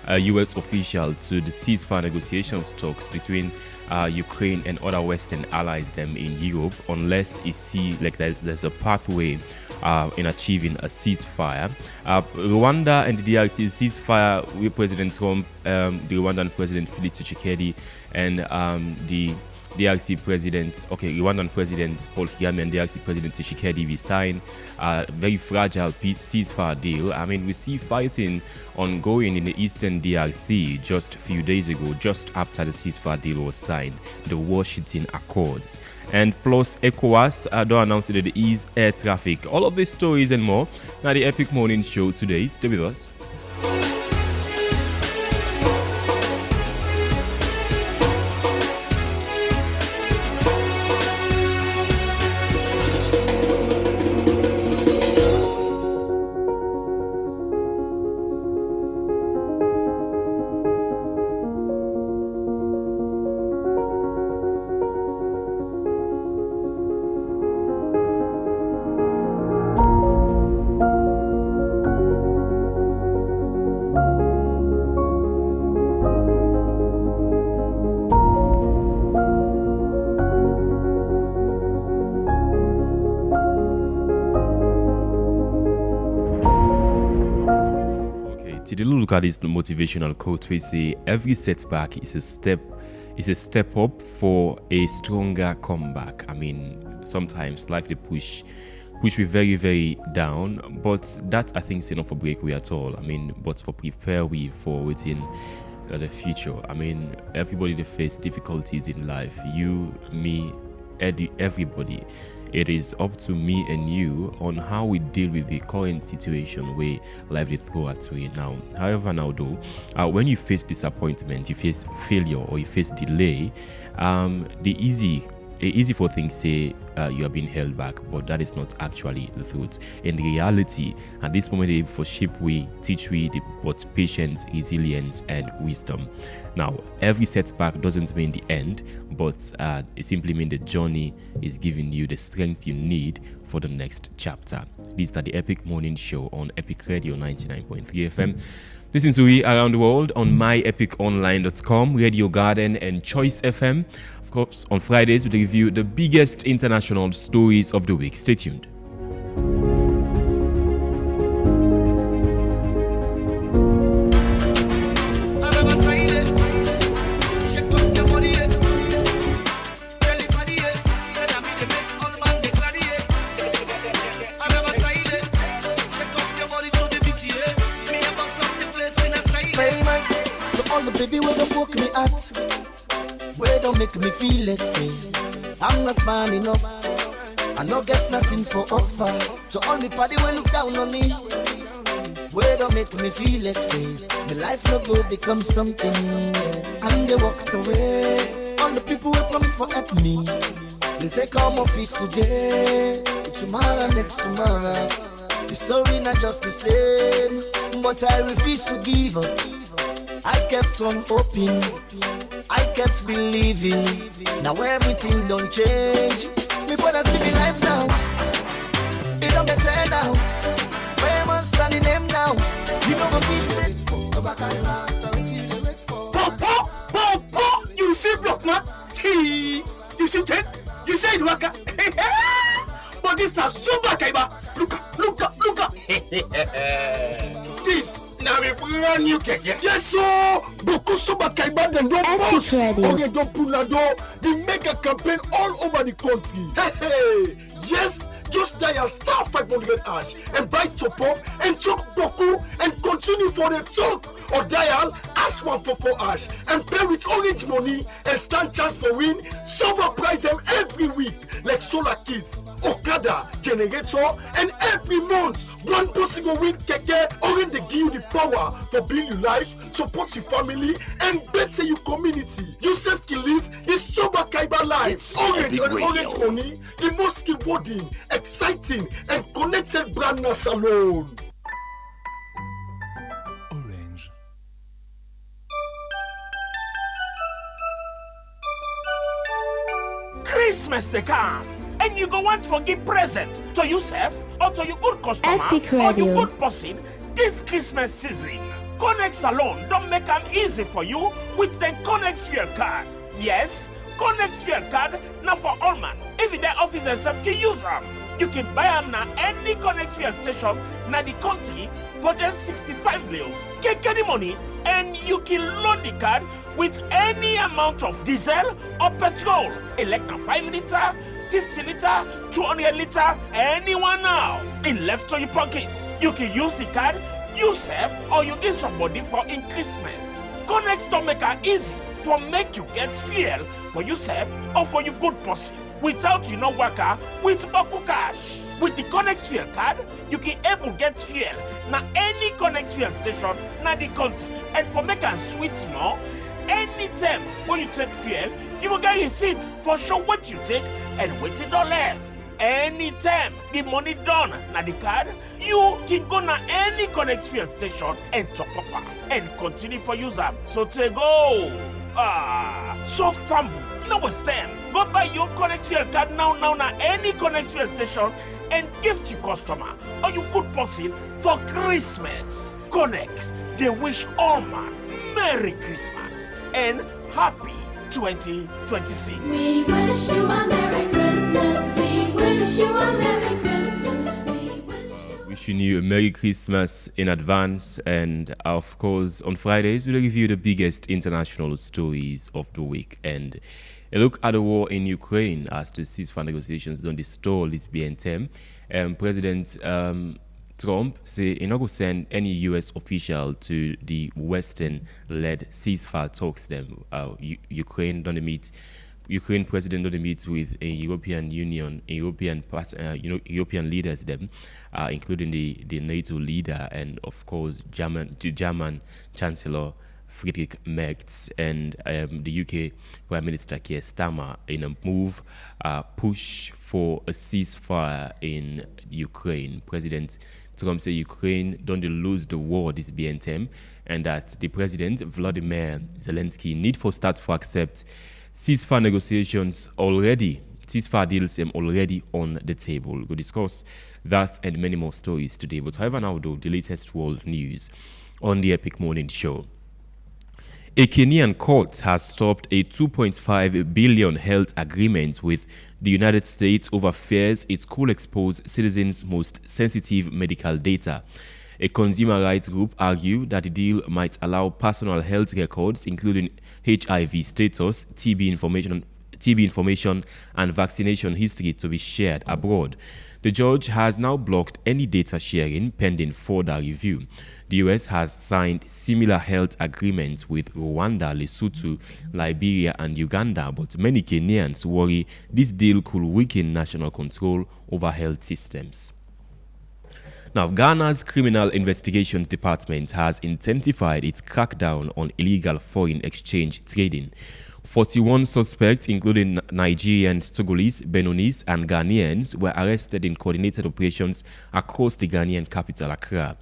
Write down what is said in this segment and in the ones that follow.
U.S. official to the ceasefire negotiations talks between Ukraine and other Western allies them in Europe, unless it see like there's a pathway in achieving a ceasefire. Rwanda and the DRC ceasefire with President Trump, the Rwandan President Felix Tshisekedi, and the DRC President, Rwandan President Paul Kagame and DRC President Tshisekedi, we signed a very fragile ceasefire deal. I mean, we see fighting ongoing in the eastern DRC just a few days ago, just after the ceasefire deal was signed, the Washington Accords. And plus, ECOWAS don't announce that they ease air traffic. All of these stories and more. Now, the Epic Morning Show today. Stay with us. Look at this motivational quote. We say every setback is a step up for a stronger comeback. I mean, sometimes life they push me very, very down, but that I think is enough for breakaway at all. I mean, but for prepare we for within the future. I mean, everybody they face difficulties in life. You, me, everybody. It is up to me and you on how we deal with the current situation where life they throw at you now. However, now though, when you face disappointment, you face failure, or you face delay, the easy for things say you are being held back, but that is not actually the truth. In reality, at this moment for sheep we teach we but patience, resilience, and wisdom. Now, every setback doesn't mean the end, but it simply means the journey is giving you the strength you need for the next chapter. This is the Epic Morning Show on Epic Radio 99.3 FM. Listen to we around the world on myepiconline.com, Radio Garden, and Choice FM. Of course, on Fridays we review the biggest international stories of the week. Stay tuned. Baby, where don't poke me at, where don't make me feel like say I'm not man enough, I no get nothing for offer. To all me party will look down on me, where don't make me feel like say my life no go become something, yeah. And they walked away, all the people will promise for help me. They say come office today, tomorrow, next tomorrow. The story not just the same, but I refuse to give up. I kept on hoping, I kept believing. Now everything don't change. Me wanna see me life now. It don't get better now. Famous standing name now. You know go fit it. Pop, you see block man? You see ten? You say waka? But this na super kaiba. Look up. This. Now we brand new keke. Yes, so beaucoup soba kaiba dem don boss. Okay, don pull la door. They make a campaign all over the country. Hey, yes, just dial star 500 hash and buy top up and talk beaucoup and continue for the talk. Or dial hash 144 hash and pay with orange money and stand chance for win. Sober prize them every week like solar kits, Okada, generator, and every month one person will win keke. Orange they give you the power for build your life, support your family, and better your community. You self can live this sober kaiba life. Orange and orange money, the most rewarding, exciting, and connected brand na salon. Orange. Christmas they come, and you go want to give present to yourself or to your good customer Epic or Radio. your good person this Christmas season. Connect alone don't make am easy for you with the Connect Fuel card. Yes, Connect Fuel card now for all man. Even the office themselves can use them. You can buy them now any Connect Fuel station na the country for just 65 leos. Get any money and you can load the card with any amount of diesel or petrol. Elect na 5 liter, 50 liter, 200 liter, anyone now. In left to your pocket. You can use the card yourself or you give somebody for increasement. Connect don't make it easy for make you get fuel for yourself or for your good person without you know worker with Oku cash. With the Connect Fuel card, you can able get fuel na any Connect Fuel station na the country. And for make a sweet small, anytime when you take fuel, you will get your seat for sure what you take and what you don't left. Anytime the money done na the card, you can go na any Connect Fuel station and top up and continue for use them. So to go. So fumble. No withstand. Go buy your Connect Fuel card now na any Connect Fuel station and give to your customer or you good person for Christmas. Connect. They wish all man Merry Christmas and Happy 2026. We wish you a Merry Christmas. We wish you a Merry Christmas. We wish you Wishing you a Merry Christmas in advance, and of course on Fridays we'll give you the biggest international stories of the week and a look at the war in Ukraine as the ceasefire negotiations don't stall this BNTM. President Trump say he not go send any U.S. official to the Western-led ceasefire talks. Ukraine don't meet. Ukraine president don't meet with a European Union, European leaders, including the NATO leader and of course German Chancellor Friedrich Merz and the UK Prime Minister Keir Starmer in a move push for a ceasefire in Ukraine. President Trump said Ukraine don't lose the war this BNTM and that the President Vladimir Zelensky need for start to accept ceasefire negotiations already. Ceasefire deals already on the table. We'll discuss that and many more stories today. But however now though, the latest world news on the Epic Morning Show. A Kenyan court has stopped a $2.5 billion health agreement with the United States over fears it could expose citizens' most sensitive medical data. A consumer rights group argued that the deal might allow personal health records, including HIV status, TB information, and vaccination history, to be shared abroad. The judge has now blocked any data sharing pending further review. The U.S. has signed similar health agreements with Rwanda, Lesotho, Liberia, and Uganda, but many Kenyans worry this deal could weaken national control over health systems. Now, Ghana's Criminal Investigations Department has intensified its crackdown on illegal foreign exchange trading. 41 suspects, including Nigerians, Togolese, Beninese, and Ghanaians, were arrested in coordinated operations across the Ghanaian capital, Accra.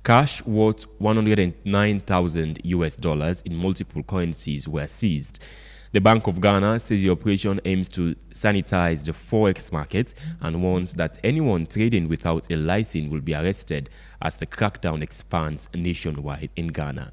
Cash worth $109,000 in multiple currencies were seized. The Bank of Ghana says the operation aims to sanitize the forex market and warns that anyone trading without a license will be arrested as the crackdown expands nationwide in Ghana.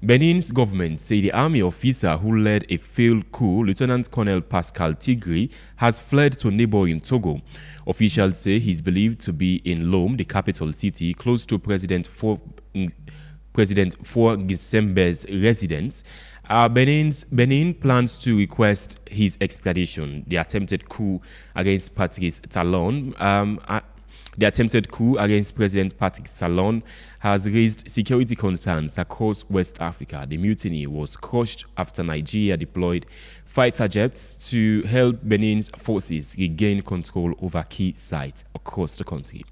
Benin's government say the army officer who led a failed coup, Lieutenant Colonel Pascal Tigri, has fled to neighboring Togo. Officials say he is believed to be in Lome, the capital city, close to President Faure Gnassingbe's residence. Benin plans to request his extradition. The attempted coup against Patrice Talon President Patrick Talon has raised security concerns across West Africa. The mutiny was crushed after Nigeria deployed fighter jets to help Benin's forces regain control over key sites across the country.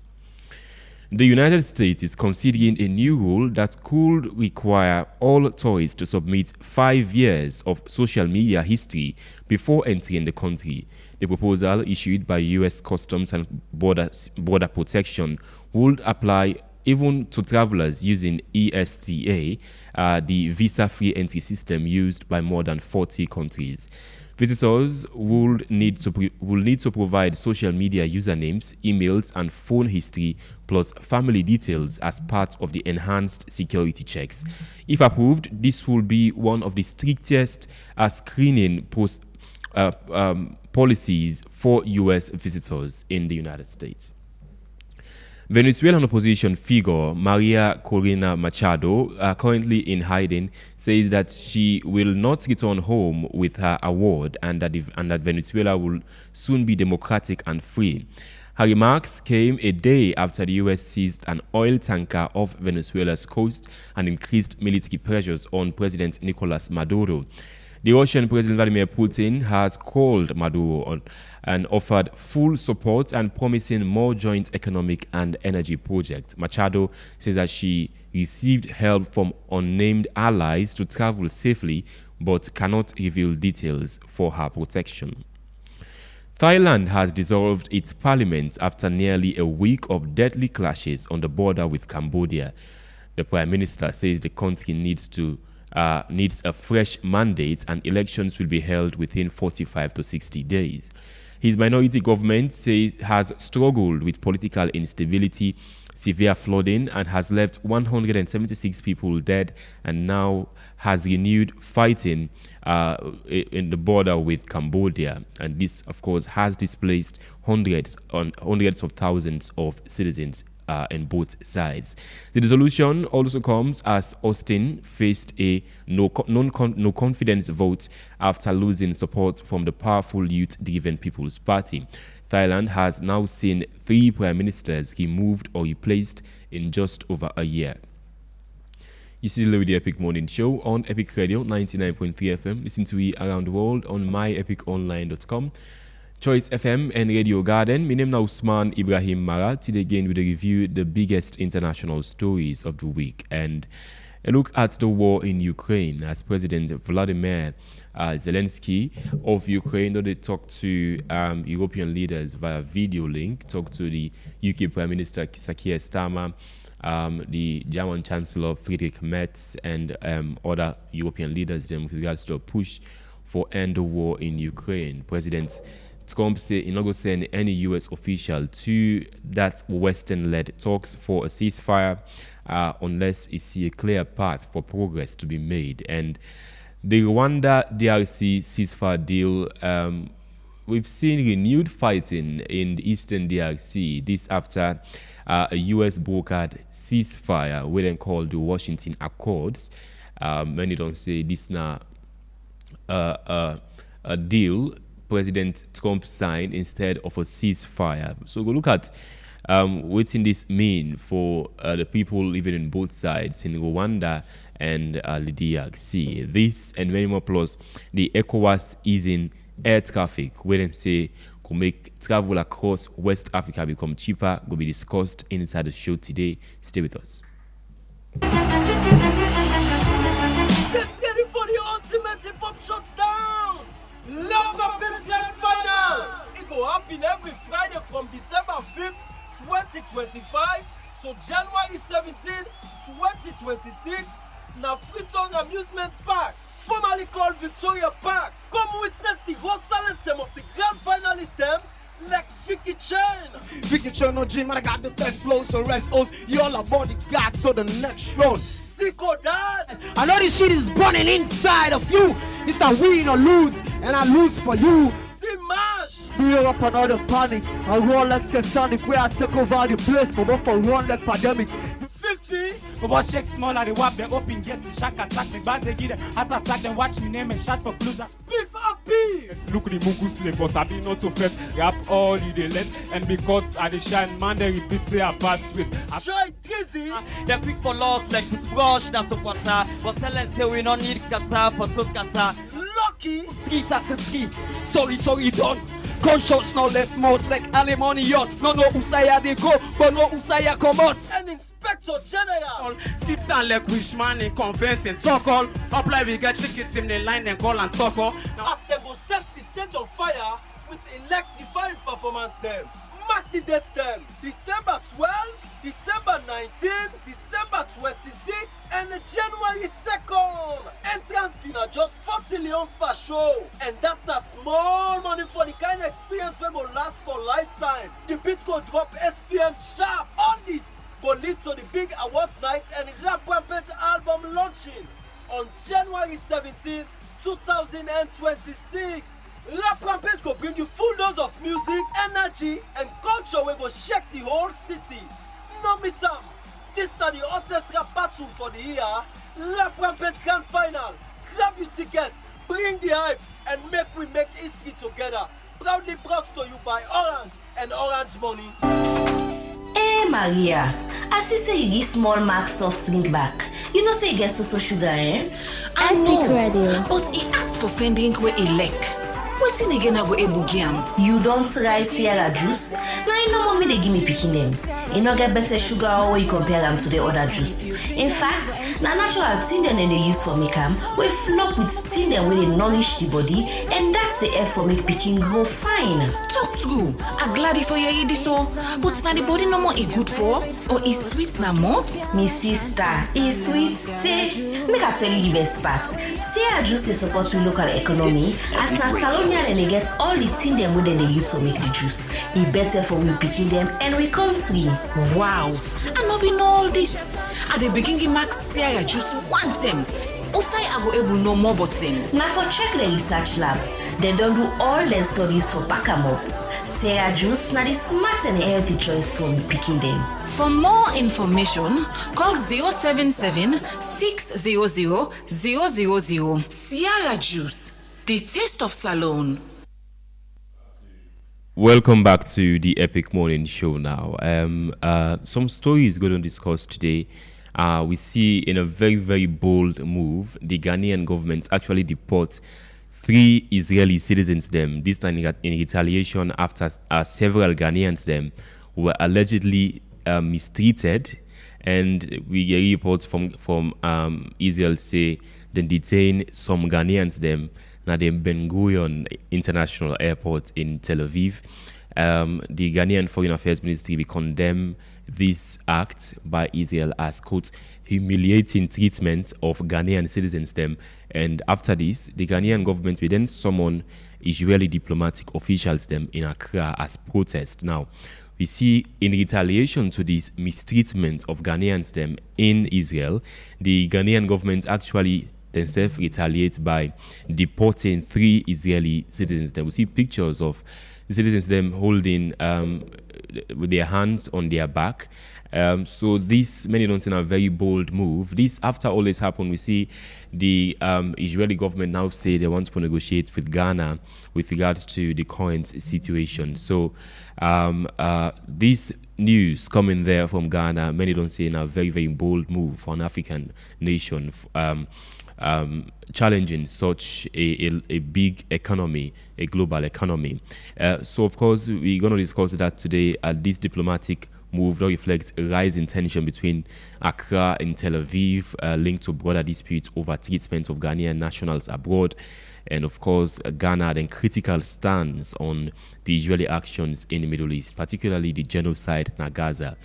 The United States is considering a new rule that could require all tourists to submit 5 years of social media history before entering the country. The proposal, issued by U.S. Customs and Border Protection, would apply even to travelers using ESTA, the visa-free entry system used by more than 40 countries. Visitors will need to provide social media usernames, emails, and phone history, plus family details as part of the enhanced security checks. If approved, this will be one of the strictest screening policies for U.S. visitors in the United States. Venezuelan opposition figure Maria Corina Machado, currently in hiding, says that she will not return home with her award and that Venezuela will soon be democratic and free. Her remarks came a day after the U.S. seized an oil tanker off Venezuela's coast and increased military pressures on President Nicolas Maduro. The Russian President Vladimir Putin has called Maduro on and offered full support and promising more joint economic and energy projects. Machado says that she received help from unnamed allies to travel safely but cannot reveal details for her protection. Thailand has dissolved its parliament after nearly a week of deadly clashes on the border with Cambodia. The Prime Minister says the country needs a fresh mandate and elections will be held within 45 to 60 days. His minority government says has struggled with political instability, severe flooding, and has left 176 people dead, and now has renewed fighting in the border with Cambodia. And this, of course, has displaced hundreds of thousands of citizens in both sides. The dissolution also comes as Austin faced a no confidence vote after losing support from the powerful youth-driven People's Party. Thailand has now seen 3 prime ministers removed or replaced in just over a year. You see the Epic Morning Show on Epic Radio 99.3 FM. Listen to it around the world on myepiconline.com. Choice FM and Radio Garden. My name is Usman Ibrahim Mara. Today again we review the biggest international stories of the week and a look at the war in Ukraine as President Vladimir Zelensky of Ukraine, they talked to European leaders via video link, talked to the UK Prime Minister Keir Starmer, the German Chancellor Friedrich Merz, and other European leaders with regards to a push for end the war in Ukraine. President Trump said he's not going to send any U.S. official to that Western-led talks for a ceasefire unless he see a clear path for progress to be made. And the Rwanda-DRC ceasefire deal, we've seen renewed fighting in the eastern DRC. This after a U.S. brokered ceasefire, we then called the Washington Accords. Many don't say this now a deal President Trump signed instead of a ceasefire. So go look at what this mean for the people living in both sides in Rwanda and the DRC. This and many more, plus the ECOWAS easing air traffic, where they say could make travel across West Africa become cheaper, will be discussed inside the show today. Stay with us. Get ready for the ultimate hip-hop shutdown! Love Up in Grand Final! It will happen every Friday from December 5th, 2025 to January 17th, 2026. Now Freetown Amusement Park, formerly called Victoria Park. Come witness the hot talents of the grand finalists them, like Vicky Chen. Vicky Chen no dream, I got the best flow, so rest us. You all about the God, so the next round. Zico Dad. I know this shit is burning inside of you. It's that win or lose, and I lose for you. Zimash. We are up another panic. I roll like Sonic, where I take over the place, but for run like pandemic. Fifi. But shake small and they wap them up in get the shack attack me bad they get heart attack them watch me name and shot for closer. Spiff happy. Look the mungu slave for sabi not so fast rap all you they let and because I the shine man they repeat say I pass with. Try Dizzy. They're quick for loss like toothbrush that's what but tell us say we don't need kata for tooth kata. Lucky. 3 3. Sorry done. Gunshots no left mouth like alimony on. No Usaya they go, but no Usaya come out. And Inspector General. It sound like which man in conference and talk all. Apply we get tickets in the line and call and talk all. As they go set the stage on fire with electrifying performance them. Mark the dates them. December 12, December 19, December 26, and January 2nd. Entrance fee na just 40 leons per show. And that's a small on January 17, 2026. Rap Rampage go bring you full dose of music, energy, and culture wey go shake the whole city. No miss am. This na the hottest rap battle for the year. Rap Rampage Grand Final. Grab your ticket, bring the hype, and make history together. Proudly brought to you by Orange and Orange Money. Hey Maria, I see say you give small mark soft drink back. You know say you get so sugar, eh? I know, Radio. but he asked for fending where he like. Wetin again I go able giam? You don't try Sierra juice? Now you know mommy they give me picking them. You no get better sugar or you compare them to the other juice. In fact, na natural thing dem they use for make am, we flop with thing dem wey they nourish the body, and that's the help for make picking grow fine. Talk true. I glad if you hear this so, but na the body no more e good for, or is sweet na malt? Me sister, is sweet. Say, make I tell you the best part. Sierra juice they support with local economy, as na Salonia and they get all the thing dem wey they use for make the juice. E better for we picking them and we come free. Wow, I no be know all this. I dey begin give Max Sierra juice one time. Usai I go able know more about them. Now for check the research lab, they don't do all their studies for pack 'em up. Sierra juice na the smart and healthy choice for we picking them. For more information, call 077 600 000. Sierra juice, the taste of Salone. Welcome back to the Epic Morning Show now. Some stories going to discuss today. We see in a very, very bold move, the Ghanaian government actually deport 3 Israeli citizens them, this time in retaliation after several Ghanaians them were allegedly mistreated. And we get reports from Israel say they detain some Ghanaians them now the Ben Gurion International Airport in Tel Aviv. The Ghanaian Foreign Affairs Ministry will condemn this act by Israel as, quote, humiliating treatment of Ghanaian citizens them. And after this, the Ghanaian government will then summon Israeli diplomatic officials them in Accra as protest. Now, we see in retaliation to this mistreatment of Ghanaians them in Israel, the Ghanaian government actually themselves retaliate by deporting 3 Israeli citizens. Then we see pictures of the citizens them holding with their hands on their back. So this, many don't say, a very bold move. This, after all this happened, we see the Israeli government now say they want to negotiate with Ghana with regards to the current situation. So this news coming there from Ghana, many don't say, a very, very bold move for an African nation. Challenging such a big economy, a global economy. So, of course, we're going to discuss that today. This diplomatic move that reflects a rise in tension between Accra and Tel Aviv, linked to broader disputes over treatment of Ghanaian nationals abroad. And, of course, Ghana then critical stance on the Israeli actions in the Middle East, particularly the genocide in Gaza.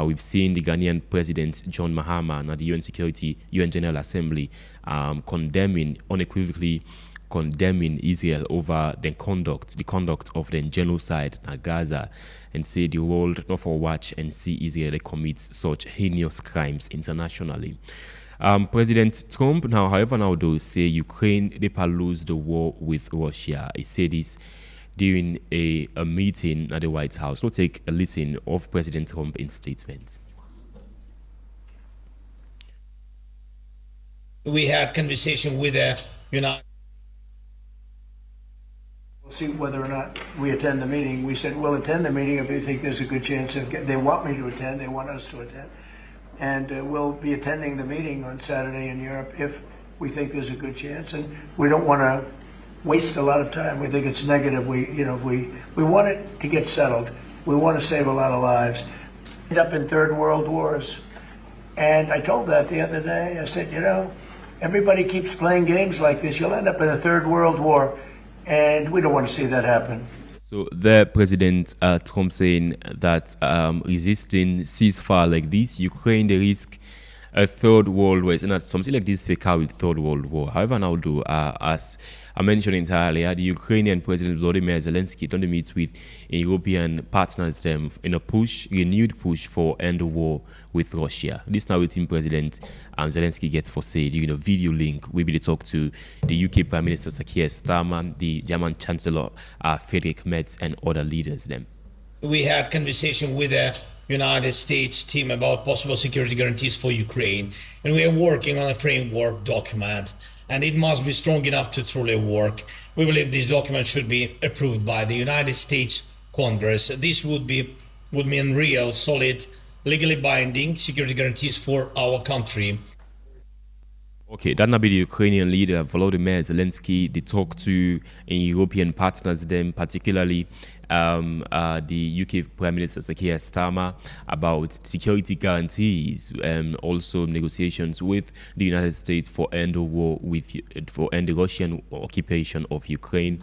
We've seen the Ghanaian President John Mahama at the UN General Assembly unequivocally condemning Israel over the conduct of the genocide in Gaza, and say the world not for watch and see Israel commits such heinous crimes internationally. President Trump now, however, does say Ukraine they lose the war with Russia. He said this during a meeting at the White House. We'll take a listen of President Trump in statement. We had conversation with the United. We'll see whether or not we attend the meeting. We said we'll attend the meeting if you think there's a good chance of they want me to attend. They want us to attend. And we'll be attending the meeting on Saturday in Europe if we think there's a good chance. And we don't want to waste a lot of time. We think it's negative. We want it to get settled. We want to save a lot of lives. End up in third world wars. And I told that the other day. I said, everybody keeps playing games like this. You'll end up in a third world war. And we don't want to see that happen. So the President Trump saying that resisting ceasefire like this, Ukraine they risk a third world war. It's not something like this take out with third world war. However, now do as I mentioned entirely, the Ukrainian President Volodymyr Zelensky don't meet with European partners them in a renewed push for end the war with Russia. This now with President Zelensky gets for say during a video link. We will talk to the UK Prime Minister Sir Keir Starmer, the German Chancellor Friedrich Merz, and other leaders them. We had conversation with the United States team about possible security guarantees for Ukraine, and we are working on a framework document, and it must be strong enough to truly work. We believe this document should be approved by the United States Congress. This would mean real, solid, legally binding security guarantees for our country. Okay, that now be the Ukrainian leader Volodymyr Zelensky. They talk to European partners, them particularly the UK Prime Minister Sir Keir Starmer about security guarantees and also negotiations with the United States for end the war for end the Russian occupation of Ukraine.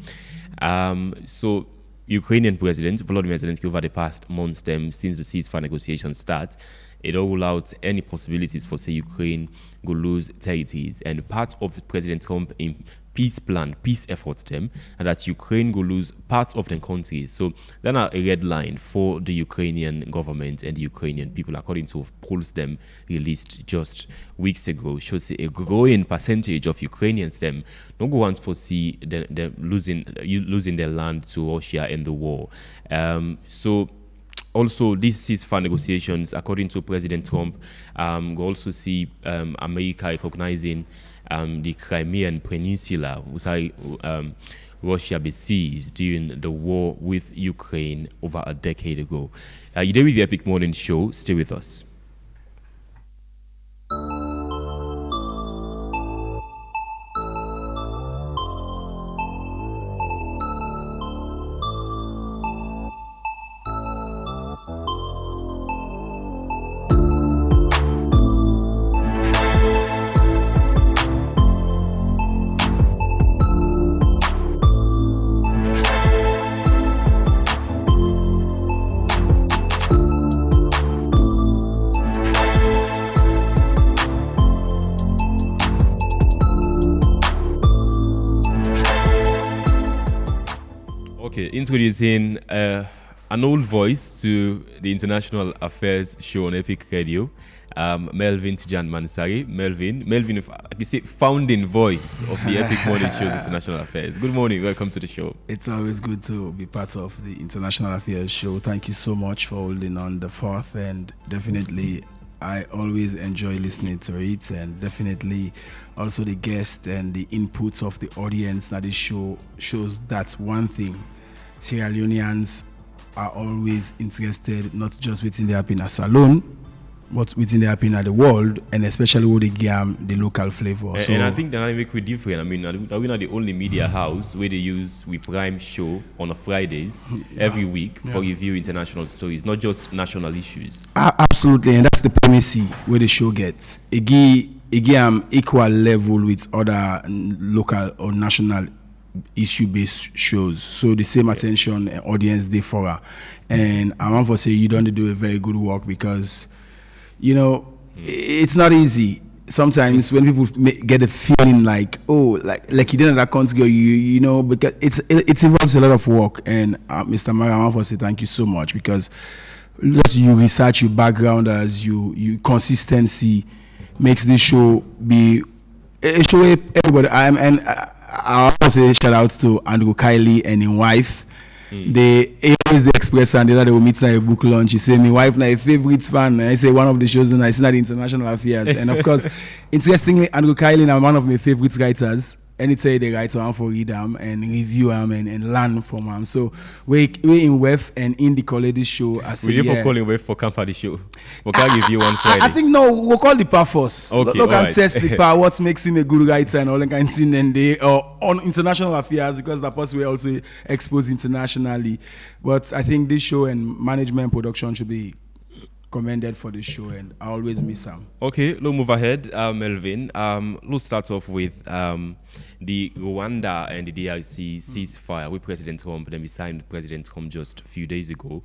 So Ukrainian President Volodymyr Zelensky over the past months since the ceasefire negotiations start, it don't rule out any possibilities for say Ukraine will lose territories, and part of President Trump in peace plan, peace efforts and that Ukraine will lose parts of the country. So then a red line for the Ukrainian government and the Ukrainian people, according to polls them released just weeks ago, shows a growing percentage of Ukrainians them don't go on to see them losing their land to Russia in the war. So also, these ceasefire negotiations, according to President Trump, will also see America recognizing the Crimean Peninsula, which Russia besieged during the war with Ukraine over a decade ago. You're there with the Epic Morning Show. Stay with us. Introducing an old voice to the International Affairs show on Epic Radio, Melvin Tijan Mansari. Melvin, if I can say founding voice of the Epic Morning Show's International Affairs. Good morning, welcome to the show. It's always good to be part of the International Affairs show. Thank you so much for holding on the fourth, and definitely I always enjoy listening to it, and definitely also the guests and the inputs of the audience that this show shows that one thing. Sierra Leoneans are always interested, not just within the happiness alone, but within the happiness of the world, and especially with the local flavor. And I think the dynamic we different. I mean, we're not the only media house where we prime show on a Fridays every week for review international stories, not just national issues. Absolutely, and that's the primacy where the show gets. Again, equal level with other local or national issue-based shows, so the same attention and audience they for her. And I want to say you don't do a very good work, because it's not easy sometimes when people get a feeling like you didn't that country, because it involves a lot of work. And Mr. Mara, I want to say thank you so much, because just you research your background, as you consistency makes this show be a show everybody. I want to say shout out to Andrew Kiley and his wife. They always express, and they will meet at a book launch. He said, my wife my favorite fan. I say one of the shows, and I see that International Affairs. And of course, interestingly, Andrew Kiley is one of my favorite writers. Anytime they write one for read them and review them and learn from them. So we in WEF and in the college show. We for calling WEF for camp for the show. We can give you one Friday. I think no, we'll call the power force. Okay, look and test the power, what makes him a good writer and all that kind of thing. And they on international affairs, because the post we also exposed internationally. But I think this show and management production should be commended for the show, and I always miss him. Okay, let's move ahead, Melvin. Let's start off with the Rwanda and the DRC ceasefire with President Trump. Then we signed President Trump just a few days ago.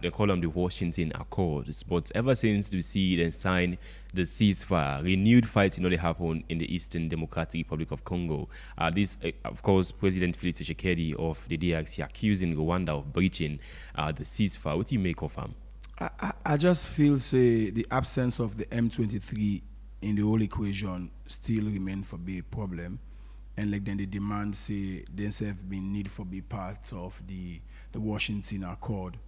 They call them the Washington Accords. But ever since we see them sign the ceasefire, renewed fighting only happened in the Eastern Democratic Republic of Congo. Of course, President Felix Tshisekedi of the DRC accusing Rwanda of breaching the ceasefire. What do you make of him? I just feel, say, the absence of the M23 in the whole equation still remain for be a problem. And like then the demand, say, themselves being need for be part of the Washington Accord.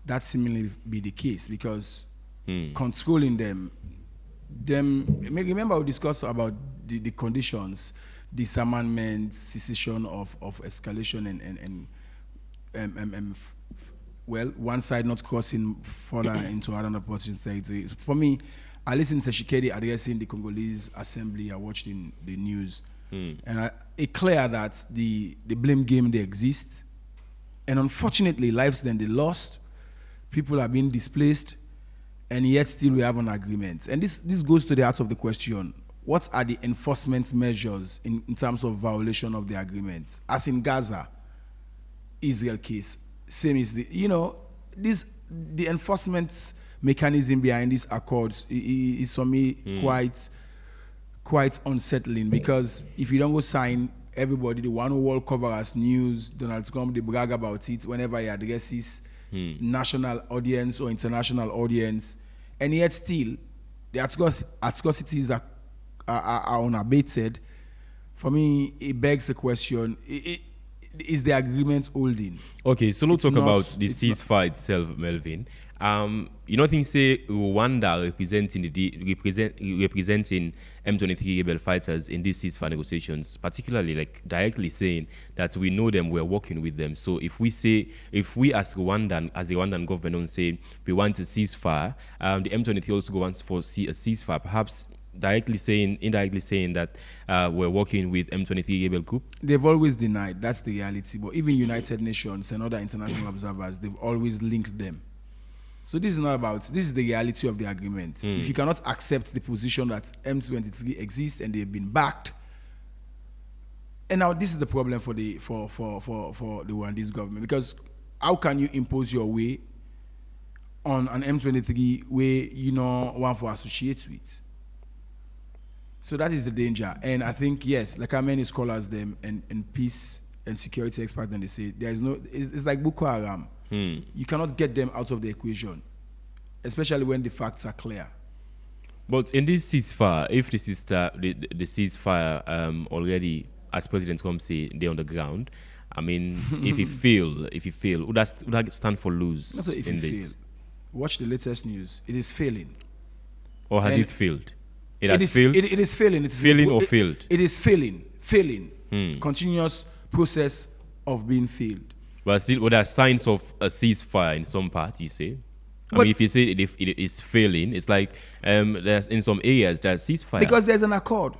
That seemingly be the case because controlling them, remember we discussed about the conditions, disarmament, cessation of escalation and well, one side not crossing further into another opposition territory. For me, I listened to Tshisekedi addressing the Congolese assembly. I watched in the news, and it's clear that the blame game they exist, and unfortunately, lives then they lost, people are being displaced, and yet still we have an agreement. And this goes to the heart of the question: what are the enforcement measures in terms of violation of the agreement? As in Gaza, Israel case. Same is the enforcement mechanism behind these accords is for me quite unsettling, because if you don't go sign, everybody, the one who will cover as news, Donald Trump, they brag about it whenever he addresses national audience or international audience, and yet still the atrocities are unabated. For me, it begs the question: is the agreement holding? Okay, so let's talk about the ceasefire itself, Melvin. You don't think, say, Rwanda representing M23 rebel fighters in these ceasefire negotiations, particularly like directly saying that we know them, we're working with them. So if we as the Rwandan government don't say we want a ceasefire, the M23 also wants to see a ceasefire, perhaps indirectly saying that we're working with M23 rebel group? They've always denied. That's the reality. But even United Nations and other international observers, they've always linked them. So this is the reality of the agreement. If you cannot accept the position that M23 exists and they've been backed, and now this is the problem for the Rwandese government, because how can you impose your way on an M23 where one for associate with? So that is the danger. And I think, yes, like how many scholars them and peace and security experts, and they say it's like Boko Haram. You cannot get them out of the equation, especially when the facts are clear. But in this ceasefire, if the ceasefire already, as President Trump say, they're on the ground, I mean, if he fail, would that stand for lose in this? Fail. Watch the latest news. It is failing. Or has it failed? It has failed? It is failing. It's failing or failed? It is failing. Continuous process of being failed. But still, there are signs of a ceasefire in some parts, you say? I mean, if you say it is failing, it's like there's in some areas there's ceasefire. Because there's an accord.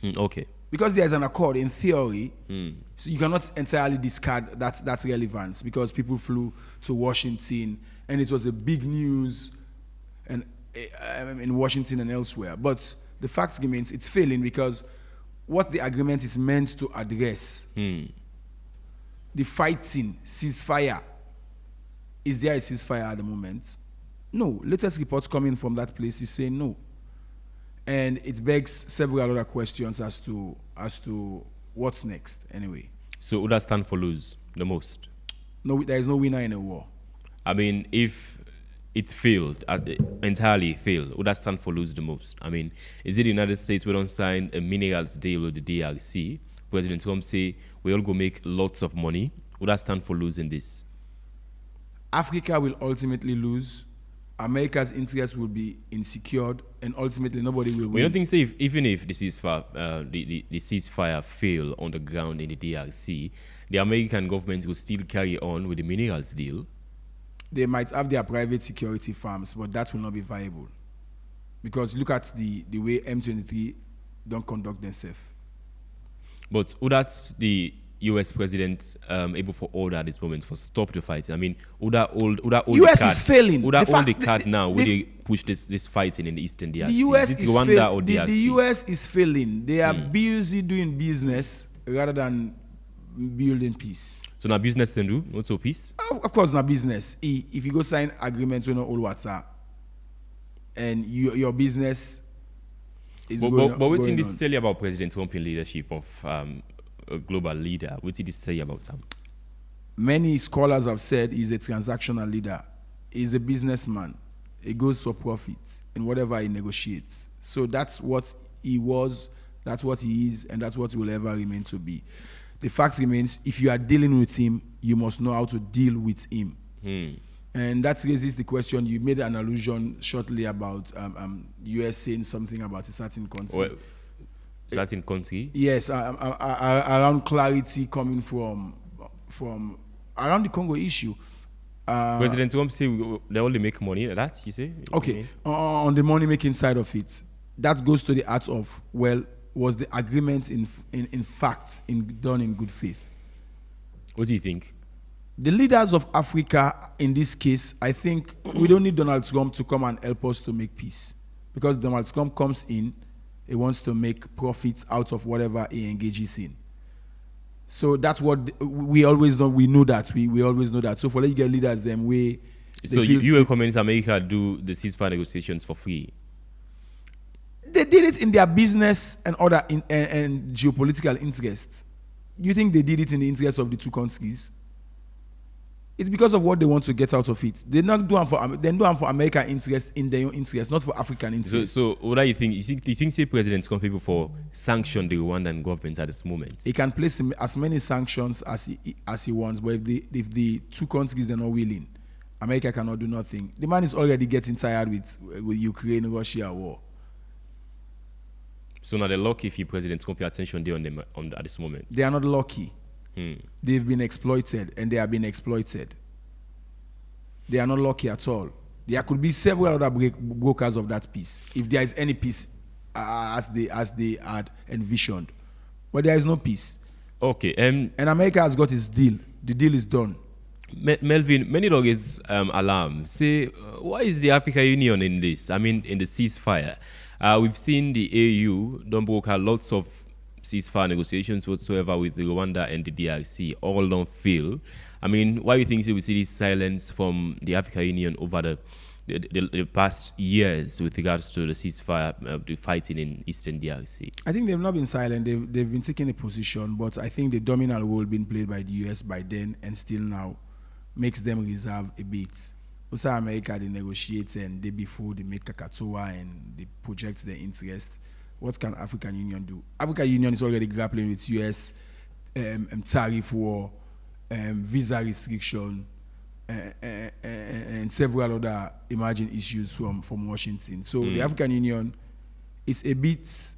Okay. Because there's an accord in theory, so you cannot entirely discard that relevance, because people flew to Washington and it was a big news and in Washington and elsewhere. But the fact remains it's failing, because what the agreement is meant to address, the fighting, ceasefire, is there a ceasefire at the moment? No. Latest reports coming from that place is saying no. And it begs several other questions as to what's next anyway. So would that stand for lose the most? No, there is no winner in a war. I mean, if it failed, entirely failed, would that stand for lose the most? I mean, is it the United States we don't sign a minerals deal with the DRC? President Trump say we all go make lots of money. Would that stand for losing this? Africa will ultimately lose. America's interest will be insecure, and ultimately nobody will win. We don't think, say, even if the ceasefire, the ceasefire fail on the ground in the DRC, the American government will still carry on with the minerals deal? They might have their private security firms, but that will not be viable. Because look at the way M23 don't conduct themselves. But would that the U.S. president able for order at this moment for stop the fighting? I mean, would that hold US the card? is failing. Would that The hold the fact- card now? Would the- they push this fighting in the Eastern DRC? The US is it is Rwanda fail- or the, DRC? the US is failing. They are busy doing business rather than building peace. So now business can do, not so peace. Of course, not business. If you go sign agreements with all water, and your business is But what going did this on. tell you about President Trump in leadership of a global leader? What did this say about him? Many scholars have said he's a transactional leader. He's a businessman. He goes for profit in whatever he negotiates. So that's what he was, that's what he is, and that's what he will ever remain to be. The fact remains, if you are dealing with him, you must know how to deal with him. And that raises the question. You made an allusion shortly about US saying something about a certain country. Well, certain country? Yes, around clarity coming from around the Congo issue. President Trump say they only make money. That you say? Okay, on the money making side of it, that goes to the heart of, well, was the agreement in fact done in good faith? What do you think? The leaders of Africa, in this case, I think we don't need Donald Trump to come and help us to make peace, because Donald Trump comes in, he wants to make profits out of whatever he engages in. So that's what we always know. We know that we always know that. So for let you get leaders them way. So you recommend America do the ceasefire negotiations for free? They did it in their business and other and geopolitical interests. You think they did it in the interest of the two countries? It's because of what they want to get out of it. They not do it for American interest in their own interest, not for African interest. So what do you think? Do you think say President Trump people for sanction the Rwandan government at this moment? He can place as many sanctions as he wants, but if the two countries are not willing, America cannot do nothing. The man is already getting tired with Ukraine, Russia war. So now they're lucky if President Trump pay attention there on them at this moment. They are not lucky. They've been exploited, and they are being exploited. They are not lucky at all. There could be several other brokers of that peace, if there is any peace as they had envisioned. But there is no peace. Okay. And America has got its deal. The deal is done. Melvin, many always alarm. Say, why is the African Union in this? I mean, in the ceasefire. We've seen the AU don't broker lots of ceasefire negotiations whatsoever with Rwanda and the DRC. All don't fail. I mean, why do you think we see this silence from the African Union over the past years with regards to the ceasefire, the fighting in Eastern DRC? I think they've not been silent. They've been taking a position, but I think the dominant role being played by the US by then and still now makes them reserve a bit. Also, America, they negotiate and they before they make Kakatoa and they project their interest. What can African Union do? African Union is already grappling with US tariff war, visa restriction, and several other emerging issues from Washington. So the African Union is a bit,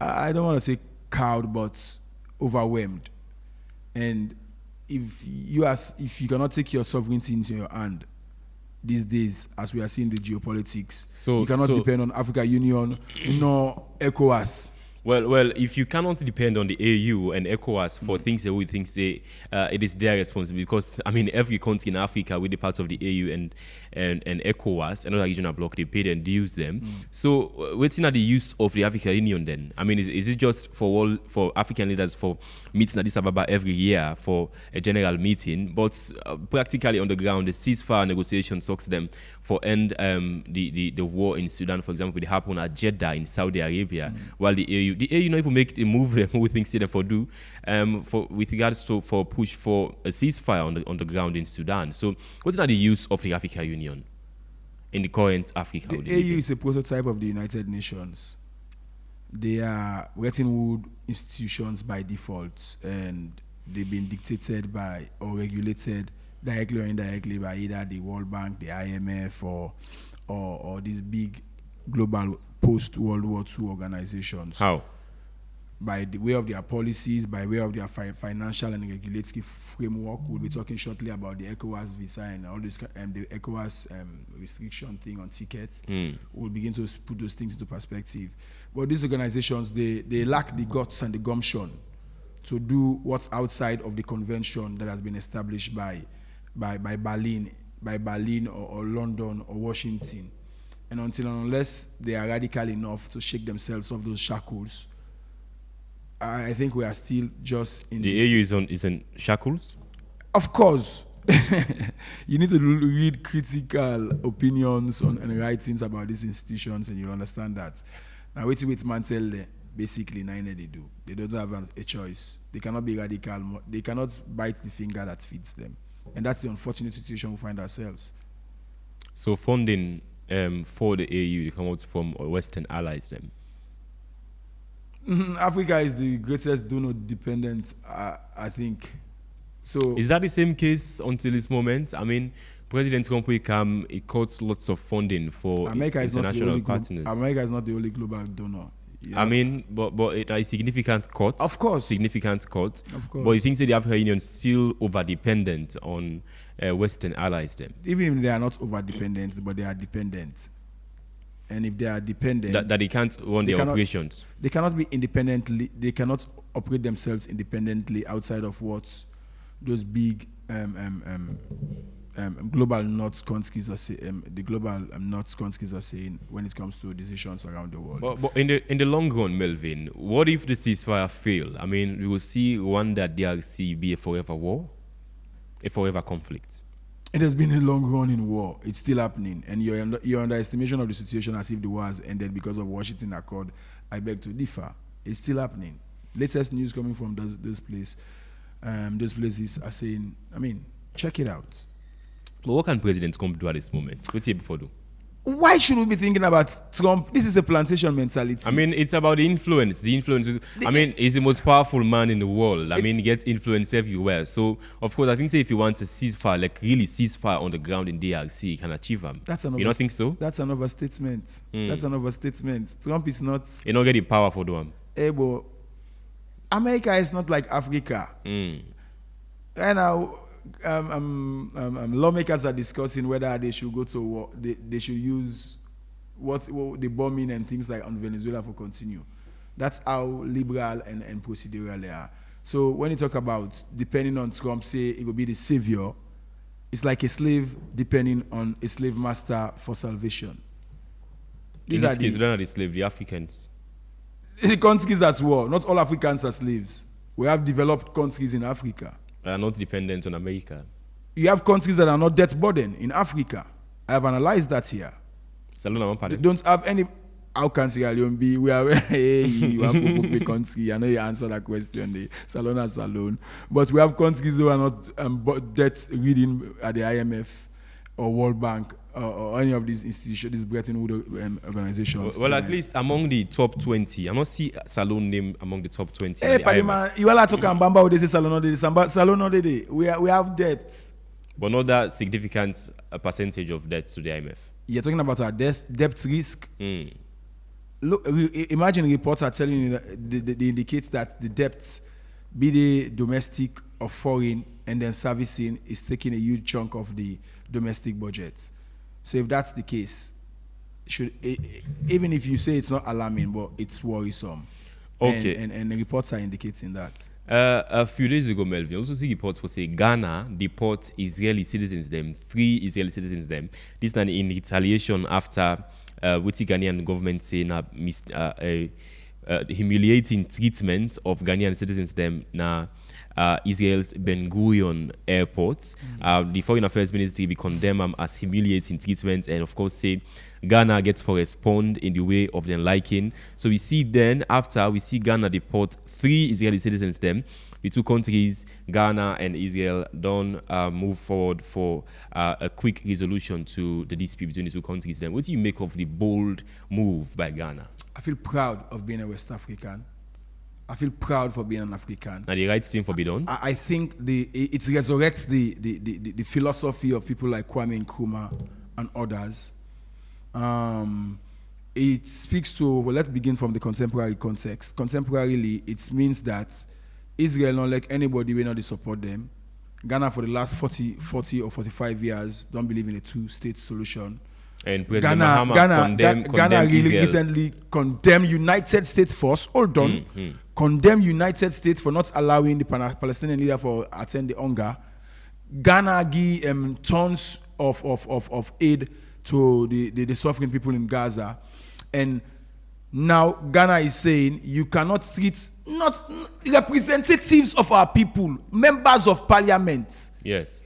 I don't want to say cowed, but overwhelmed. And if you cannot take your sovereignty into your hand these days, as we are seeing the geopolitics, you cannot depend on African Union nor ECOWAS. Well, if you cannot depend on the AU and ECOWAS for things that we think say it is their responsibility, because I mean every country in Africa with the parts of the AU and ECOWAS, another regional bloc, they pay them and use them. So what's the use of the African Union then? I mean, is it just for African leaders for meeting Addis Ababa every year for a general meeting, but practically on the ground the ceasefire negotiation sucks them for end the war in Sudan, for example, it happened at Jeddah in Saudi Arabia, while the AU not even make a move them we think they for do with regards to for push for a ceasefire on the ground in Sudan. So what's not the use of the African Union in the current Africa? The AU is a prototype of the United Nations. They are Bretton Woods institutions by default, and they've been dictated by or regulated directly or indirectly by either the World Bank, the IMF, or these big global post-World War II organizations. How? By the way of their policies, by way of their financial and regulatory framework. We'll be talking shortly about the ECOWAS visa and all this, the ECOWAS restriction thing on tickets. We'll begin to put those things into perspective. But these organizations, they lack the guts and the gumption to do what's outside of the convention that has been established by Berlin or London or Washington. And unless they are radical enough to shake themselves off those shackles, I think we are still just in the AU is in shackles? Of course. You need to read critical opinions and writings about these institutions, and you'll understand that. Now, wait Mantel, basically, nine they do. They don't have a choice. They cannot be radical. They cannot bite the finger that feeds them. And that's the unfortunate situation we find ourselves. So funding for the AU come out from Western allies then? Africa is the greatest donor dependent, I think. So is that the same case until this moment? I mean, President Trump he cuts lots of funding for international partners. America is not the only global donor. Yeah. I mean, but it is significant cuts. Of course. Significant cuts. Of course. But you think that the African Union is still over-dependent on Western allies then? Even if they are not over-dependent, but they are dependent. And if they are dependent... That they can't run their operations? They cannot be independently... They cannot operate themselves independently outside of what those big global North countries are saying. The global North countries are saying when it comes to decisions around the world. But in the long run, Melvin, what if the ceasefire fail? I mean, we will see Rwanda DRC be a forever war, a forever conflict. It has been a long run in war. It's still happening, and your underestimation of the situation as if the war has ended because of Washington Accord, I beg to differ. It's still happening. Latest news coming from those places are saying, I mean, check it out. But what can President Trump do at this moment? What's he before do? Why should we be thinking about Trump? This is a plantation mentality. I mean, it's about the influence. I mean, he's the most powerful man in the world. I mean, he gets influence everywhere. So, of course, I think if he wants a ceasefire, like really ceasefire on the ground in DRC, he can achieve them. You don't think so? That's an overstatement. That's an overstatement. Trump is not... He don't get the power for them. But America is not like Africa. Right now, lawmakers are discussing whether they should go to war. They should use what the bombing and things like on Venezuela for continue. That's how liberal and procedural they are. So when you talk about depending on Trump, say it will be the savior, it's like a slave depending on a slave master for salvation. In this case, they're not the slave, the Africans. The countries at war. Not all Africans are slaves. We have developed countries in Africa. Are not dependent on America. You have countries that are not debt burden in Africa. I have analyzed that here. They don't have any. How can Sierra Leone be? We are you have a country. I know you answer that question. Salon. But we have countries who are not debt reading at the IMF or World Bank or any of these institutions, these Bretton Woods organizations. Well, at least among the top 20, I must see Salon name among the top 20. Hey, Padima, you all talking about Bamba, they say Salon, we have debts. But not that significant percentage of debt to the IMF. You're talking about our debt risk. Look, imagine reports are telling you that they indicate that the debts, be they domestic or foreign, and then servicing is taking a huge chunk of the domestic budget. So if that's the case, even if you say it's not alarming, but it's worrisome. Okay. And the reports are indicating that. A few days ago, Melvin, also see reports for say Ghana deport Israeli citizens them, 3 Israeli citizens them. This is in retaliation after what the Ghanaian government saying humiliating treatment of Ghanaian citizens them na Israel's Ben Gurion airport. The Foreign Affairs Ministry be condemn them as humiliating treatment, and of course say Ghana gets to respond in the way of their liking. So we see then after we see Ghana deport 3 Israeli citizens them. The 2 countries, Ghana and Israel, don't move forward for a quick resolution to the dispute between the 2 countries. Then, what do you make of the bold move by Ghana? I feel proud of being a West African. I feel proud for being an African. And the right thing for be done? I think it resurrects the philosophy of people like Kwame Nkrumah and others. It speaks to, well, let's begin from the contemporary context. Contemporarily, it means that Israel, not like anybody, will not support them. Ghana, for the last 40 or 45 years, don't believe in a 2-state solution. And President Mahama Ghana really Israel. recently condemned United States force. Hold on, condemn United States for not allowing the Palestinian leader for attend the hunger. Ghana give tons of aid to the suffering people in Gaza, and now Ghana is saying you cannot treat not representatives of our people, members of parliament. Yes,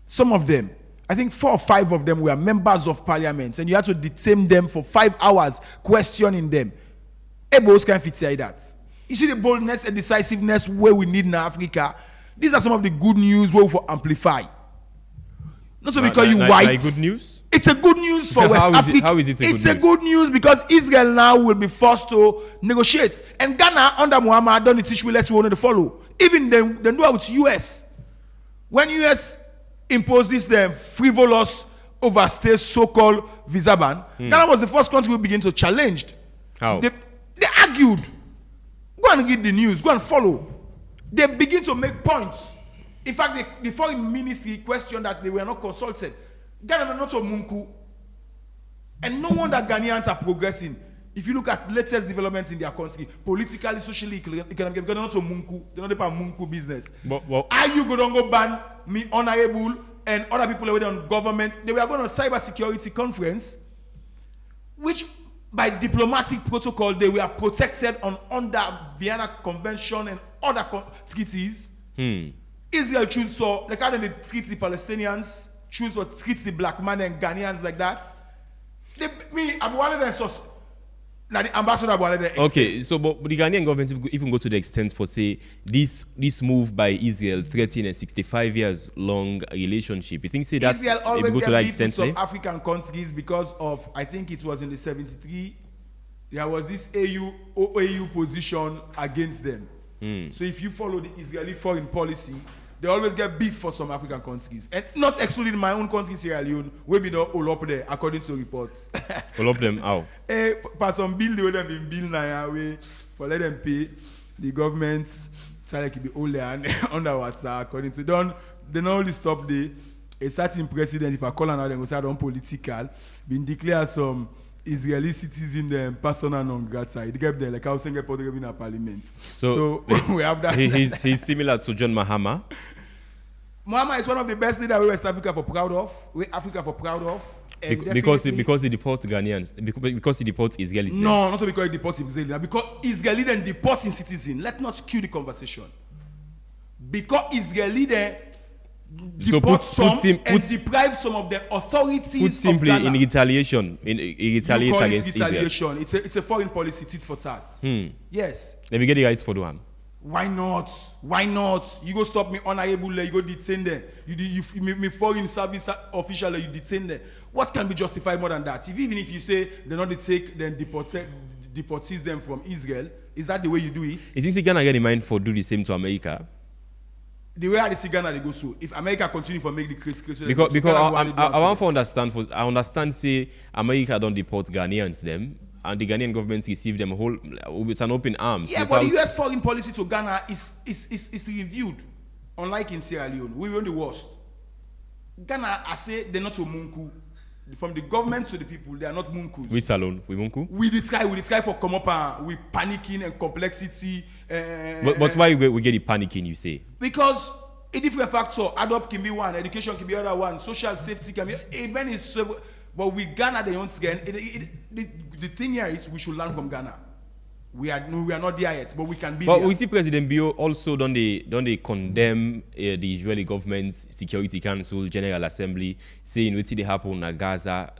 some of them, I think 4 or 5 of them were members of parliament, and you had to detain them for 5 hours, questioning them. Ebos can fit say that. You see the boldness and decisiveness where we need in Africa. These are some of the good news we will amplify. Not so because you white. Like good news? It's a good news for West Africa. How is it It's a good news because Israel now will be forced to negotiate. And Ghana under Muhammad don't teach we less we want to follow. Even they do it with US. When US imposed this frivolous overstay so-called visa ban, Ghana was the first country who began to challenge. How? They argued. Go and read the news. Go and follow. They begin to make points. In fact, the foreign ministry questioned that they were not consulted. Ghana are not a munku. And no wonder Ghanaians are progressing. If you look at latest developments in their country, politically, socially, economically, they're not a munku. They're not a munku business. But are you going to go ban me, honorable, and other people already on government? They were going to a cybersecurity conference, which by diplomatic protocol, they were protected under Vienna Convention and other treaties. Israel choose so, like how they treat the Palestinians, choose to treat the black man and Ghanaians like that. Now the ambassador okay, so but the Ghanaian government even go to the extent for say this move by Israel threatening a 65 years long relationship. You think say that Israel always go get to that beef with extent? some African countries because of, I think it was in the 73, there was this AU position against them. So if you follow the Israeli foreign policy, they always get beef for some African countries, and not excluding my own country, Sierra Leone, where we don't all up there according to reports. All of them how? For some bill they would have been bill now way for let them pay the government try to keep it all there under water according to they don't only stop the a certain president, if I call another then go say don't political, been declared some Israeli citizen them persona non grata. It gave them like I was saying about in a parliament. So we have that. He's similar to John Mahama. Mahama is one of the best leaders we West Africa for proud of. We Africa for proud of. Because he deports Ghanaians. Because he deports Israelis. No, not because he deports Israelis. Because Israeli then deporting citizens. Let's not skew the conversation. Because Israeli then deport deprive some of the authorities put simply of Ghana. in retaliation against retaliation. Israel. It's a foreign policy, tit for tat. Yes. Let me get the rights for the one. Why not? Why not? You go stop me honorable, you go detain them. You me foreign service official, you detain them. What can be justified more than that? Even if you say they not take, then deportees them from Israel, is that the way you do it? You think Ghana get in mind for do the same to America? The way I see Ghana they go so. If America continue for make the case because I want to understand. I understand say America don't deport Ghanaians them, and the Ghanaian government receive them whole with an open arms. Yeah, but the US foreign policy to Ghana is reviewed. Unlike in Sierra Leone, we were the worst. Ghana, I say they're not a munku. From the government to the people, they are not munkus. We salon, we munku. We try for come up and we panicking and complexity. But why we get the panicking? You say because a different factor. Adopt can be one, education can be other one, social safety can be. Even is several, but we Ghana they don't again. The thing here is we should learn from Ghana. We are not there yet, but we can be. But there. we see President Bio also don't they condemn the Israeli government's Security Council General Assembly, saying what did happen in Gaza,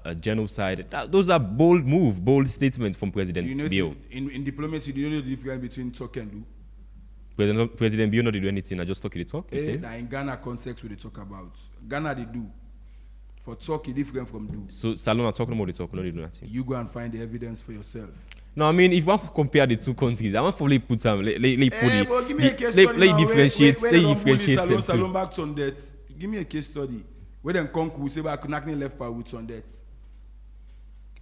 a genocide. Those are bold statements from President Bio. In diplomacy, do you know the difference between talk and do? President Bio not do anything. I just talk the talk. That in Ghana context, we they talk about Ghana they do. For talk, it's different from do. So Salon are talking about the talk, not they do nothing. You go and find the evidence for yourself. No, I mean, if you want to compare the two countries, I want to put them, let differentiate them. Salon back on that. Give me a case study. Where then Conku say, I could not left power with on that.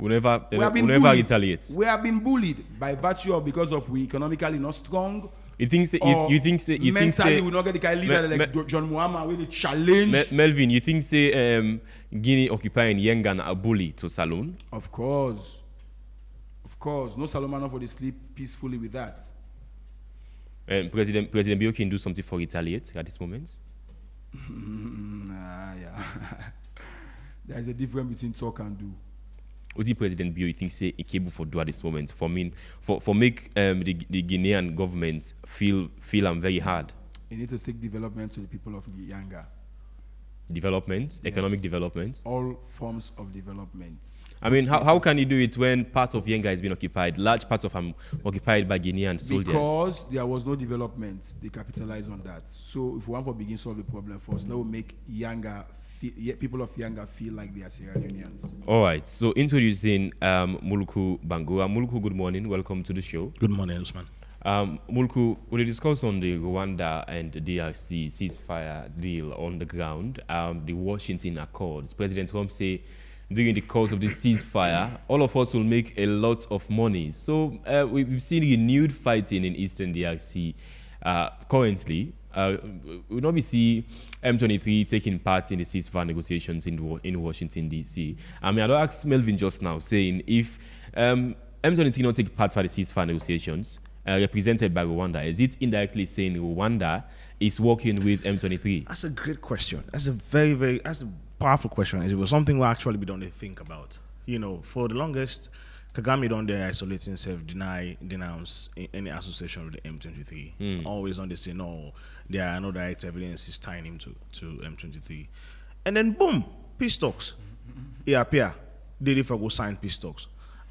We never bullied. retaliate. We have been bullied by virtue of because of we economically not strong. You think mentally we not get the kind of leader like John Muhammad with the challenge. Melvin, you think Guinea occupying Yengan a bully to Salon? Of course. No Salomon for the sleep peacefully with that. President Bio can do something for retaliate at this moment. Yeah. There is a difference between talk and do. What's the President Bio you think say capable for do at this moment? For make the Guinean government feel very hard. You need to take development to the people of Yanga. Development, yes. Economic development. All forms of development. I mean, how can you do it when part of Yenga has been occupied, large parts of them occupied by Guinean soldiers? Because there was no development, they capitalized on that. So if we want to begin solve the problem first, that will make people of Yanga feel like they are Sierra Leoneans. All right. So introducing Muluku Bangura. Muluku, good morning. Welcome to the show. Good morning, Usman. Muluku, we discuss on the Rwanda and the DRC ceasefire deal on the ground, the Washington Accords. President Trump say during the course of the ceasefire, all of us will make a lot of money. So we've seen renewed fighting in Eastern DRC currently. We not be see M23 taking part in the ceasefire negotiations in Washington D.C. I mean, I don't ask Melvin just now saying if M23 not take part for the ceasefire negotiations represented by Rwanda, is it indirectly saying Rwanda is working with M23? That's a great question. That's a very that's a powerful question. It was something we actually be don't think about. You know, for the longest, Kagame don't dare isolate himself, denounce any association with the M23. Always on they say no, there are no direct evidences tying him to M23. And then boom, peace talks. He appear. They for go sign peace talks.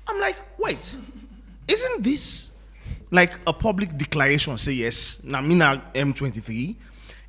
I'm like, wait, isn't this like a public declaration? Say yes, Namina M23.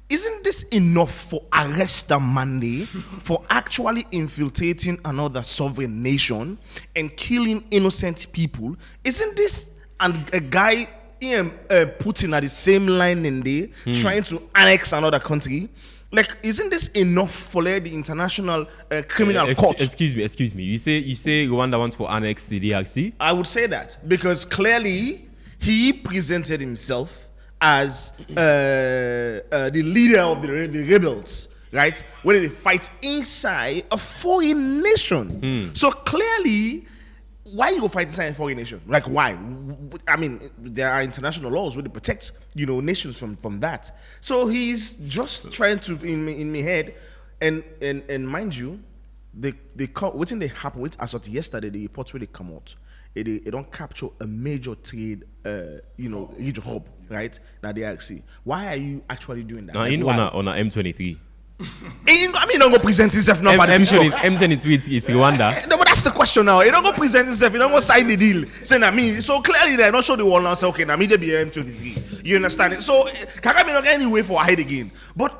Isn't this enough for arrest a Monday for actually infiltrating another sovereign nation and killing innocent people? Isn't this and a guy Putin at the same line in there trying to annex another country? Like, isn't this enough for the international criminal court? Excuse me. You say Rwanda wants to annex the DRC? I would say that because clearly he presented himself as the leader of the rebels, right? When they fight inside a foreign nation. So clearly, why you go fight inside a foreign nation? Like, why? I mean, there are international laws where they protect, nations from that. So he's just trying to, in my head, and mind you, what's in the happen with as of yesterday, the reports where they come out. It don't capture a major trade, huge hub, right? Now they actually, why are you actually doing that? Now, like, on a M23. I mean, don't go present himself now. M23 is Rwanda. No, but that's the question now. He don't go present himself. He don't go sign the deal. Saying, I mean, so clearly they're not sure the world now. Say, okay, now me they be M23. You understand it? So Kagame not get any way for hide again. But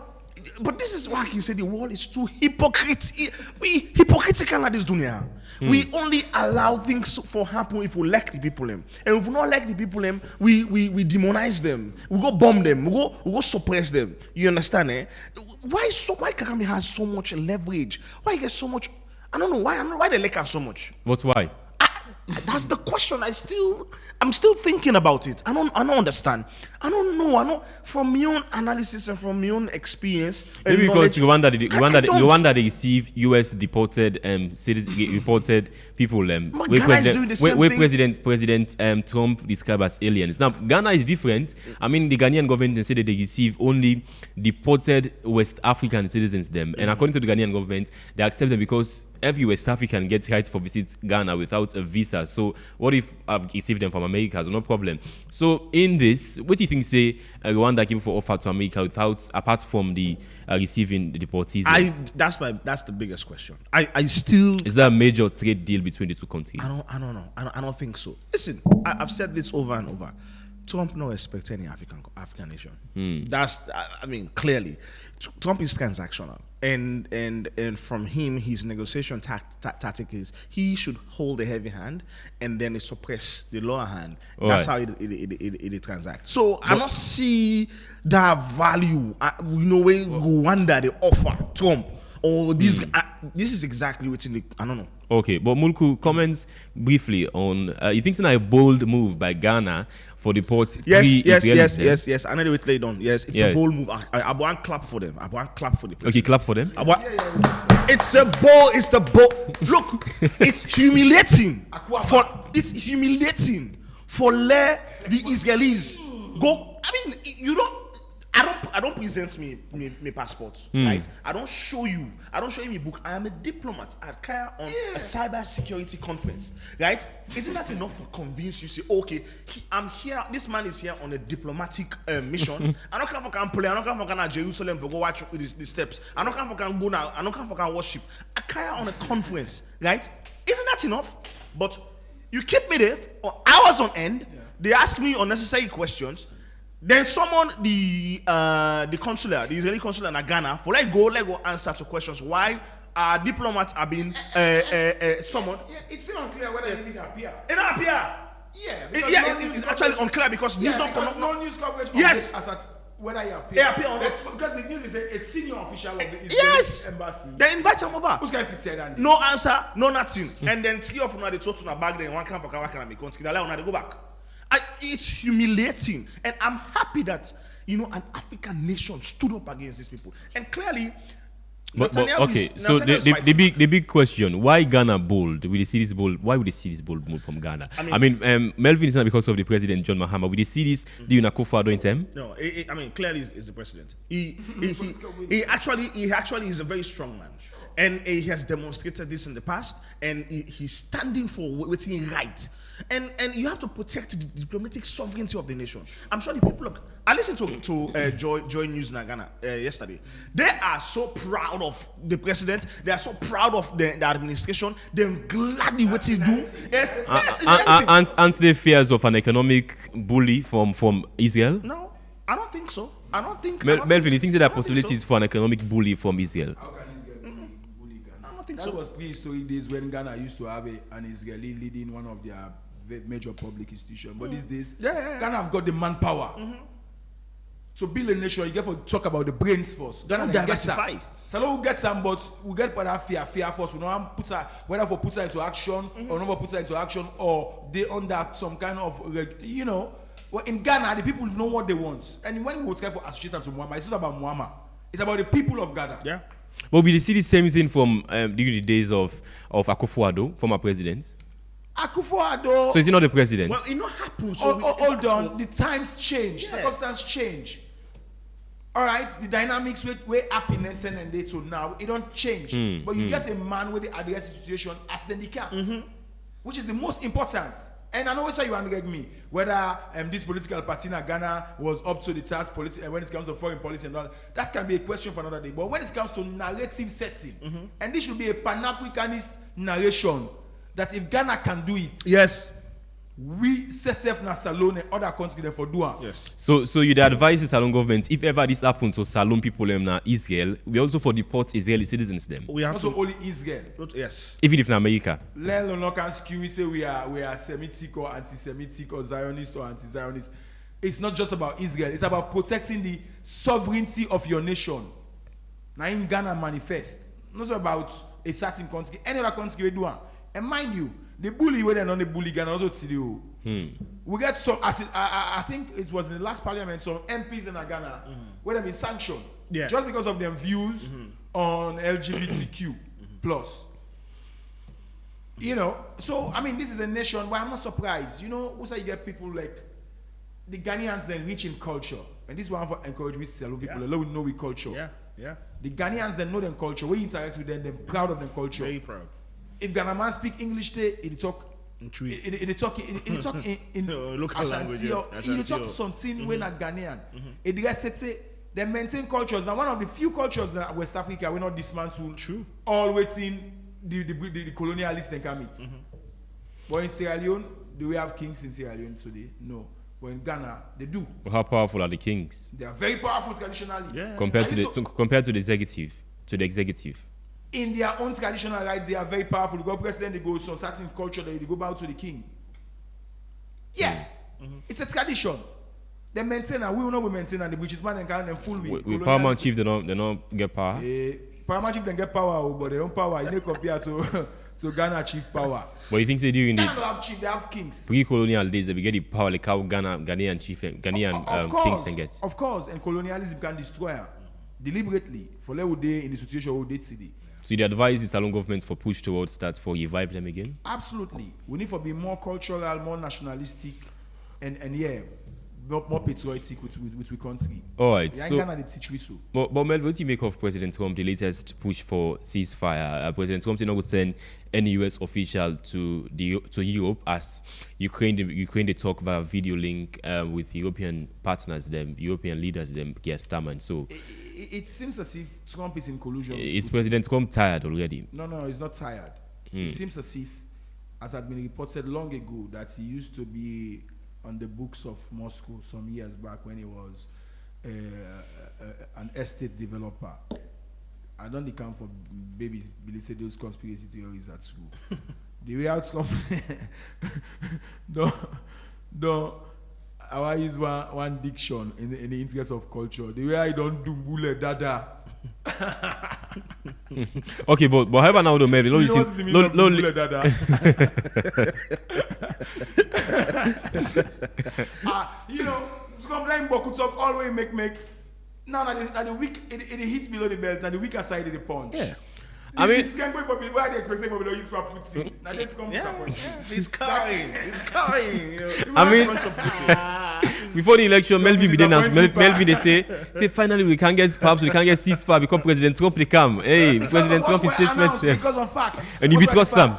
this is why I can say the world is too hypocritical at this dunya. We only allow things for happen if we like the people them. And if we not like the people them, we demonize them. We go bomb them. We go suppress them. You understand, eh? Why Kagame has so much leverage? Why he gets so much? I don't know why they like her so much. What's why? That's the question. I'm still thinking about it. I don't understand. I don't know. From my own analysis and from my own experience. Maybe because Rwanda they receive US deported reported people where President Trump described as aliens. Now Ghana is different. I mean the Ghanaian government said that they receive only deported West African citizens and according to the Ghanaian government they accept them because every West African gets rights for visit Ghana without a visa. So what if I've received them from America? So no problem. So in this, what do you think say Rwanda came for offer to America apart from the receiving the deportees? That's the biggest question. I still is there a major trade deal between the two countries? I don't know. I don't think so. Listen, I've said this over and over. Trump not expect any African nation. That's clearly Trump is transactional, and from him his negotiation tactic is he should hold the heavy hand and then suppress the lower hand. That's how it transacts. So I don't see that value. When Rwanda they offer Trump or these this is exactly what's in the. I don't know. Okay, but Mulku comments briefly on. You think it's not a bold move by Ghana for the port? Yes. I know they will lay down. Yes, it's a bold move. I want clap for them. Okay, clap for them. It's a ball. It's the ball. Look, it's humiliating. It's humiliating for the Israelis go. I mean, you don't. I don't present me passport, right? I don't show you my book. I am a diplomat at Kaya on a cyber security conference, right? Isn't that enough to convince you? Say, okay, I'm here. This man is here on a diplomatic mission. I don't come for can play. I don't come for can Jerusalem for go watch the steps. I don't come for can go now. I don't come for can worship. At Kaya on a conference, right? Isn't that enough? But you keep me there for hours on end. They ask me unnecessary questions. Then summon the consular, the Israeli consular in Ghana for let go answer to questions why diplomats are being summoned. Yeah, it's still unclear whether they appear. It don't appear. Yeah, it's actually unclear because news don't come. No news coverage. Yes. As at whether he appear. They appear on that because the news is a senior official of the Israeli embassy. They invite him over. Who's going to fit here? No answer, no nothing. And then 3 of them they told to na bag. Then one come for Kawakana country. They allow they go back. It's humiliating, and I'm happy that an African nation stood up against these people. And clearly, but okay. So the big question: why Ghana bold? Will they see this bold? Why would they see this bold move from Ghana? I mean, Melvin is not because of the president John Mahama. Will they see this? Do you Akufo-Addo in them? No, I mean clearly is the president. He actually is a very strong man. And he has demonstrated this in the past, and he's standing for what's right. And you have to protect the diplomatic sovereignty of the nation. I'm sure the people of I listened to Joy News in Ghana yesterday. They are so proud of the president. They are so proud of the administration. They're gladly what he do. Yes. Aren't there fears of an economic bully from Israel? No, I don't think so. I don't think. Melvin, you think there are possibilities for an economic bully from Israel? How can Israel bully Ghana? That was prehistoric days when Ghana used to have an Israeli leading one of their major public institutions. But these days, Ghana have got the manpower. To build a nation, you get to talk about the brains first. Ghana gets some. So we get some, but we get that fear first. We know whether for put her into action or not for put her into action, or they under some kind of Well, in Ghana, the people know what they want. And when we would try for association to Muammar, it's not about Muammar. It's about the people of Ghana. Yeah. But we see the same thing from during the days of Akufo-Addo, former president. Akufo-Addo. So is he not the president? Well, it not happen. So hold on. The times change. Circumstances change. All right. The dynamics way up in 1998 to now, it don't change. But you get a man with the address the situation as the can, which is the most important. And I know it's how you understand me, whether this political party in Ghana was up to the task when it comes to foreign policy and all that can be a question for another day. But when it comes to narrative setting, and this should be a Pan-Africanist narration, that if Ghana can do it, yes, we CSF na Salone and other countries for do it. Yes. So you advise the Salone government, if ever this happens to Salone people na Israel, we also for deport Israeli citizens them. We have not only Israel. Yes. Even if in America. Let alone can skew we say we are Semitic or anti-Semitic or Zionist or anti-Zionist. It's not just about Israel. It's about protecting the sovereignty of your nation. Now in Ghana manifest. Not about a certain country. Any other country we do it. And mind you, the bully where they're not the bully Ghana also TDO. We get some. I think it was in the last parliament some MPs in Ghana where they've been sanctioned just because of their views on LGBTQ plus. So I mean, this is a nation where I'm not surprised. Also you get people like the Ghanaians. They're rich in culture, and this is why I encourage we Salone people. Let we know we culture. Yeah. The Ghanaians they know their culture. We interact with them. They're proud of their culture. Very proud. If Ghana man speak English, they talk in local language. He talk something when a Ghanaian. The rest say they maintain cultures. Now one of the few cultures that West Africa we not dismantle. True. All waiting the colonialists they come it. But in Sierra Leone, do we have kings in Sierra Leone today? No. But in Ghana, they do. How powerful are the kings? They are very powerful traditionally. Yeah. Compared to the executive. In their own traditional right, they are very powerful. The president, they go to a certain culture, they go bow to the king. Yeah. It's a tradition. They maintain and we will not maintain and the British man and can them full with paramount chief, they don't get power. Paramount then get power, but their own power, you know, compared to to Ghana chief power. But you think they during Ghana the don't have chief, they have kings. pre-colonial days they get the power like how Ghanaian kings can get. Of course, and colonialism can destroy her deliberately for level day in the situation where they today. So you advise the Salon government for push towards that for revive them again? Absolutely. We need to be more cultural, more nationalistic, and yeah, more patriotic with we country. All right. Yeah, so, Ghana they teach we so. But Mel, what do you make of President Trump, the latest push for ceasefire? President Trump did not send any U.S. official to Europe as Ukraine they talk via video link with European partners, them European leaders, them Gerstamann. So it seems as if Trump is in collusion. Is President Trump tired already? No, he's not tired. It seems as if, as had been reported long ago, that he used to be on the books of Moscow some years back when he was an estate developer. I don't account for babies believe say those conspiracy theories at school. The way outcome don't I use one diction in the interest of culture. The way I don't do mule dada. Okay, but however now, maybe you know what's the meaning of mule dada? You know, to complain Boku talk always make. Now that the weak it hits below the belt, now the weaker side of the punch. Yeah. I mean, this can go for why they expect for below his Putin. Now that's come disappointing. He's crying. You know. I mean, before the election, Melvin be there. Melvin they say finally we can't get perhaps we can't get ceasefire because President Trump they come. Hey, President Trump is statement. Because of facts. And you be trust them.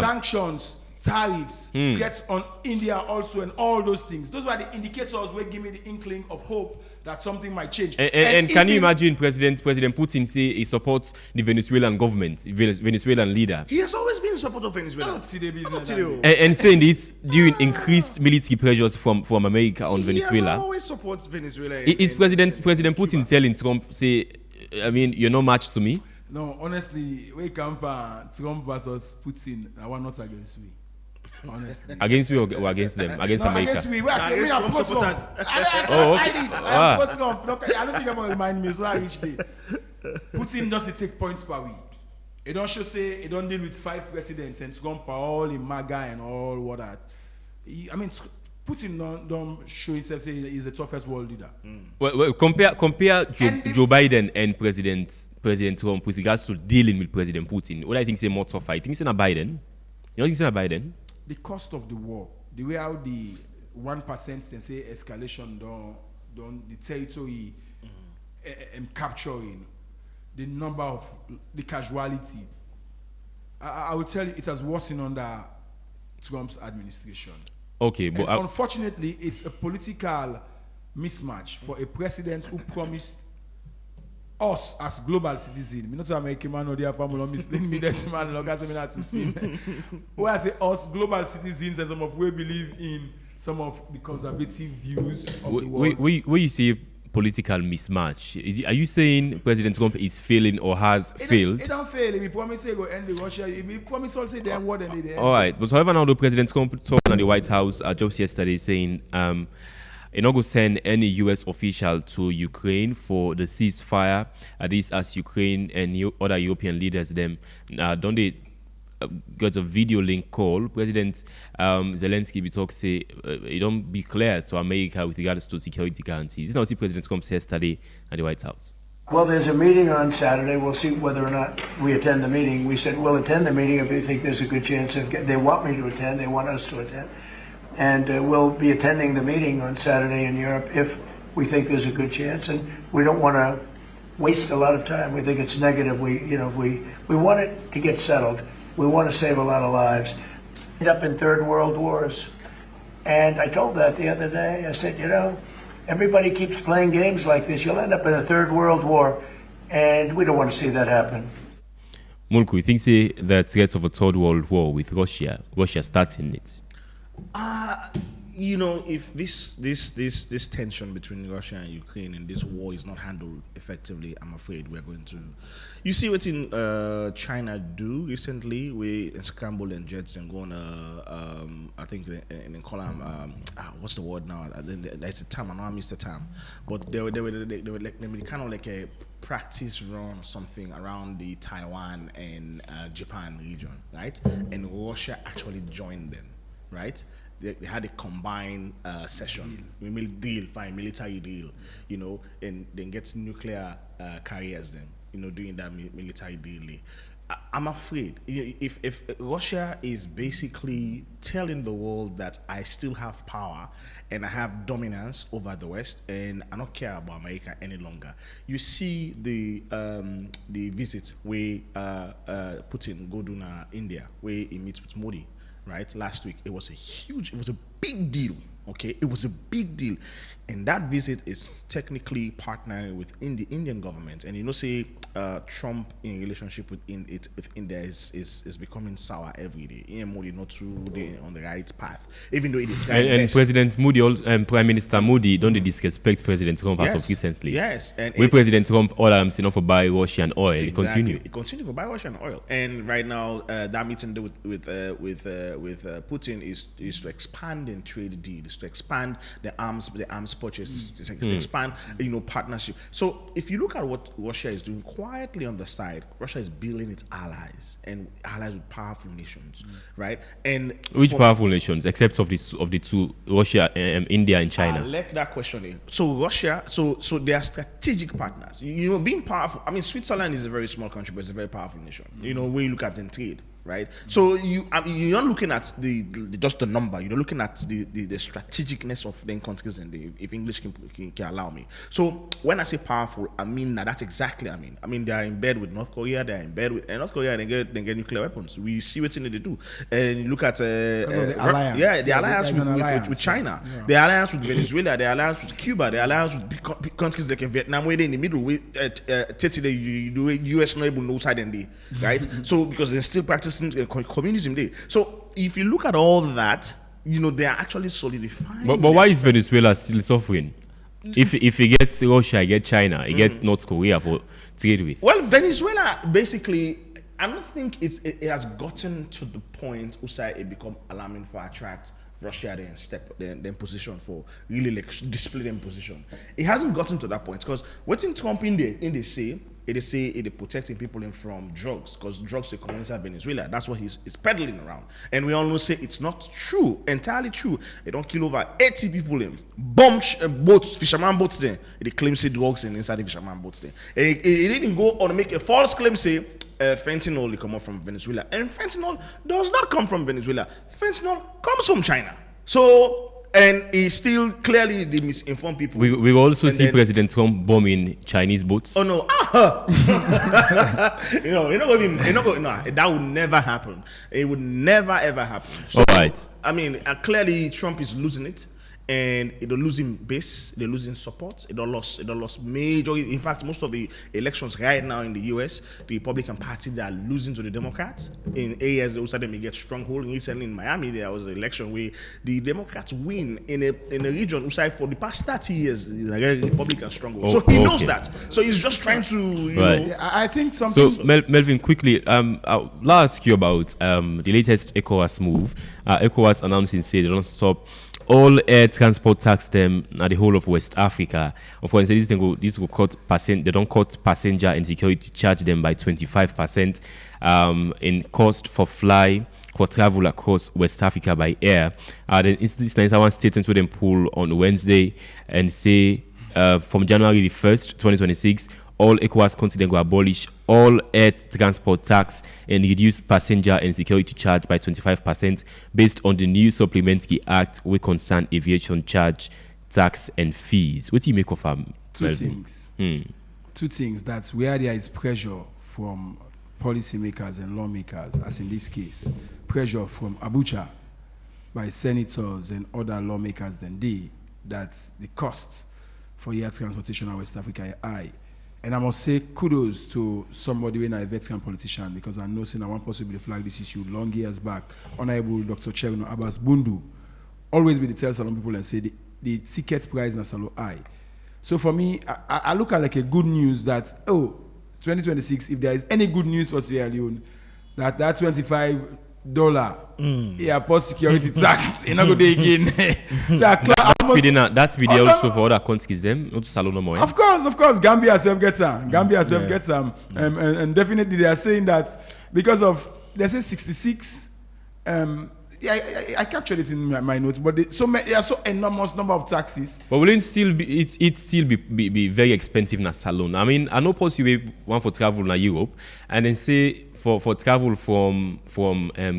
Sanctions, tariffs, threats on India also, and all those things. Those were the indicators where give me the inkling of hope that something might change. And can you imagine President Putin say he supports the Venezuelan government, Venezuelan leader? He has always been in support of Venezuela. I don't see the business. And saying this during increased military pressures from America on Venezuela. He always supports Venezuela. Is President Putin telling Trump, say, I mean, you're no match to me? No, honestly, we compare Trump versus Putin, I want not against me. Honestly. Against we or against them? Against America? Against we. Against Trump supporters. I don't think I'm going to remind me, so I reach there. Putin just take points per week. It don't show say, it don't deal with 5 presidents and Trump all in MAGA and all what that. I mean, Putin don't show himself say he's the toughest world leader. Well, compare Joe Biden and President Trump with regards to dealing with President Putin. What I think say more tougher. I think it's not Biden. You don't think it's not Biden? The cost of the war, the way how the 1% they say escalation don't the territory capturing, the number of the casualties. I will tell you, it has worsened under Trump's administration. Okay, but unfortunately, it's a political mismatch for a president who promised us as global citizens. Me not to American man or their family misleading me that man look at me not to see. Who I say us global citizens and some of we believe in some of the conservative views of the world. Where you say political mismatch, are you saying President Trump is failing or has failed? It don't fail. If he promise he go end the Russia, if he promise also they what and they. All right, but however now the President Trump talking at the White House just yesterday saying he not go send any U.S. official to Ukraine for the ceasefire. This as Ukraine and other European leaders them don't they got a video link call. President Zelensky be talk say it don't be clear to America with regards to security guarantees. This is not what President Trump says yesterday at the White House. Well, there's a meeting on Saturday. We'll see whether or not we attend the meeting. We said we'll attend the meeting if we think there's a good chance of they want me to attend. They want us to attend. And we'll be attending the meeting on Saturday in Europe if we think there's a good chance. And we don't want to waste a lot of time. We think it's negative. We want it to get settled. We want to save a lot of lives. End up in third world wars. And I told that the other day. I said, everybody keeps playing games like this. You'll end up in a third world war. And we don't want to see that happen. Mulku, you think say the threats of a third world war with Russia starting it? you know, if this tension between Russia and Ukraine and this war is not handled effectively, I'm afraid we're going to. You see what in China do recently? We scramble and jets and go on. I think they call them what's the word now? There's a term. I know I missed the term, but they were kind of like a practice run or something around the Taiwan and Japan region, right? And Russia actually joined them, right? They had a combined session, military deal, you know, and then get nuclear carriers then, you know, doing that military deal. I'm afraid if Russia is basically telling the world that I still have power and I have dominance over the West and I don't care about America any longer. You see the visit where Putin go to India, where he meets with Modi, right? Last week, it was a big deal. Okay, it was a big deal, and that visit is technically partnering with the Indian government. And you know, say Trump in relationship with India is becoming sour every day. Modi not too on the right path, even though he tried and President Modi, Prime Minister Modi, don't they disrespect President Trump as of recently? Yes, and with President Trump, all I'm saying for buy Russian oil. Exactly. It continue for buy Russian oil, and right now that meeting with Putin is to expand and trade deals, to expand the arms purchases, to expand partnership. So if you look at what Russia is doing quietly on the side, Russia is building its allies and allies with powerful nations, right? And which powerful nations, except of the two, Russia, India, and China? I like that question. So Russia, so they are strategic partners. You know, being powerful. I mean, Switzerland is a very small country, but it's a very powerful nation. You know, when you look at in trade. Right, so you're not looking at the just the number. You're looking at the strategicness of the countries, and if English can allow me. So when I say powerful, I mean that's exactly. I mean they are in bed with North Korea. They are in bed with North Korea. They get nuclear weapons. We see what they do. And you look at the alliance. The alliance with China, the alliance with Venezuela, the alliance with Cuba, the alliance with big countries like Vietnam, where they in the middle. The U.S. not able no side and day, right? So because they still practice communism day. So if you look at all that, you know, they are actually solidifying. But why is Venezuela still suffering? If he gets Russia, he gets China, he gets North Korea for trade with. Well, Venezuela basically, I don't think it has gotten to the point Usai it become alarming for attract Russia then position for really like display them position. It hasn't gotten to that point because what in Trump in they say it protecting people from drugs because drugs are coming inside Venezuela. That's what he's peddling around. And we all know say it's not true, entirely true. They don't kill over 80 people in bomb boats, fisherman boats there. They claim say drugs inside the fisherman boats there. It didn't go on to make a false claim say fentanyl will come up from Venezuela. And fentanyl does not come from Venezuela. Fentanyl comes from China. So and he still clearly misinformed people. We also see President Trump bombing Chinese boats. Oh no! That would never happen. It would never ever happen. So, all right. I mean, clearly Trump is losing it. And they're losing base, they're losing support, they don't lost major. In fact, most of the elections right now in the US, the Republican Party, they are losing to the Democrats. In areas, they also they may get stronghold. Recently in Miami, there was an election where the Democrats win in a region for the past 30 years, the Republican stronghold. So he knows that. So he's just trying to, you know. I think something. So Melvin, quickly, I'll ask you about the latest ECOWAS move. ECOWAS announcing say they don't stop all air transport tax them at the whole of West Africa. Of course, this will cut they don't cut passenger and security charge them by 25% in cost for travel across West Africa by air. The instance one statement with them pull on Wednesday and say from January the 1st, 2026, all ECOWAS countries will abolish all air transport tax and reduce passenger and security charge by 25% based on the new Supplementary Act which concern aviation charge, tax and fees. What do you make of Two things. Two things. That's where there is pressure from policymakers and lawmakers, as in this case, pressure from Abuja by senators and other lawmakers than they, that the cost for air transportation in West Africa is high. And I must say kudos to somebody when a veteran politician, because I know I want possibly flag this issue long years back. Honorable Dr. Cherno Abbas Bundu always be the tell Salon people and say the ticket price na Salon high. So for me, I look at like a good news that 2026, if there is any good news for Sierra Leone, that $25 airport security tax is not going to again. So that's video also for other countries them, not to Salon no more. Of course, Gambia self gets some. And definitely they are saying that because of they say 66. I captured it in my notes, but there are so enormous number of taxes. But will it still be very expensive na Salon? I mean, I know possibly one for travel na Europe, and then say for travel from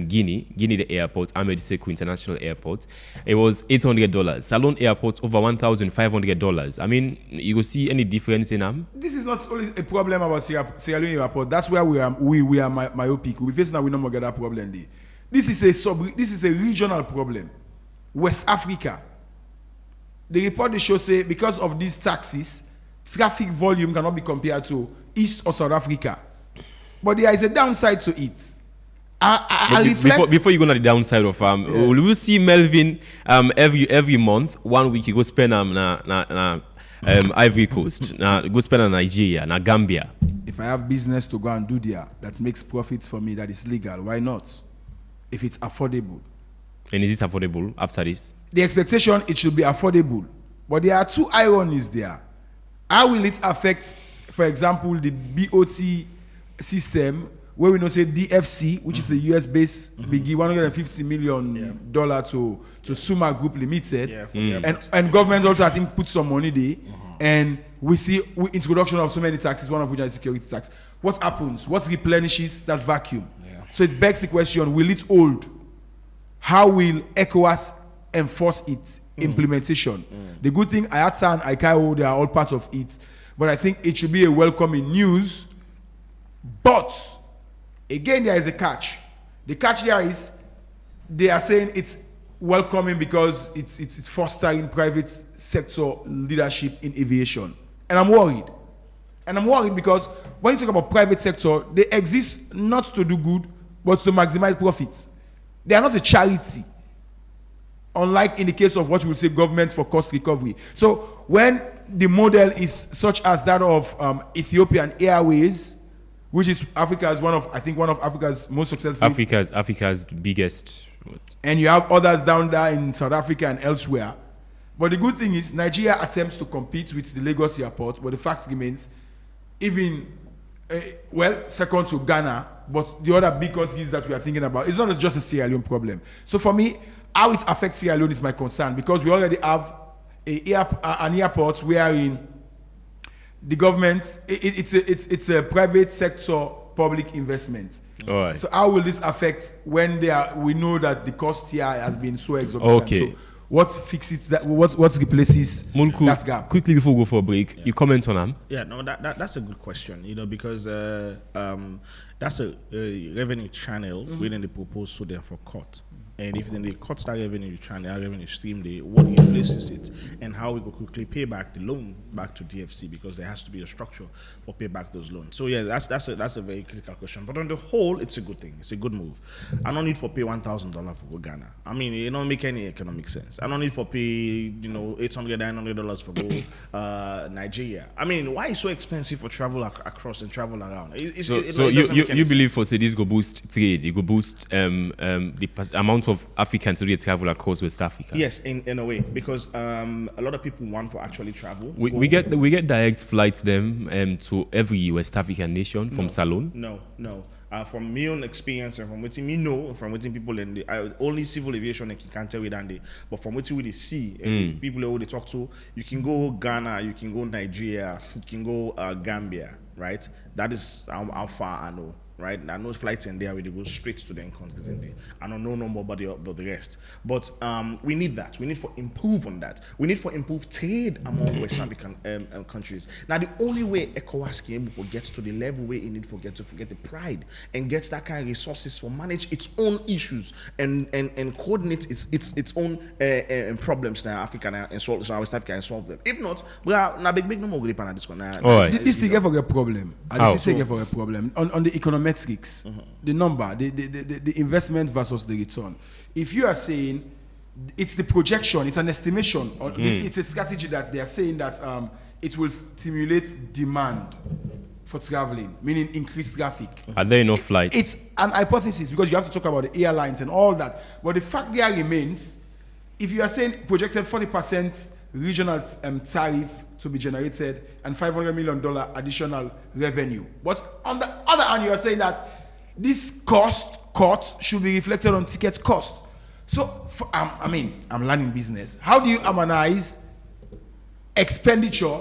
Guinea the airport, Ahmed Sekou International Airport, it was $800. Salon Airport over $1,500. I mean, you will see any difference in them? This is not only a problem about Sierra Leone Airport. That's where we are myopic. We face now we no more get that problem there. This is a regional problem. West Africa. The report they show say because of these taxes, traffic volume cannot be compared to East or South Africa. But there is a downside to it. Before you go to the downside of will we see Melvin every month 1 week you go spend na Ivory Coast, go spend on Nigeria, na Gambia. If I have business to go and do there that makes profits for me that is legal, why not? If it's affordable. And is it affordable after this? The expectation, it should be affordable. But there are two ironies there. How will it affect, for example, the BOT system, where we know say DFC, which is a US-based, biggie, $150 million to Suma Group Limited. And government also, I think, put some money there. And we see introduction of so many taxes, one of which is security tax. What happens? What replenishes that vacuum? So it begs the question, will it hold? How will ECOWAS enforce its implementation? The good thing, IATA and ICAO, they are all part of it. But I think it should be a welcoming news. But, again, there is a catch. The catch there is, they are saying it's welcoming because it's fostering private sector leadership in aviation. And I'm worried. Because when you talk about private sector, they exist not to do good, but to maximize profits. They are not a charity, unlike in the case of what we would say government for cost recovery. So when the model is such as that of Ethiopian Airways, which is one of Africa's most successful. Africa's biggest. And you have others down there in South Africa and elsewhere. But the good thing is Nigeria attempts to compete with the Lagos airport, but the fact remains, even second to Ghana, but the other big countries that we are thinking about, it's not just a Sierra Leone problem. So for me, how it affects Sierra Leone is my concern, because we already have an airport wherein the government, it's a private sector public investment. All right. So how will this affect when we know that the cost here has been so exorbitant? Okay. So what fixes that? What replaces Mulku, that gap? Quickly before we go for a break, you comment on them? Yeah, no, that's a good question. Because that's a revenue channel within the proposal there for court. And if then they cut that revenue channel, that revenue stream, what replaces it, and how we go quickly pay back the loan back to DFC, because there has to be a structure for pay back those loans. So yeah, that's a very critical question. But on the whole, it's a good thing. It's a good move. I don't need for pay $1,000 for go Ghana. I mean, it don't make any economic sense. I don't need for pay $800, $900 for go Nigeria. I mean, why is it so expensive for travel across and travel around? So you believe for say this go boost trade, it go boost the amount of Africans who travel across West Africa? Yes, in a way, because a lot of people want to actually travel. We get direct flights them to every West African nation from Salon. No. From my own experience and from what me know, from what people in the only civil aviation I can tell you that day, but from what we see, people who they talk to, you can go Ghana, you can go Nigeria, you can go Gambia, right? That is how far I know. Right, there are no flights in there where they go straight to the countries in there. I don't know no more about the rest. But we need that. We need for improve on that. We need for improved trade among West African countries. Now, the only way ECOWAS can get to the level where it need to get the pride and gets that kind of resources for manage its own issues and coordinate its own problems now Africa and solve West Africa and solve them. If not, we are now big no more going to this one. This thing for a problem. This is for a problem on the economic metrics, the number, the investment versus the return. If you are saying it's the projection, it's an estimation, or it's a strategy that they are saying that it will stimulate demand for traveling, meaning increased traffic. Are there enough flights? It's an hypothesis because you have to talk about the airlines and all that. But the fact there remains, if you are saying projected 40% regional tariff to be generated and $500 million additional revenue. But on the other hand, you are saying that this cost cut should be reflected on ticket cost. So, I'm learning business. How do you harmonize expenditure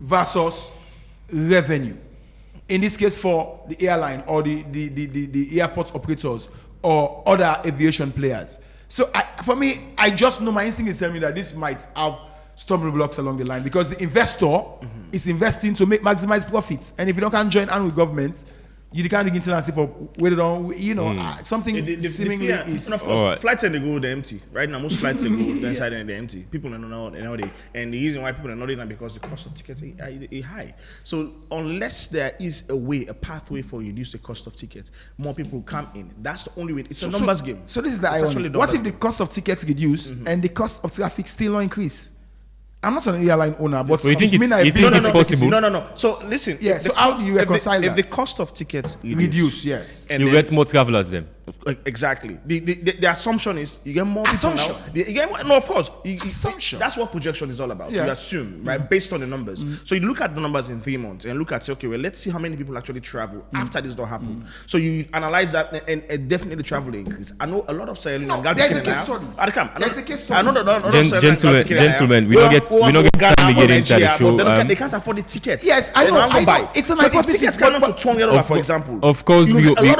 versus revenue? In this case, for the airline or the airport operators or other aviation players. So, for me, I just know my instinct is telling me that this might have stumbling blocks along the line because the investor is investing to maximize profits, and if you don't can join hand with government, you can't begin to see for whether something seemingly is. And of course, flights and they go they're empty right now. Most flights they go inside and they're empty. People don't know, and the reason why people are not doing that because the cost of tickets is high. So unless there is a pathway for you to reduce the cost of tickets, more people come in. That's the only way. It's a numbers game. So this is the irony. What if the cost of tickets reduce and the cost of traffic still not increase? I'm not an airline owner, but you think it's possible? No. So listen. Yeah. So how do you reconcile that? If the cost of tickets reduce, yes, and you get more travelers then. Exactly. The assumption is you get more people now. You get more, no, of course. Assumption. That's what projection is all about. Yeah. You assume, right, based on the numbers. So you look at the numbers in 3 months and look at, say, okay, well, let's see how many people actually travel after this don't happen. So you analyze that and definitely travel increase. I know a lot of Sierra Leone. There's a case study. There's a case study. I know gentlemen, we don't get time to get inside the show. They can't afford the tickets. Yes, I know. It's an hypothesis. Tickets come to $200, for example. Of course, we will get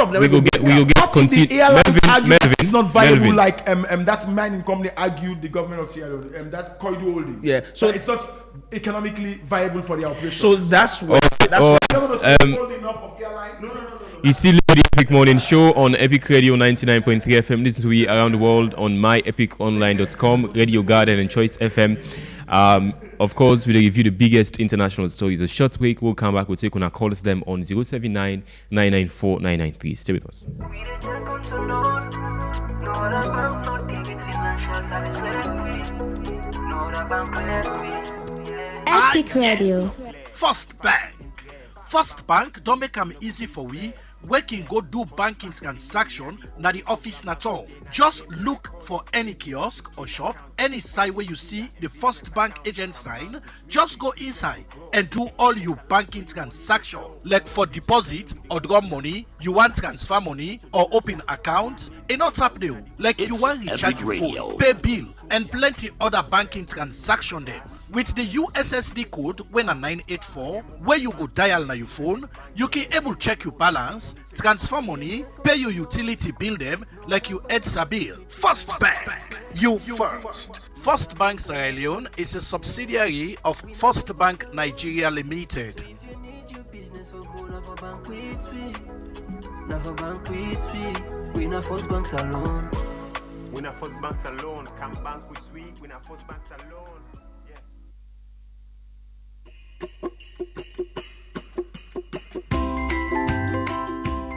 continue. It's not viable, like that mining company argued the government of Sierra Leone, that Corridor Holdings. Yeah, so it's not economically viable for the operation. So that's why. You still live the Epic Morning Show on Epic Radio 99.3 FM. Listen to me around the world on myepiconline.com, Radio Garden and Choice FM. Of course, we'll give you the biggest international stories. A short break, we'll come back. We'll take on our calls them on 079 994 993. Stay with us. Epic Radio. First Bank don't make them easy for we. We can go do banking transaction na the office na all. Just look for any kiosk or shop, any site where you see the First Bank agent sign. Just go inside and do all your banking transaction. Like for deposit or draw money, you want transfer money or open account. And not tap deal. Like you want recharge your phone, pay bill, and plenty other banking transaction there. With the USSD code when a 984, where you go dial na your phone, you can able check your balance, transfer money, pay your utility bill them like you had bill. First Bank, you first. First Bank Sierra Leone is a subsidiary of First Bank Nigeria Limited. Never bank with we not First Bank alone. We not First Bank alone, can bank with we not First Bank alone.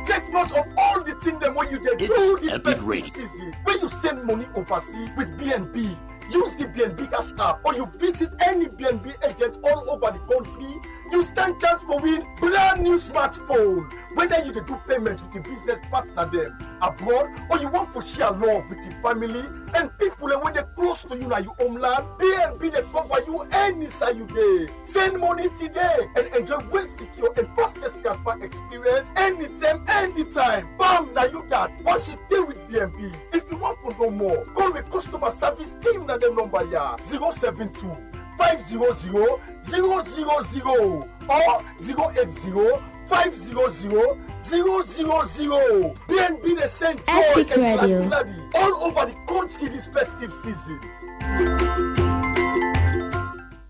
Take note of all the things that when you did do this festive season. When you send money overseas with BNB, use the BNB Cash app or you visit any BNB agent all over the country, you stand chance for win brand new smartphone. Whether you do payment with the business partner them abroad or you want to share love with your family and people and when they close to you now your homeland, BNB they cover you any side you day. Send money today and enjoy well secure and fastest transfer experience anytime, anytime. Bam, now you got once you deal with BNB. If you want to know more, call the customer service team na them number ya 072 500 000 or 080 500 000. BNB they send joy and gladdy all over the country this festive season.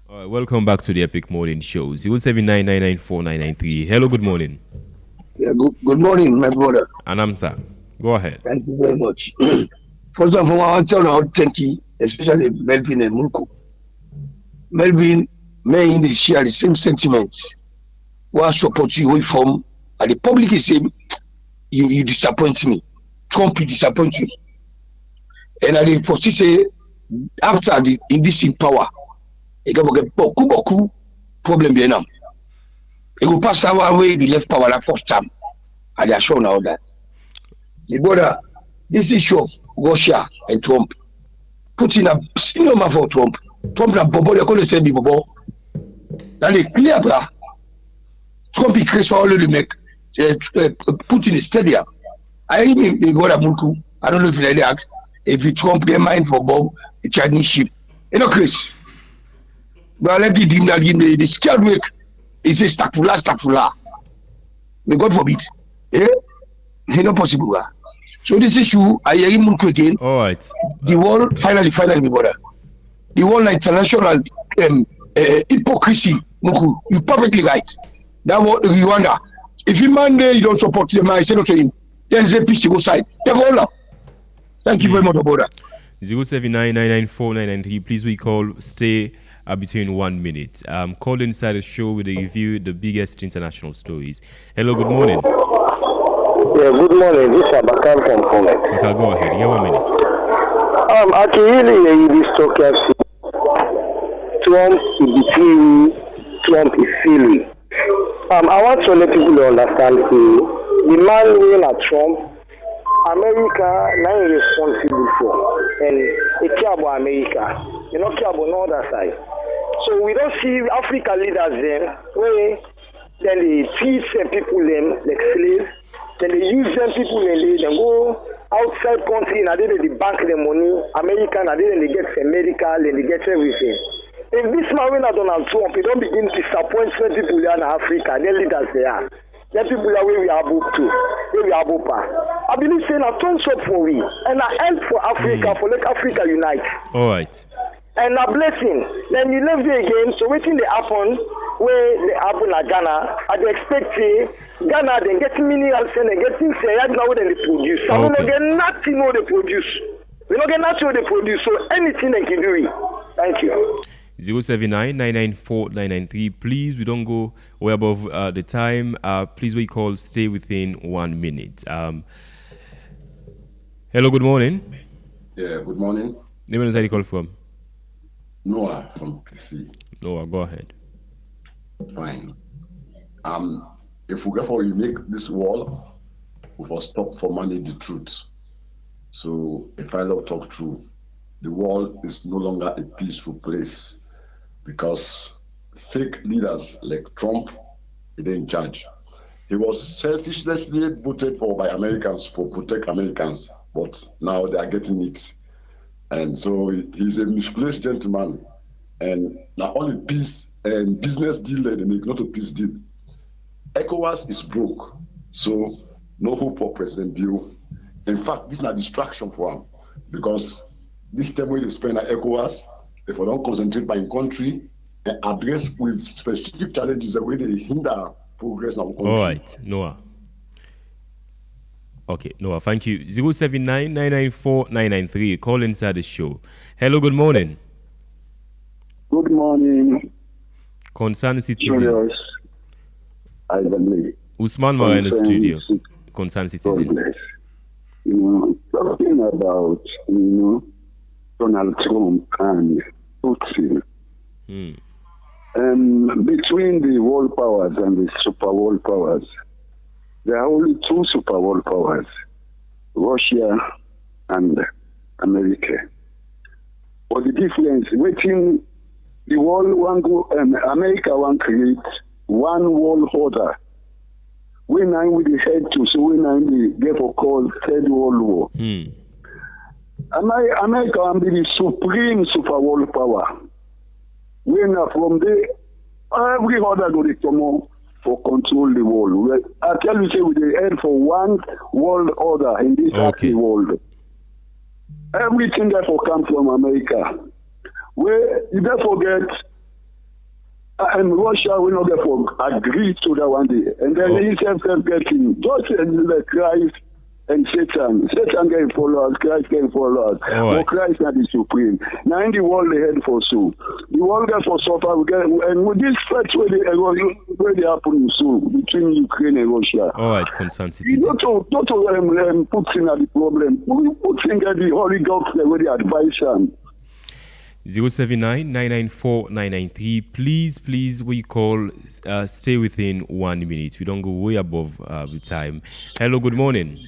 All right, welcome back to the Epic Morning Show. 079 994 993. Hello, good morning. Yeah, good morning, my brother. Anamta, go ahead. Thank you very much. First of all, I want to tell you thank you, especially Melvin and Mulko. Melvin may share the same sentiment. What support you from and the public is saying you disappoint me. Trump, you disappoint me. And I foresee say after in this in power, it can get beaucoup problem bien now. It will pass our way the left power like first time. And they are shown all that. The border, this issue of Russia and Trump, putting a senior man for Trump. Trump na bobo, they call the same bobo. That is clear, bra. Trump is crazy for all the make Putin is steady. I mean, the border Mulku. I don't know if they ask if you Trump get mind for bomb the Chinese ship. You know, Chris. But let it him that give the scared week. It's a stakfula. May God forbid. Eh? It's not possible. So this issue, I hear him again. All right. The world finally, brother. The world international hypocrisy. Muku, you perfectly right. That what Rwanda. If you Monday you don't support them, I say no to him. There's a peace to go side. Thank you very much, brother. 079994993. Please we call. Stay between 1 minute. Call inside the show with a review the biggest international stories. Hello, good morning. Yeah, good morning. This is Abakan from Comment. Okay, go ahead. You have 1 minute. Actually, you this talk Trump is between Trump is silly. I want to let people understand the man winning at Trump, America now is responsible for, and they care about America. They don't care about no other side. So we don't see African leaders then where then they treat people them like slaves. Then they use them people and they go outside country and they bank the money, American, and then they get medical and they get everything. If this man when Donald Trump, he don't begin to disappoint people there in Africa, their leaders there. Then people are where we are booked to, where we are booked. I believe saying a turn up for we and I end for Africa, for let Africa unite. All right. And a blessing. Then you left there again, so waiting they happen where they happen at Ghana. I expect Ghana then getting minerals and they getting say I know what they produce. So we don't get nothing what they produce. We don't get nothing what they produce. So anything they can do it. Thank you. 079994993. Please, we don't go way above the time. Please, we call. Stay within 1 minute. Hello, good morning. Yeah, good morning. Name and you call from? Noah from PC. Noah, go ahead. Fine. If we therefore you make this wall, we will stop for manage the truth. So if I don't talk true, the world is no longer a peaceful place because fake leaders like Trump is in charge. He was selfishly voted for by Americans for protect Americans, but now they are getting it. And so he's a misplaced gentleman. And not only peace and business deal they make, not a peace deal. ECOWAS is broke, so no hope for President Bill. In fact, this is a distraction for him because this time when they spend at ECOWAS, if we don't concentrate by country and address with specific challenges the way they hinder progress in our country. All right, Noah. Okay, Noah, thank you. 07999949993. Call inside the show. Hello, good morning. Good morning. Concerned citizen. I believe. Usman Mara in the studio. Concerned citizen. Talking about, Donald Trump and Putin. Between the world powers and the super world powers, there are only two super world powers, Russia and America. But the difference between the world America want create one world order. We now with the head to, so we now the therefore called Third World War. America will be the supreme super world power. We now from there, every other go to come for control the world. I tell you, say we the head for one world order in this happy world. Everything therefore come from America. Where you don't forget, and Russia will not therefore agree to that one day. And then he himself getting just like Christ and Satan. Satan can follow us, Christ can follow us. All right. But Christ is the supreme. Now in the world they head for so. The world get for suffer, we get, and with this fight where they happen so between Ukraine and Russia. All right, concerned You citizen. don't put in at the problem. We put in at the Holy Ghost where they advise them. 079-994-993. Please, we call, stay within 1 minute. We don't go way above the time. Hello, good morning.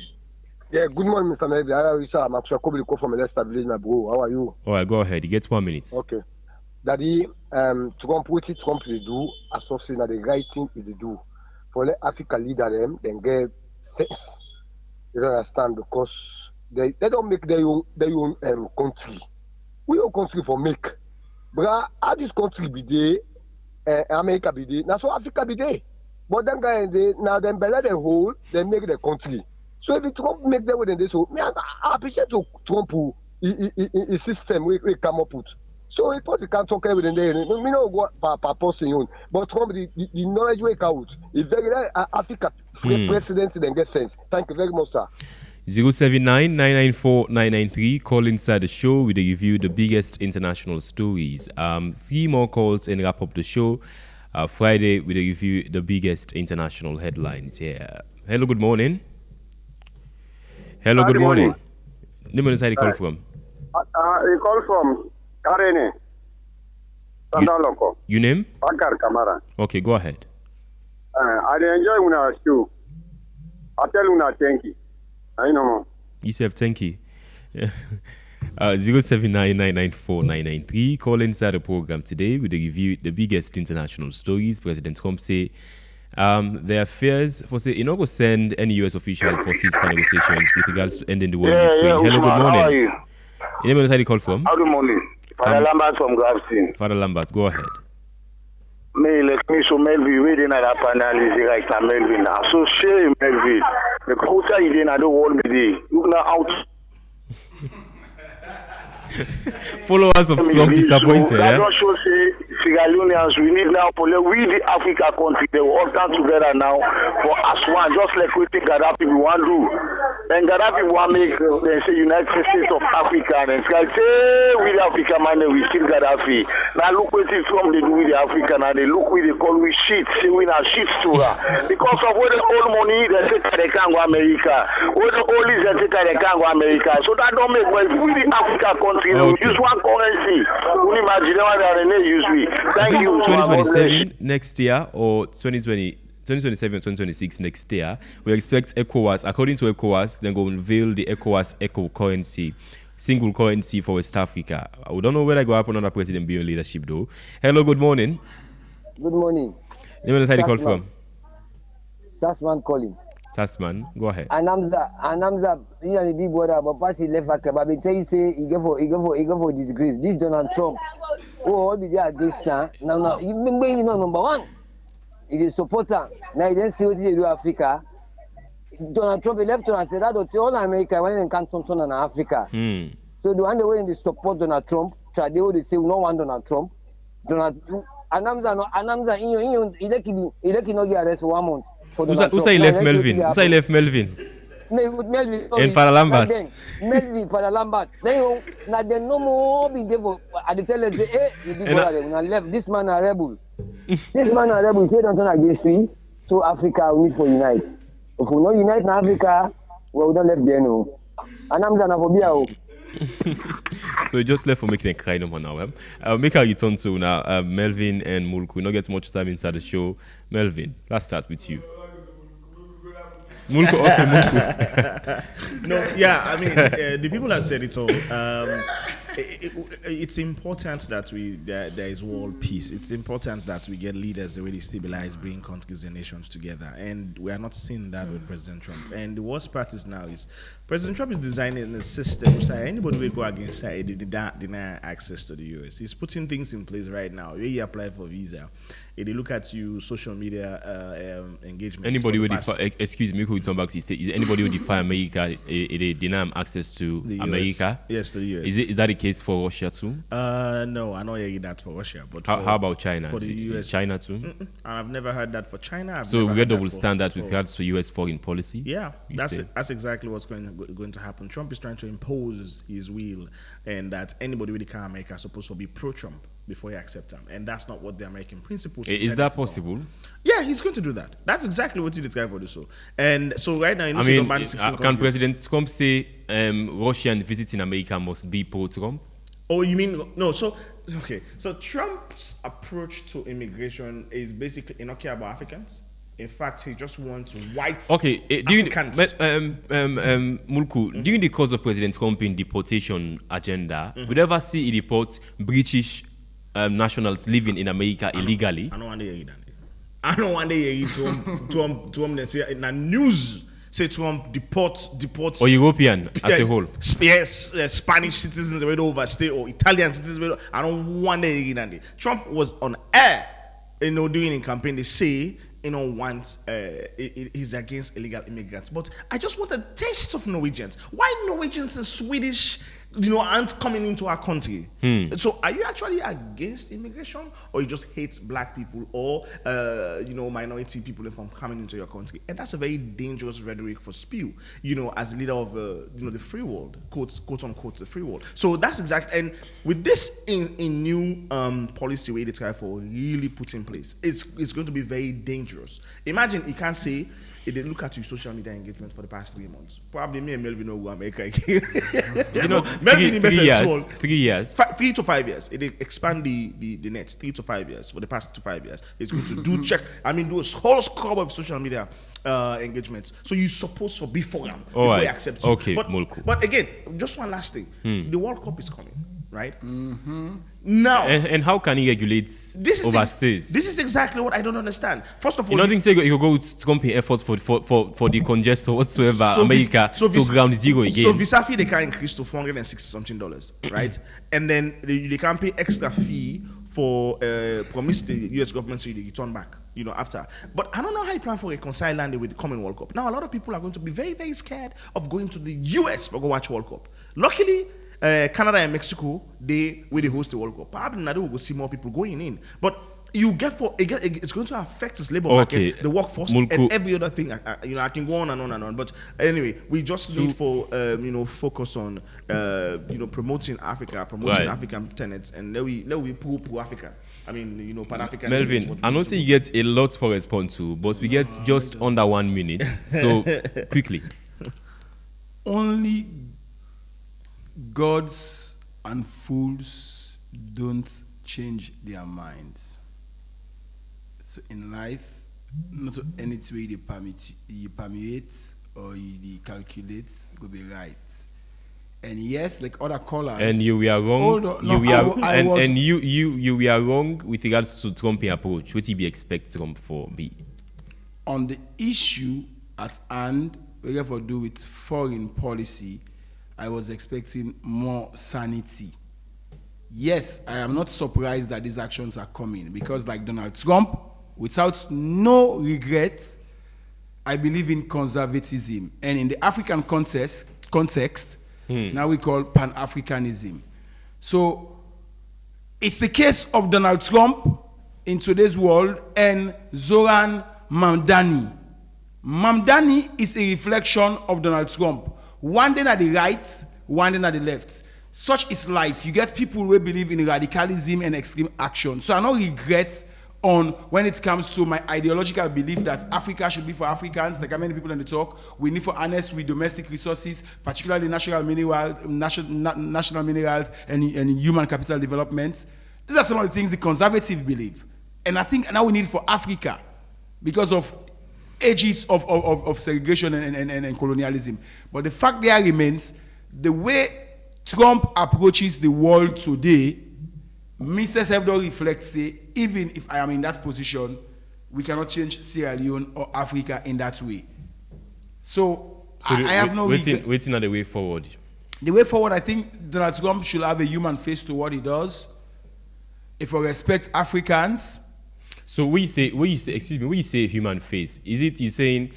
Yeah, good morning, Mr. Melvin. How are you, sir? I'm actually calling from Leicester Village, my bro. How are you? All right, go ahead. You get 1 minute. Okay. Daddy, Trump, what Trump they do, as of saying that the right thing is to do. For let Africa leader them, then get sense. You don't understand because they don't make their own country. We own country for make. But how this country be there, America be there, now so Africa be there. But them guys now them better the whole, they make the country. So if Trump make them within this, so I appreciate to Trump his system we come up with. So if you can't talk everything there, we know what per person own. But Trump the knowledge we out. If very Africa president then get sense. Thank you very much, sir. 079-994-993. Call inside the show with a review the biggest international stories. 3 more calls and wrap up the show. Friday with a review the biggest international headlines. Yeah. Hello, good morning. Hello, good morning. Name on the side you call from. You call from Karene. You name? Bakar Kamara. Okay, go ahead. I enjoy Una show. I tell Una thank you. I know. You say thank you. 079-994-993. Call inside the program today with a review the biggest international stories. President Trump say there are fears for say not go send any US official for ceasefire negotiations with regards to ending the war in Ukraine. Hello, good morning. How are you? You name you call from? Good morning. Father Lambert from Grafton. Father Lambert, go ahead. Me let me show Melvin reading at analysis right now Melvin now. So shame Melvin. The culture is in the world me dey. Look now out. Followers of Trump disappointed. I don't show say Sierra Leoneans we need now we the Africa country they will all stand together now for as one just like we think Gaddafi we want do. And Gaddafi want make they say United States of Africa and it's like say we the Africa man we kill Gaddafi. Now look what Trump they do with the Africa now they look with they call we shit say we now shit to her. Because of where the old money they take they can't go America. Where the old is they take they can't go America. So that don't make well we the Africa country. Okay. Use one currency. We imagine what they use we. Thank you. 2027 next year or 2027 2026 next year, we expect ECOWAS, according to ECOWAS, then go unveil the ECOWAS eco currency, single currency for West Africa. We don't know whether it will happen under President Bill leadership though. Hello, good morning. Good morning. Name on the side you call from? Sassman calling. Sassman, go ahead. Anamza, you are a big brother, but pass he left back. But I tell you, say he go for disgrace. This Donald Trump. Oh, all be there against now. Now, you remember, you know, number one, he is supporter. Now he didn't see what he do Africa. Donald Trump he left and said that to all America when they can't turn on Africa. So the one the way they support Donald Trump, try they would say we don't want Donald Trump. Anamza, he let not get arrested 1 month. Who say he left Melvin? Who say he left Melvin? Melvin. And Father Lambert. Melvin, Father Lambert. Then now they no more be devil. I tell them say, hey, you big brother, when I left, this man a rebel. This man a rebel. He don't turn against me. So Africa we need for unite. If we not unite in Africa, well, we don't left there no. And I'm gonna phobia. So we just left for making them cry no more now. I'll make a return to now. Melvin and Mulku. We not get much time inside the show. Melvin, let's start with you. Mulku, okay, Mulku. No, yeah, I mean, the people have said it all. It's important that there is world peace. It's important that we get leaders that really stabilize, bring countries and nations together. And we are not seeing that with President Trump. And the worst part is now is President Trump is designing a system so anybody will go against it, deny access to the US. He's putting things in place right now. Where you apply for visa, if they look at you social media engagement. Anybody who excuse me, who we turn back to the state, is anybody who defy America, they deny them access to The US. America? Yes, to the US. Is that the case for Russia too? No, I know you hear that for Russia, but how about China? For the US, China too? I've never heard that for China. So we get double standard with regards to US foreign policy. Yeah, that's exactly what's going to happen. Trump is trying to impose his will, and that anybody with the car America is supposed to be pro-Trump before he accepts them, and that's not what the American principles. Is that possible? Yeah, he's going to do that. That's exactly what he did for this. And so right now, can President Trump say Russian visiting America must be pro-Trump? Oh, you mean no? So okay, so Trump's approach to immigration is basically he not care about Africans. In fact, he just wants white Africans. Mulku, during the course of President Trump's deportation agenda, we never see he deport British nationals living in America illegally. I don't want to hear that. I don't want to hear Trump say in the news. Say Trump deport or European as a whole. Yes, Spanish citizens already overstay or Italian citizens. I don't want to hear that. Trump was on air, doing in campaign. They say wants he's against illegal immigrants, but I just want a taste of Norwegians. Why Norwegians and Swedish aren't coming into our country? So are you actually against immigration, or you just hate black people or minority people from coming into your country? And that's a very dangerous rhetoric for spew, as a leader of the free world, quote unquote the free world. So that's exactly, and with this in new policy way they try for really put in place, it's going to be very dangerous. Imagine you can't say, if they look at your social media engagement for the past 3 months, probably me and Melvin will go America again. Melvin 3 years. 3 to 5 years. It expand the net 3 to 5 years. For the past 5 years, it's going to do do a whole scrub of social media engagements. So you're supposed to be for them before you accept. Okay, but again, just one last thing. The World Cup is coming, right? Now, and how can he regulate overstays? This is exactly what I don't understand. First of all, you don't think you go with Trump's efforts for the congestor whatsoever, America to ground zero again. So visa fee they can increase to $460 something, right? And then they can pay extra fee for promise the US government so they return back, after. But I don't know how you plan for reconcile land with the coming World Cup. Now a lot of people are going to be very, very scared of going to the US for go watch World Cup. Luckily, Canada and Mexico, they host the World Cup. Probably now we will see more people going in. But it's going to affect his labor market, the workforce, and every other thing. I can go on and on and on. But anyway, we just need for focus on promoting Africa, African tenets, and let we pro-African. I mean, Pan-African. Melvin, I know say you get a lot for response to, but we get just under 1 minute. So quickly. Only gods and fools don't change their minds. So in life, not any way they permeate or you calculate go be right. And yes, like other callers. And you were wrong. You were wrong with regards to Trump's approach. What do you expect Trump for be? On the issue at hand, we have to do with foreign policy. I was expecting more sanity. Yes, I am not surprised that these actions are coming because, like Donald Trump, without no regret, I believe in conservatism. And in the African context, now we call Pan-Africanism. So it's the case of Donald Trump in today's world and Zoran Mamdani. Mamdani is a reflection of Donald Trump. One day at the right, one day at the left. Such is life. You get people who believe in radicalism and extreme action. So I don't regret on when it comes to my ideological belief that Africa should be for Africans, like many people in the talk. We need to harness with domestic resources, particularly natural minerals and human capital development. These are some of the things the conservative believe. And I think now we need for Africa because of ages of segregation and colonialism. But the fact there remains, the way Trump approaches the world today, Mr. Sevdo reflects, say, even if I am in that position, we cannot change Sierra Leone or Africa in that way. So I have no waiting on the way forward. The way forward, I think Donald Trump should have a human face to what he does. If we respect Africans. So excuse me, when you say human face, is it you saying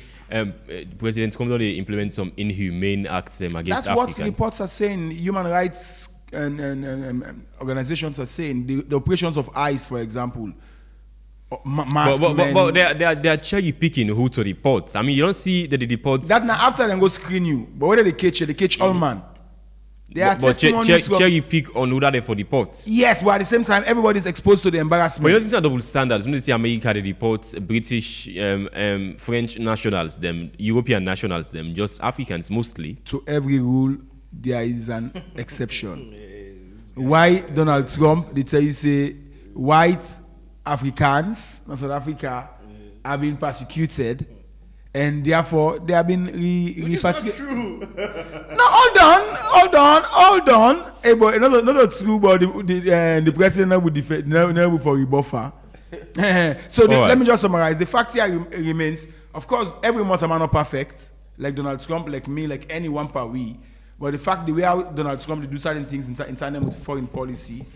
President Komdole implement some inhumane acts against That's Africans? what reports are saying. Human rights and organizations are saying. The operations of ICE, for example. But they are cherry picking who to report. I mean, you don't see that the reports. That now after them go screen you. But whether they catch all man. There are testimonies. Cherry pick on who that they for reports. Yes, but at the same time, everybody's exposed to the embarrassment. But you know, these are double standards. When they see America, they report British, French nationals, them European nationals, them just Africans mostly. To every rule, there is an exception. Why Donald Trump? They tell you say white Africans in South Africa have been persecuted, and therefore they have been persecuted. True. No, hold on. Hey, but another true, but the president would defend never for a buffer. So let me just summarize. The fact here remains, of course, every month I'm not perfect, like Donald Trump, like me, like anyone per week. But the fact the way how Donald Trump they do certain things in tandem with foreign policy,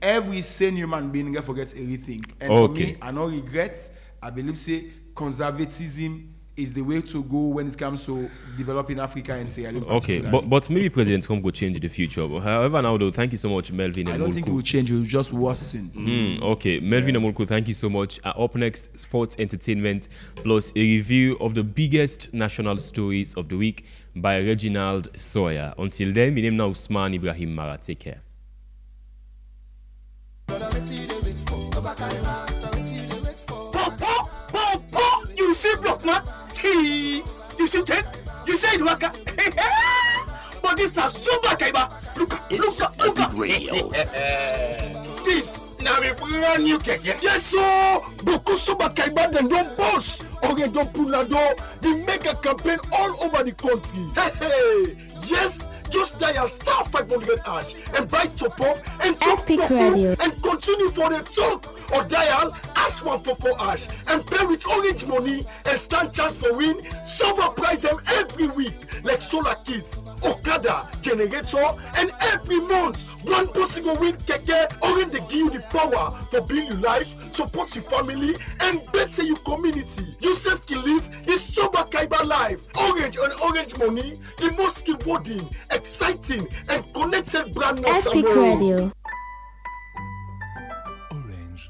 every sane human being forgets everything. And for me, I no regret. I believe say conservatism is the way to go when it comes to developing Africa and Sierra Leone. Okay, but maybe President Trump will change in the future. But however, now though, thank you so much, Melvin. I don't think it will change. It will just worsen. Okay, Melvin and Mulku, thank you so much. Up next, sports entertainment plus a review of the biggest national stories of the week by Reginald Sawyer. Until then, my name now Usman Ibrahim Mara. Take care. You see block man? You see Jen? You say Waka? But this not super Kaiba. Look at radio. This now be brand new keke. Yes so beaucoup super Kaiba then don't boss. Or don't pull la door. They make a campaign all over the country. Hey, yes. Just dial star 500 hash and buy top up and talk and continue for the talk or dial hash 144 hash and pay with orange money and stand chance for win super prize them every week like solar kits, Okada, generator and every month one person will win keke or they give you the power for build your life, support your family and better your community. Yusuf can live is super Kaiba life. Orange and orange money, the most rewarding, exciting and connected brand new Epic Radio. Orange.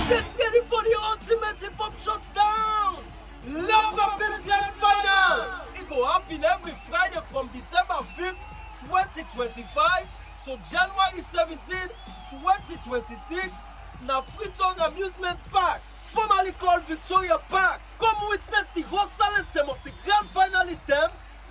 Get ready for the ultimate hip-hop shutdown! Love Up Baby Grand Final! It will happen every Friday from December 5th, 2025 to January 17th, 2026. Now Freetown Amusement Park, formerly called Victoria Park. Come witness the hot talents of the grand finalists them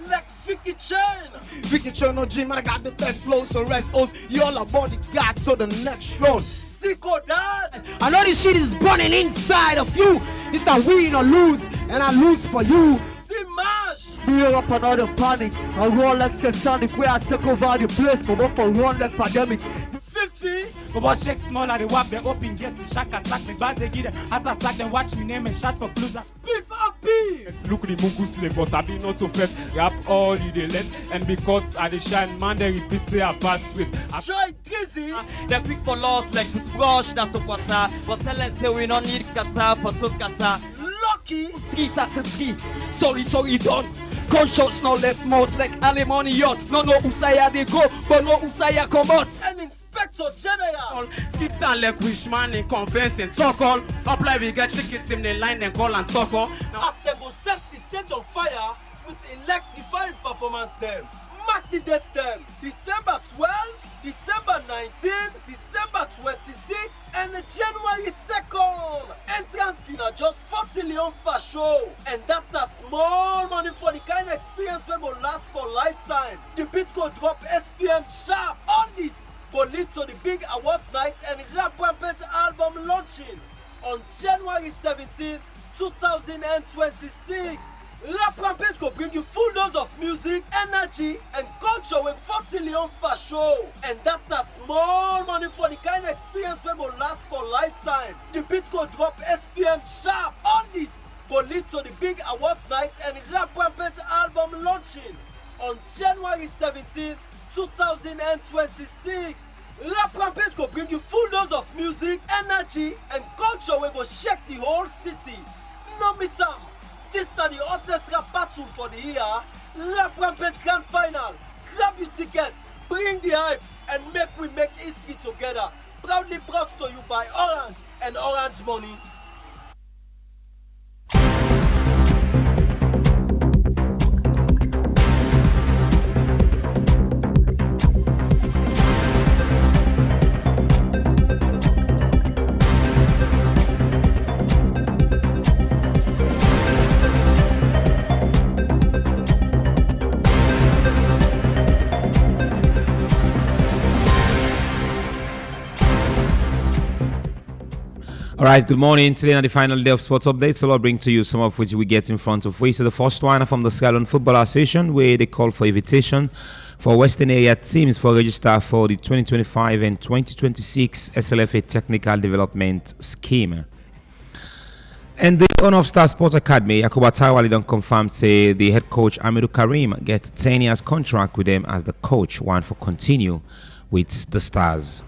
like Vicky Chen. Vicky Chen no gym, I got the best flow, so rest us. You all about the God, so the next round. Zico Dad. I know this shit is burning inside of you. It's that win or lose, and I lose for you. Zimash. We are up another panic. I roll like Sonic, where I take over the place, but what for one like pandemic. Fifi. But shake small and they wap them up in get the shack attack me bad they give them heart attack them watch me name and shot for closer. Spiff happy. Let's look the mungu slave for Sabi not so fast rap all the day less and because I the shine man they repeat say I pass with. Try dizzy. They're quick for loss like toothbrush that's what water. But tell us say we don't need kata for tooth kata. Lucky. 3 sorry done. Gunshots no left mouth like alimony on. No Usaya they go, but no Usaya come out. An Inspector General. Skits and like wish man in conference and talk all. Apply we get tickets in the line and call and talk all. As they go set the stage on fire with electrifying performance them. Mark the dates them. December 12, December 19, December 26, and January 2nd. Entrance fee na just 40 leons per show. And that's a small money for the kind of experience we go last for lifetime. The beats go drop 8 p.m. sharp. All this will lead to the big awards night and Rap Rampage album launching on January 17, 2026. Rap Rampage go bring you full dose of music, energy, and culture with 40 leons per show. And that's a small money for the kind of experience we go last for lifetime. The beats go drop 8 p.m. sharp. All this will lead to the big awards night and Rap Rampage album launching on January 17, 2026. Rap Rampage go bring you full dose of music, energy, and culture wey go shake the whole city. No miss am. This na the hottest rap battle for the year. Rap Rampage Grand Final. Grab your tickets, bring the hype, and we make history together. Proudly brought to you by Orange and Orange Money. All right, good morning. Today on the final day of sports updates, so I'll bring to you some of which we get in front of we. So the first one from the Scotland Football Association, where they call for invitation for Western area teams for register for the 2025 and 2026 SLFA Technical Development Scheme. And the owner of Star Sports Academy, Yakuba Tawali, don't confirm say the head coach Amidu Karim get 10 years contract with them as the coach, one for continue with the Stars.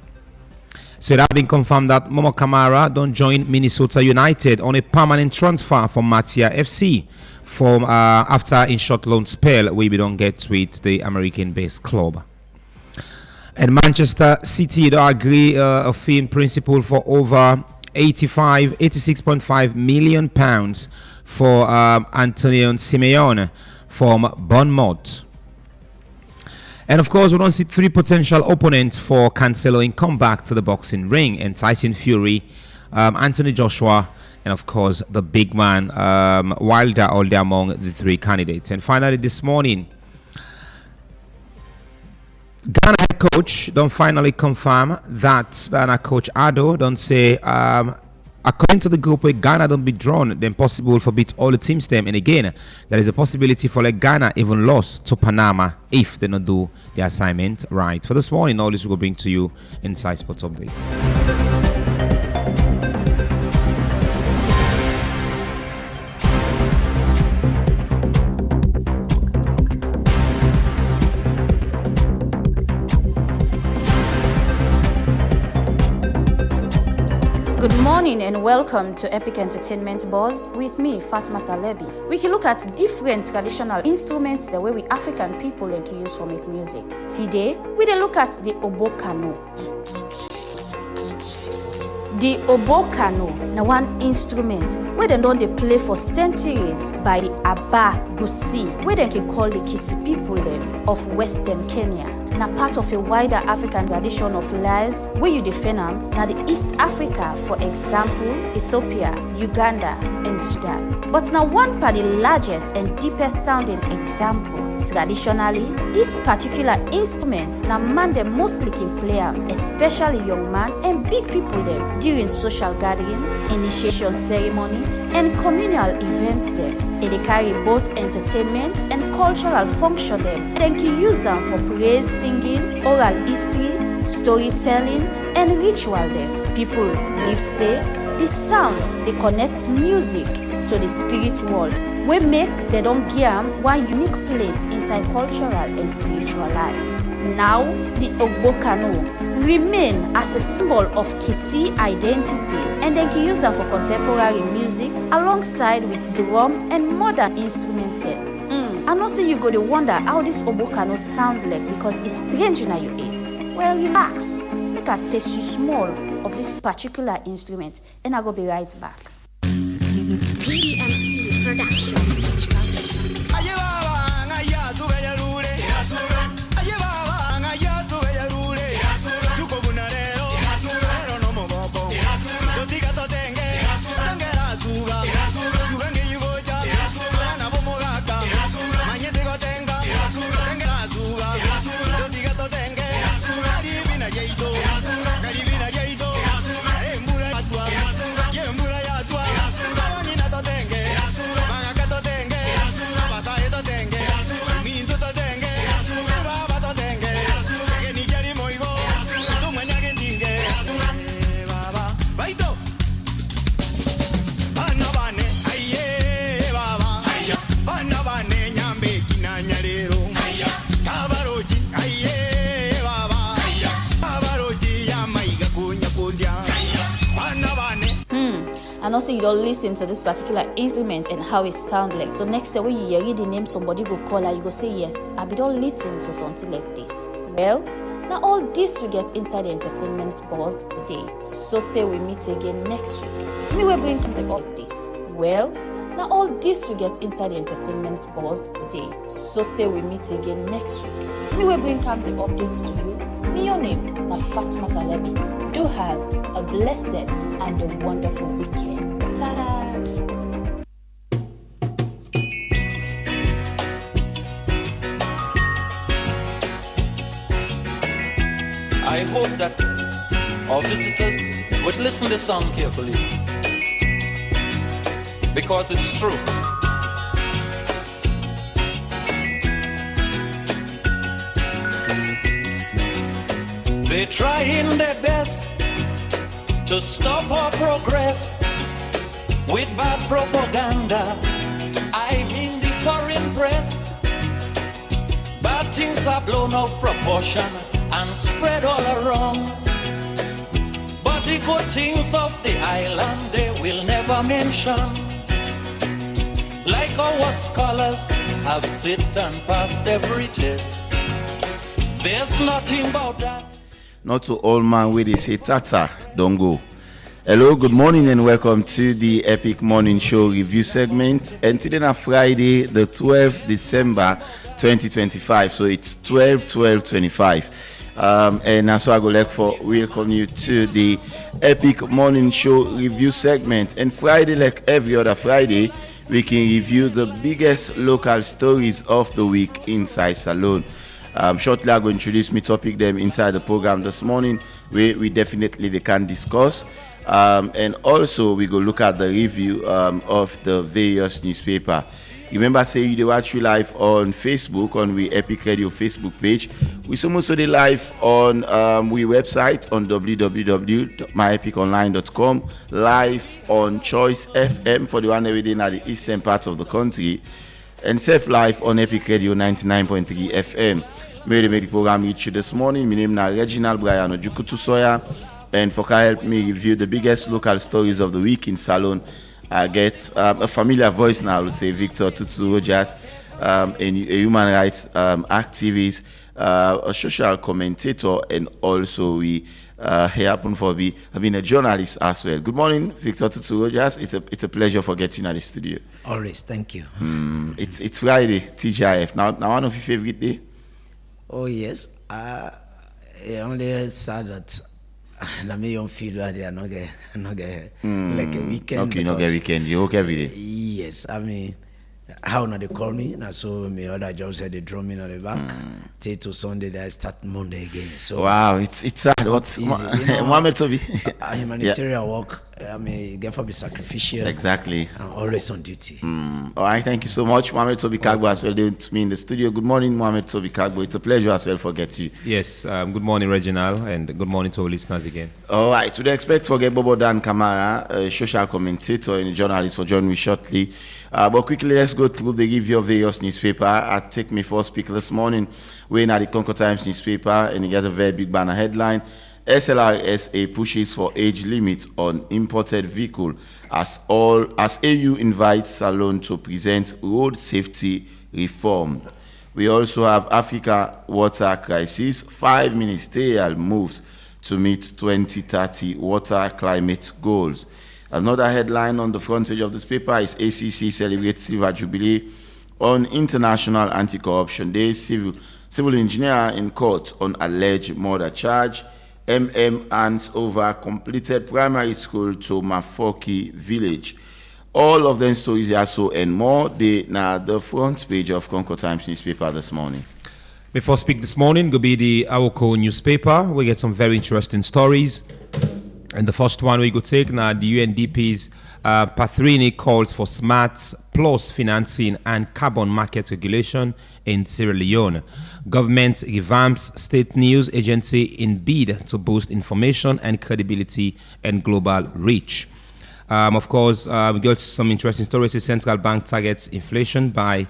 So it has been confirmed that Momo Kamara don't join Minnesota United on a permanent transfer from Matia FC from after in short loan spell we don't get with the American-based club. And Manchester City don't agree a fee in principle for over 86.5 million pounds for Antonio Simeone from Bournemouth. And of course, we don't see three potential opponents for Cancelo in comeback to the boxing ring, and Tyson Fury, Anthony Joshua, and of course the big man Wilder, all there among the three candidates. And finally this morning, Ghana head coach don't finally confirm that Ghana coach Ado don't say according to the group where Ghana don't be drawn, then possible for beat all the teams them. And again, there is a possibility for like Ghana even lost to Panama if they don't do the assignment right. For this morning, all this will bring to you inside Sports Updates. Good morning and welcome to Epic Entertainment Buzz with me, Fatma Talebi. We can look at different traditional instruments the way we African people can use for make music. Today, we will look at the obokano. The obokano na one instrument where they don't play for centuries by the Aba Gusi, where they can call the Kisi people them of Western Kenya. Na part of a wider African tradition of lies where you defend them na the East Africa, for example, Ethiopia, Uganda, and Sudan. But now one part the largest and deepest sounding example. Traditionally, this particular instrument na man dem mostly can play them, especially young man and big people them during social gathering, initiation ceremony, and communal events them. They carry both entertainment and cultural function them. They can use them for praise, singing, oral history, storytelling, and ritual them. People believe say the sound they connect music to the spirit world. We make they don't give them one unique place inside cultural and spiritual life. Now, the Ogbokano remain as a symbol of Kisi identity, and they can use them for contemporary music alongside with drum and modern instruments there. I know say you go to wonder how this Ogbokano sound like because it's strange in your ears. Well, relax. Make I taste you small of this particular instrument, and I go be right back. PDMC Production. And also you don't listen to this particular instrument and how it sound like. So next time when you hear the name somebody go call her, you go say yes, I be don't listen to something like this. Well, now all this we get inside the entertainment buzz today. So till we meet again next week. Me will bring something like this. Well, now all this we get inside the entertainment buzz today. So till we meet again next week. Me will bring the updates to you. Me your name, na Fatima Talebi. Do have a blessed and a wonderful weekend. Ta-da! I hope that our visitors would listen to this song carefully, because it's true. They're trying their best to stop our progress with bad propaganda. I mean the foreign press. Bad things are blown out of proportion and spread all around. But the good things of the island they will never mention. Like our scholars have sit and passed every test. There's nothing about that. Not to all man where they say tata, don't go. Hello, good morning and welcome to the Epic Morning Show review segment. And today on Friday, the 12th December 2025. So it's 12/12/25. And that's why I go like for welcome you to the Epic Morning Show review segment. And Friday, like every other Friday, we can review the biggest local stories of the week inside Salone. Shortly, I'm going to introduce me topic them inside the program this morning, where we definitely they can discuss. And also, we go look at the review of the various newspaper. Remember, say you watch you live on Facebook on we Epic Radio Facebook page. We also the live on we website on www.myepiconline.com, live on Choice FM for the one every day in the eastern parts of the country, and safe live on Epic Radio 99.3 FM. Made the program reach you this morning. My name is Reginald Brian Ojukutu Soya, and for help me review the biggest local stories of the week in Salone, I get a familiar voice now, to say Victor Tutu Rogers, a human rights activist, a social commentator, and also we happen for being a journalist as well. Good morning, Victor Tutu Rogers. It's a pleasure for getting at the studio. Always, thank you. It's Friday, TGIF. Now one of your favorite day? Oh yes. Only sad that I may don't feel that I not get like a weekend. Okay, not get weekend. You work every day. Yes, I mean, how now they call me? Now so my other jobs said they draw me on the back. Till to Sunday, I start Monday again. So wow, it's sad. What's easy, you know, Mohammed Toby? Humanitarian work. I mean, therefore be sacrificial. Exactly. And always on duty. All right, thank you so much, Mohammed Toby Kagbo as well. They with me in the studio. Good morning, Mohammed Toby Kagbo. It's a pleasure as well for get you. Yes, good morning, Reginald, and good morning to our listeners again. All right, today expect for get Bobo Dan Kamara, a social commentator and a journalist, for joining me shortly. But quickly, let's go through the review of various newspaper. I take me first pick this morning. We're in at the Concord Times newspaper, and it gets a very big banner headline. SLRSA pushes for age limit on imported vehicle as AU invites Salone to present road safety reform. We also have Africa water crisis, 5 ministerial moves to meet 2030 water climate goals. Another headline on the front page of this paper is ACC celebrates Silver Jubilee on International Anti-Corruption Day. Civil engineer in court on alleged murder charge. hands over completed primary school to Mafoki village. All of them stories are so and more. They now the front page of Concord Times newspaper this morning. Before speak this morning, go be the Awoko newspaper. We get some very interesting stories. And the first one we go take now the UNDP's Pathrini calls for smart plus financing and carbon market regulation in Sierra Leone. Government revamps state news agency in bid to boost information and credibility and global reach. Of course, we got some interesting stories. The central bank targets inflation by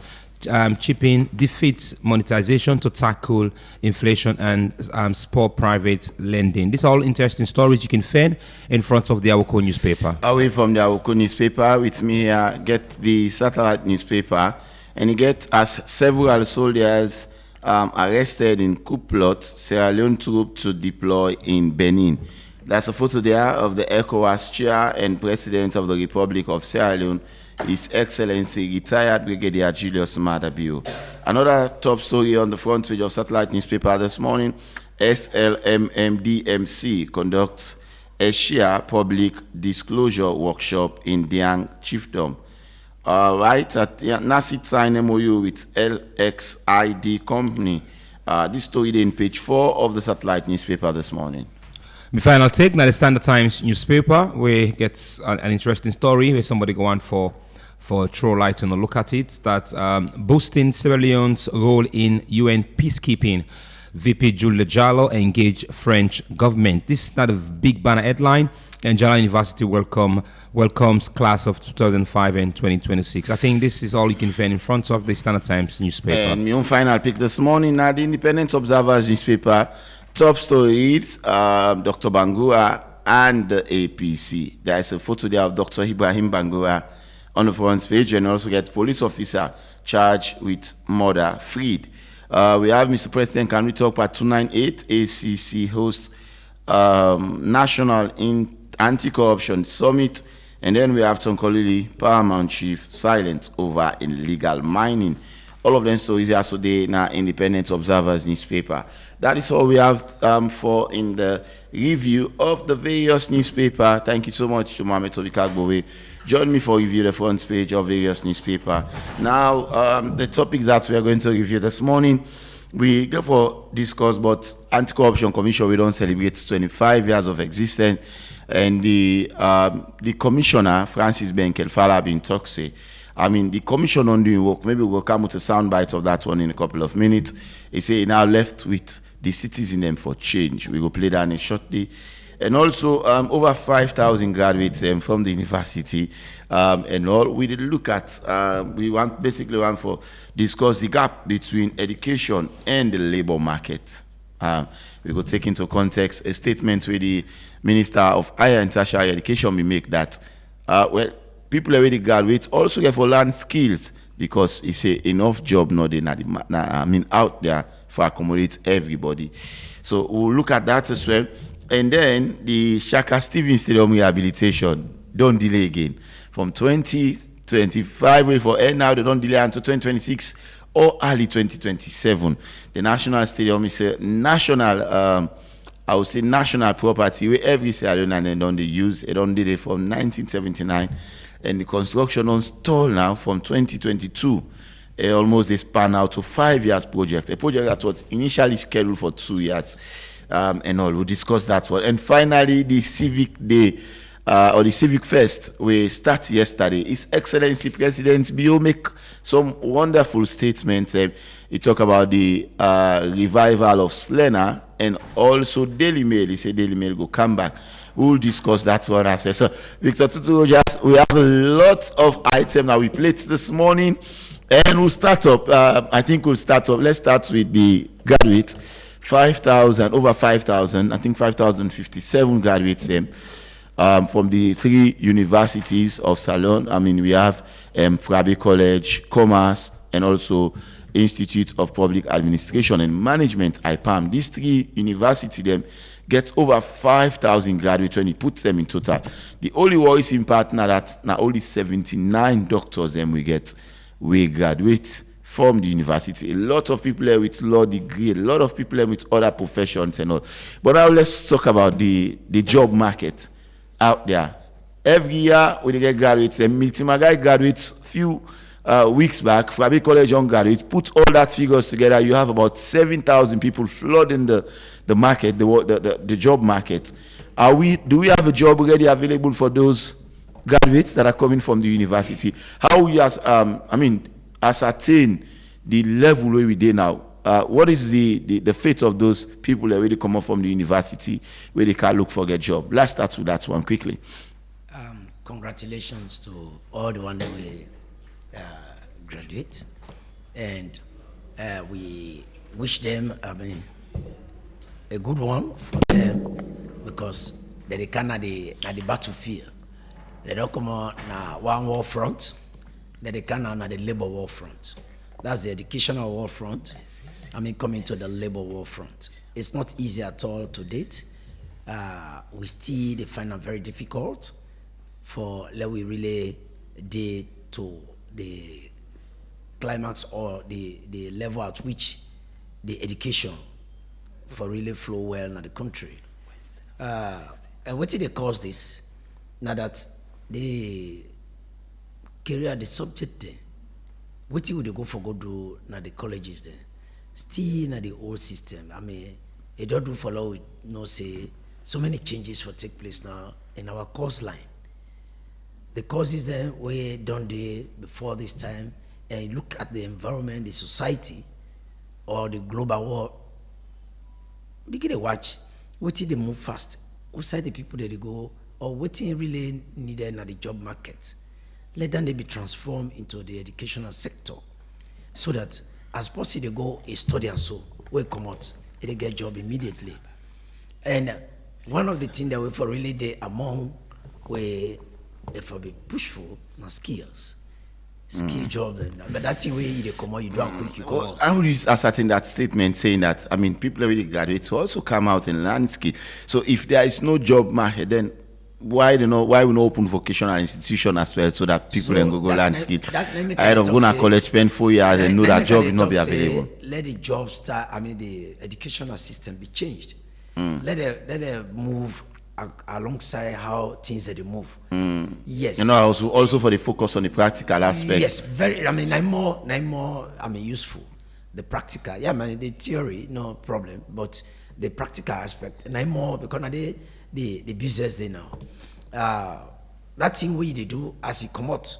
chipping defeat monetization to tackle inflation and support private lending. These are all interesting stories you can find in front of the Awoko newspaper. Away from the Awoko newspaper, with me here, get the satellite newspaper, and you get as several soldiers arrested in coup plot, Sierra Leone troops to deploy in Benin. That's a photo there of the ECOWAS chair and president of the Republic of Sierra Leone, His Excellency retired Brigadier Julius Madabio. Another top story on the front page of satellite newspaper this morning: SLMMDMC conducts a Shia public disclosure workshop in Diang Chiefdom. Right at NACIT signed MOU with LXID company. This story in page 4 of the satellite newspaper this morning. The final take, now the Standard Times newspaper, where it gets an interesting story where somebody go on for throw light on a look at it, that boosting Sierra Leone's role in UN peacekeeping. VP Julia Jallo engage French government. This is not a big banner headline, and Jallo University welcomes class of 2005 and 2026. I think this is all you can find in front of the Standard Times newspaper. And my own final pick this morning, now the Independent Observer's newspaper. Top story is Dr. Bangura and the APC. There is a photo there of Dr. Ibrahim Bangura on the front page, and also get police officer charged with murder freed. We have Mr. President, can we talk about 298 ACC host National Anti-Corruption Summit, and then we have Tom Kolili, Paramount Chief, silent over illegal mining. All of them stories are today in our Independent Observer's newspaper. That is all we have for in the review of the various newspaper. Thank you so much to Mohamed Tobikagbowe. Join me for review the front page of various newspaper. Now, the topics that we are going to review this morning, we go for discuss, but Anti-Corruption Commission, we don't celebrate 25 years of existence, and the commissioner, Francis Benkel-Fala, been talk say, I mean, the commission on doing work. Maybe we'll come with a soundbite of that one in a couple of minutes. He say now left with the citizen them for change. We will play that in shortly. And also over 5,000 graduates from the university and all. We did look at, we want for discuss the gap between education and the labor market. We will take into context a statement where the Minister of Higher and Tertiary Education will make that, well, people already graduate also get for learn skills, because it's a enough job not out there for accommodate everybody. So we'll look at that as well. And then the Shaka Stevens Stadium rehabilitation, don't delay again. From 2025 for now, they don't delay until 2026 or early 2027. The National Stadium is a national I would say national property where every Sierra Leonean don't they use. It don't delay from 1979. And the construction on stall now from 2022. Almost they span out to 5 years project. A project that was initially scheduled for 2 years. And all, we'll discuss that one. And finally, the Civic Day, or the Civic Fest, we start yesterday. His Excellency President Bio make some wonderful statements. He talk about the revival of Slena, and also Daily Mail. He said Daily Mail go come back. We'll discuss that one as well. So, Victor Tutu Rogers, we have a lot of items that we played this morning, and we'll start up. I think we'll start up. Let's start with the graduates. 5,000, over 5,000, I think 5,057 graduates from the 3 universities of Salon. I mean, we have Frabe College, Commerce, and also Institute of Public Administration and Management, IPAM. These 3 universities them get over 5,000 graduates when you put them in total. The only worrisome part now that now only 79 doctors we graduate from the university. A lot of people here with law degree, a lot of people here with other professions and all. But now let's talk about the job market out there. Every year we get graduates, and Miltimagai graduates few weeks back, Frabe College young graduates, put all that figures together, you have about 7,000 people flooding the market, the job market. Do we have a job already available for those graduates that are coming from the university? How we ascertain the level where we are now? What is the fate of those people that really come up from the university where they can look for a job? Let's start with that one quickly. Congratulations to all the ones that will graduate. and we wish them, a good one for them, because they can at the battlefield. They don't come on one war front, they can on the labor war front. That's the educational war front. Coming to the labor war front. It's not easy at all to date. We still find it very difficult for let we really date to the climax or the level at which the education for really flow well in the country. And what did they cause this? Now that they carry out the subject there, what would they go for go do now the colleges there? Still in the old system. It don't do follow with no say so many changes will take place now in our course line. The courses then we done there before this time, and you look at the environment, the society, or the global world, begin to watch what they move fast, outside the people that they go, or what really needed in the job market. Let them they be transformed into the educational sector, so that as possible they go a study and so we come out, they get job immediately. And one of the things that we for really they among we if I be pushful na skills. Skill job, but that's the way you come out, you do it quick, you come out. I would ascertain that statement saying that, people already graduate to also come out and learn skill. So if there is no job market, then why we not open vocational institution as well so that people can go learn skill? Ahead of going to college, spend 4 years and know that job will not be available. Let the job start, the educational system be changed. Let them move alongside how things that they move. Yes. Also for the focus on the practical aspect. Yes, very. I'm more useful. The practical, the theory, no problem, but the practical aspect, I'm more because the business they now. That thing we they do as it come out,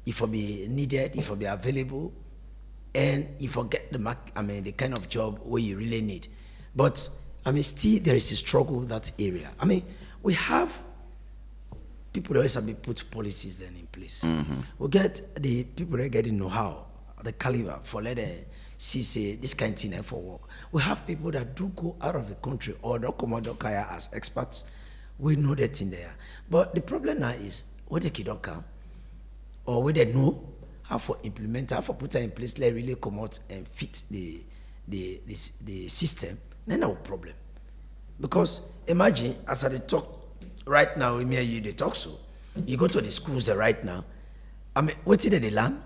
if it be needed, if it be available, and if you get the kind of job where you really need. But still there is a struggle in that area. We have people that always have been put policies then in place. We get the people that get the know-how, the caliber for let them see say this kind of thing for work. We have people that do go out of the country or don't come out as experts. We know that in there. But the problem now is whether they don't come or whether they know how to implement, how to put it in place, let really come out and fit the system. Then no problem. Because imagine, as I talk right now, me and you they talk so. You go to the schools there right now. What did they learn?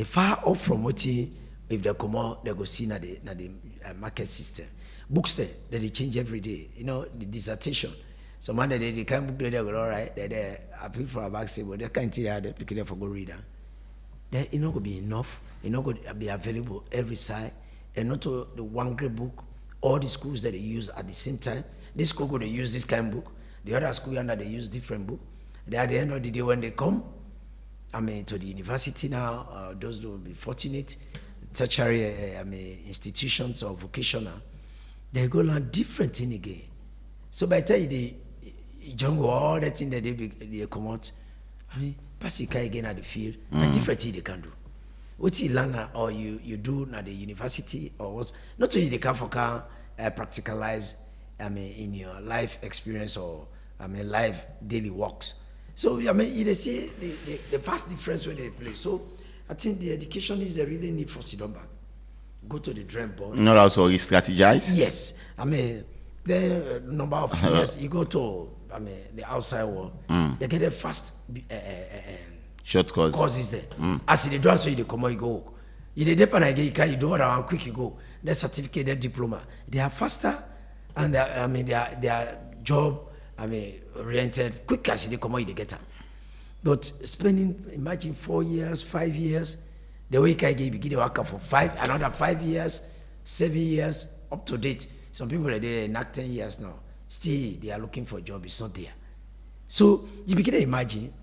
Far off from what if they come out, they go see na the market system. Books there, they change every day. The dissertation. So man, they can't book they go all right. They appeal for a vaccine, but they can't tell they pick it up for go read. Then it not gonna be enough. It not gonna be available every side, and not to the one grade book. All the schools that they use at the same time. This school they use this kind of book. The other school they use different book. At the end of the day when they come, to the university now, those who will be fortunate, tertiary institutions or vocational, they go learn different thing again. So by the time they jungle all the thing that they come out, pass it again at the field, and different thing they can do. What you learn or you do at the university or what? Not only they can practicalize, in your life experience or life daily works. So you see the vast difference when they play. So I think the education is the really need for sit back. Go to the drawing board. Not also re-strategize. Yes, the number of years you go to the outside world, they get a fast. Short course. Courses there. As they do so you come out, you go. You depend again, you do it around quick, you go. The certificate, the diploma, they are faster and they are job oriented, quick as they come out, they get them. But spending, imagine 4 years, 5 years, the way you begin to work for another 5 years, 7 years, up to date. Some people they not 10 years now. Still they are looking for a job, it's not there. So you begin to imagine.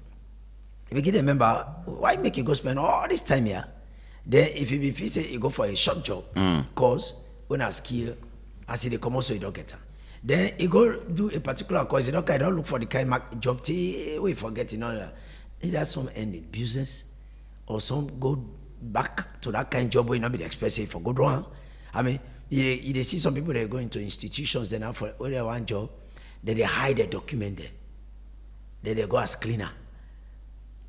If you get a member, why make you go spend all this time here? Then if you say you go for a short job, cause when I skill, I see they come out so you don't get them. Then you go do a particular course, you don't look for the kind of job we forget Either some end in business or some go back to that kind of job where you not be expensive for good one. I mean, you see some people that go into institutions then for where they want job, then they hide their document there. Then they go as cleaner.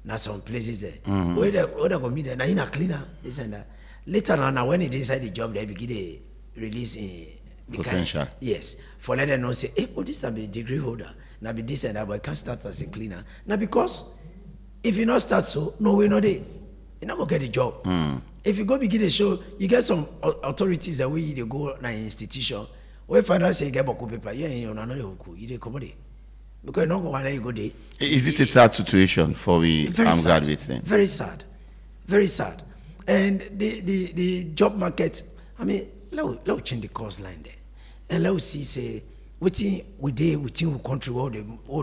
Now some places there. Where they go meet there, now in a cleaner, this and that. Later on, now when they inside the job, they begin to release the potential. Yes. For let them know say, hey, but this is a degree holder. Now be this and that, but I can't start as a cleaner. Now because if you not start so, no way, no day. You're not gonna get a job. If you go begin a show, you get some authorities that way they go na institution. Where find out say you get boku paper, you ain't on another hoku, you dey commodity. Because you're not gonna let you go there. Is this a sad situation for we graduates then? Very sad. Very sad. And the job market, I mean, let's change the course line there. And let's see say within the country all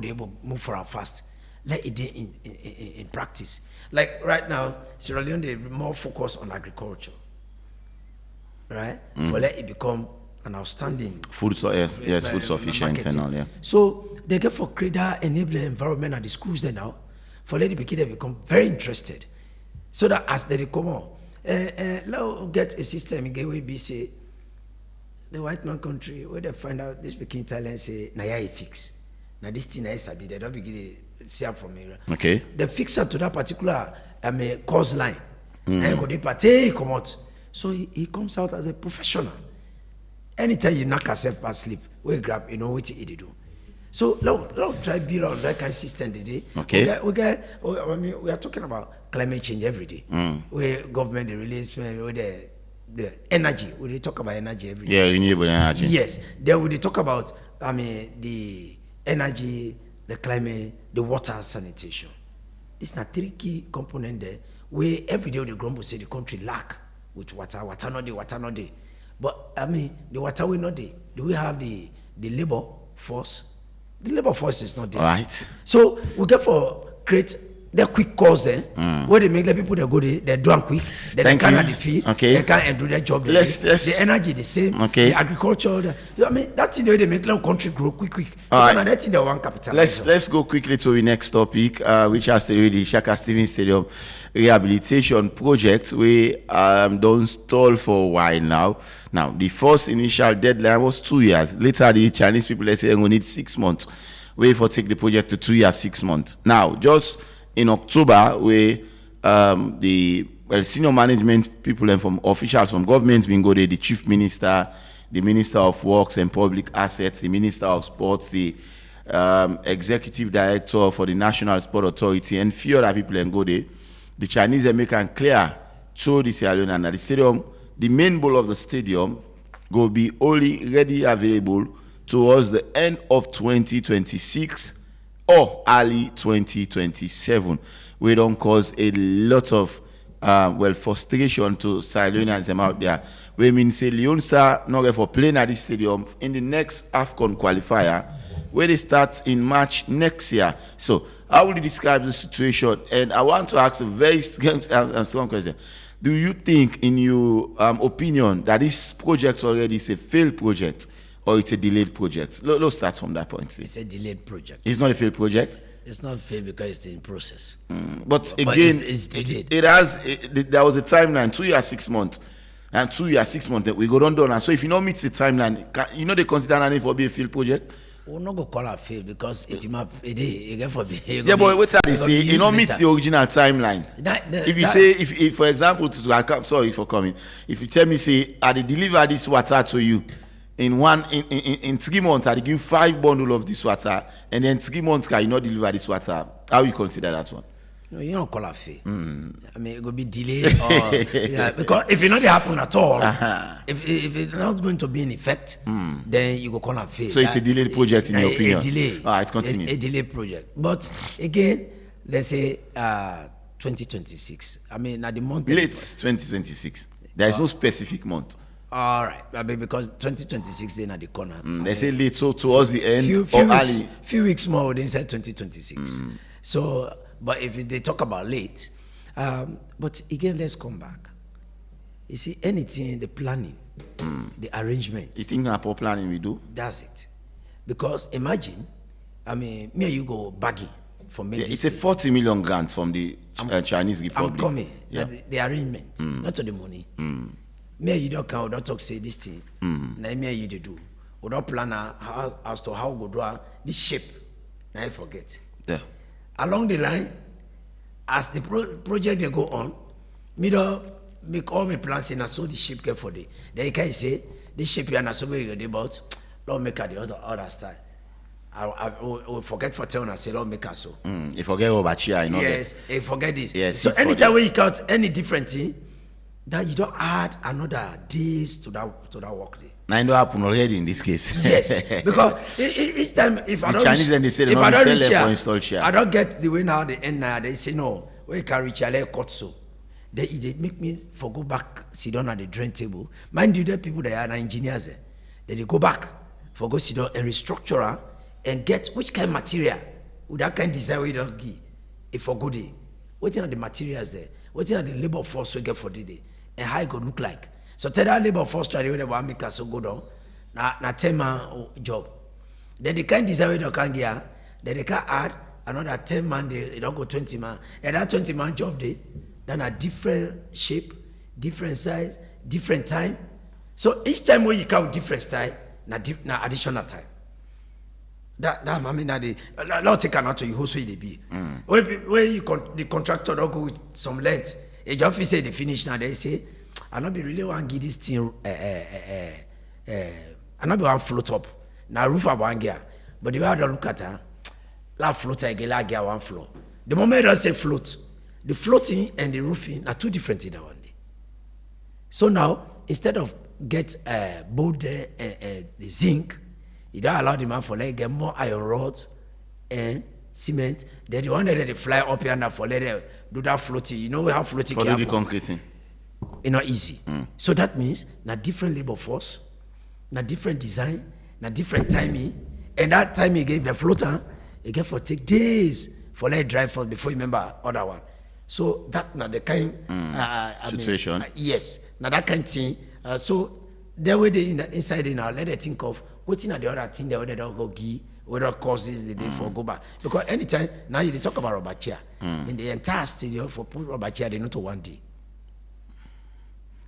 they able move for our fast. Let it in practice. Like right now, Sierra Leone they more focus on agriculture. Right? For let it become an outstanding food sufficient and all, yeah. So they get for create that enabling environment at the schools there now. For let the kids they become very interested. So that as they come on, let's get a system in way be say the white man country where they find out this speaking talent say na ya fix. Now this thing is sabi they don't begin to see from here. Okay. They fix it to that particular course line. And go deeper, take come out. So he comes out as a professional. Anytime you knock yourself past sleep, we grab, you know what he do. So let's try build on that kind of system today. Okay. We are talking about climate change every day. Where government they release with the energy. We talk about energy every day. Yeah, renewable energy. Yes. Then we talk about the energy, the climate, the water sanitation. These are three key components there where every day the grumble say the country lack with water not there. But the water will not there. Do we have the labor force? The labor force is not there. All right. So we get for create the quick course there where they make the people that go there, they do them quick. They can't have the field. Okay. They can't do their job. The energy the same. Okay. The agriculture. That thing they make the country grow quick. All right. That thing they want capital. Let's go quickly to the next topic, which has to do with the Shaka Stevens Stadium rehabilitation project. We don't stall for a while now. Now, the first initial deadline was 2 years. Later, the Chinese people they say we need 6 months. Wait for take the project to 2 years, 6 months. Now, just in October, the senior management people and from officials from government been go there, the chief minister, the minister of works and public assets, the minister of sports, the executive director for the National Sport Authority, and few other people and go there. The Chinese make and clear to the Sierra Leone and the stadium, the main bowl of the stadium will be only ready available towards the end of 2026 or early 2027. We don't cause a lot of frustration to Sierra Leoneans out there. We mean say Leone Star not for playing at this stadium in the next AFCON qualifier, where they start in March next year. So how will you describe the situation? And I want to ask a very strong question. Do you think, in your opinion, that this project already is a failed project or it's a delayed project? Let's start from that point. It's a delayed project. It's not a failed project? It's not failed because it's in process. But again, it's delayed. There was a timeline, 2 years, 6 months. And 2 years, 6 months, we go down. And so if you don't meet the timeline, they consider it for be a failed project? We're not going to call it failed because it's yeah, but what they say, you don't meet the original timeline. If you say, if for example, sorry for coming, if you tell me, say, I deliver this water to you in 3 months, I give you 5 bundles of this water, and then 3 months, you not deliver this water, how you consider that one? No, you don't call it fail. I mean, it will be delayed or because if it not happen at all, if it's not going to be in effect, then you go call it fail. So it's a delayed project in your opinion. A delay. All right, continue. A delayed project. But again, let's say 2026. I mean, at the month. Late 2026. There is no specific month. All right, I mean, because 2026 then at the corner. They say late, so towards the end few or weeks, early. Few weeks more, they said 2026. So, but if they talk about late, but again, let's come back. You see, anything, the planning, the arrangement. You think about planning we do? That's it. Because imagine, I mean, me and you go baggy for Yeah, major. it's a 40 million grant from the Chinese Republic. I'm coming. Yeah. The arrangement, not to the money. Me you don't count, don't talk say this thing. Now me you do. We don't plan how as to how we go do this shape. Now I forget. Yeah. Along the line, as the project they go on, me don't make all my plans and so the shape get for the. Then you can say this shape you are not so very about. Don't make her the other style. I will forget for telling I say don't make her so. You forget about chia, you know. Yes, you forget this. Yes. So anytime when you count any different thing, that you don't add another days to that work day. Now it don't happen already in this case. Yes, because each time if I don't Chinese then they say they if don't I don't sell reach them for here, install share. I don't get the way now the end now they say no. When you can reach here, let cut so. They make me for go back sit down at the drain table. Mind you, the people that are engineers there, they go back for go sit down and restructure and get which kind of material with that kind of design we don't give. If for good day, what are the materials there? What are the labor force we get for the day? And how it go look like. So tell that labor force try to want make us so go down. Na 10-man job. Then the kind design we don't can get, then they can add another 10 man, they don't go 20 man. And that 20 man job day, then a different shape, different size, different time. So each time when you count different style, na additional time. That I mean that the not take an out to you who say they be. When you the contractor don't go with some length, a job say they finish now, they say, I not be really want to give this thing I not be want float up. Now roof up one gear. But the way I don't look at her, la float again, la gear one floor. The moment I say float, the floating and the roofing are two different things one day. So now, instead of get both the zinc, you don't allow the man for let get more iron rods and cement. Then the one that they fly up here and for let them do that floating. You know how floating for can do the concreting. It's not easy. So that means na different labor force, na different design, na different timing, and that time you gave the floater, you get for take days for let drive for before you remember other one. So that na the kind situation. Yes, now that kind of thing. So there way they inside now let them think of what's in the other thing that they don't go give, whether causes the day for go back. Because anytime now you talk about rubber chair in the entire studio for put rubber chair they not to one day.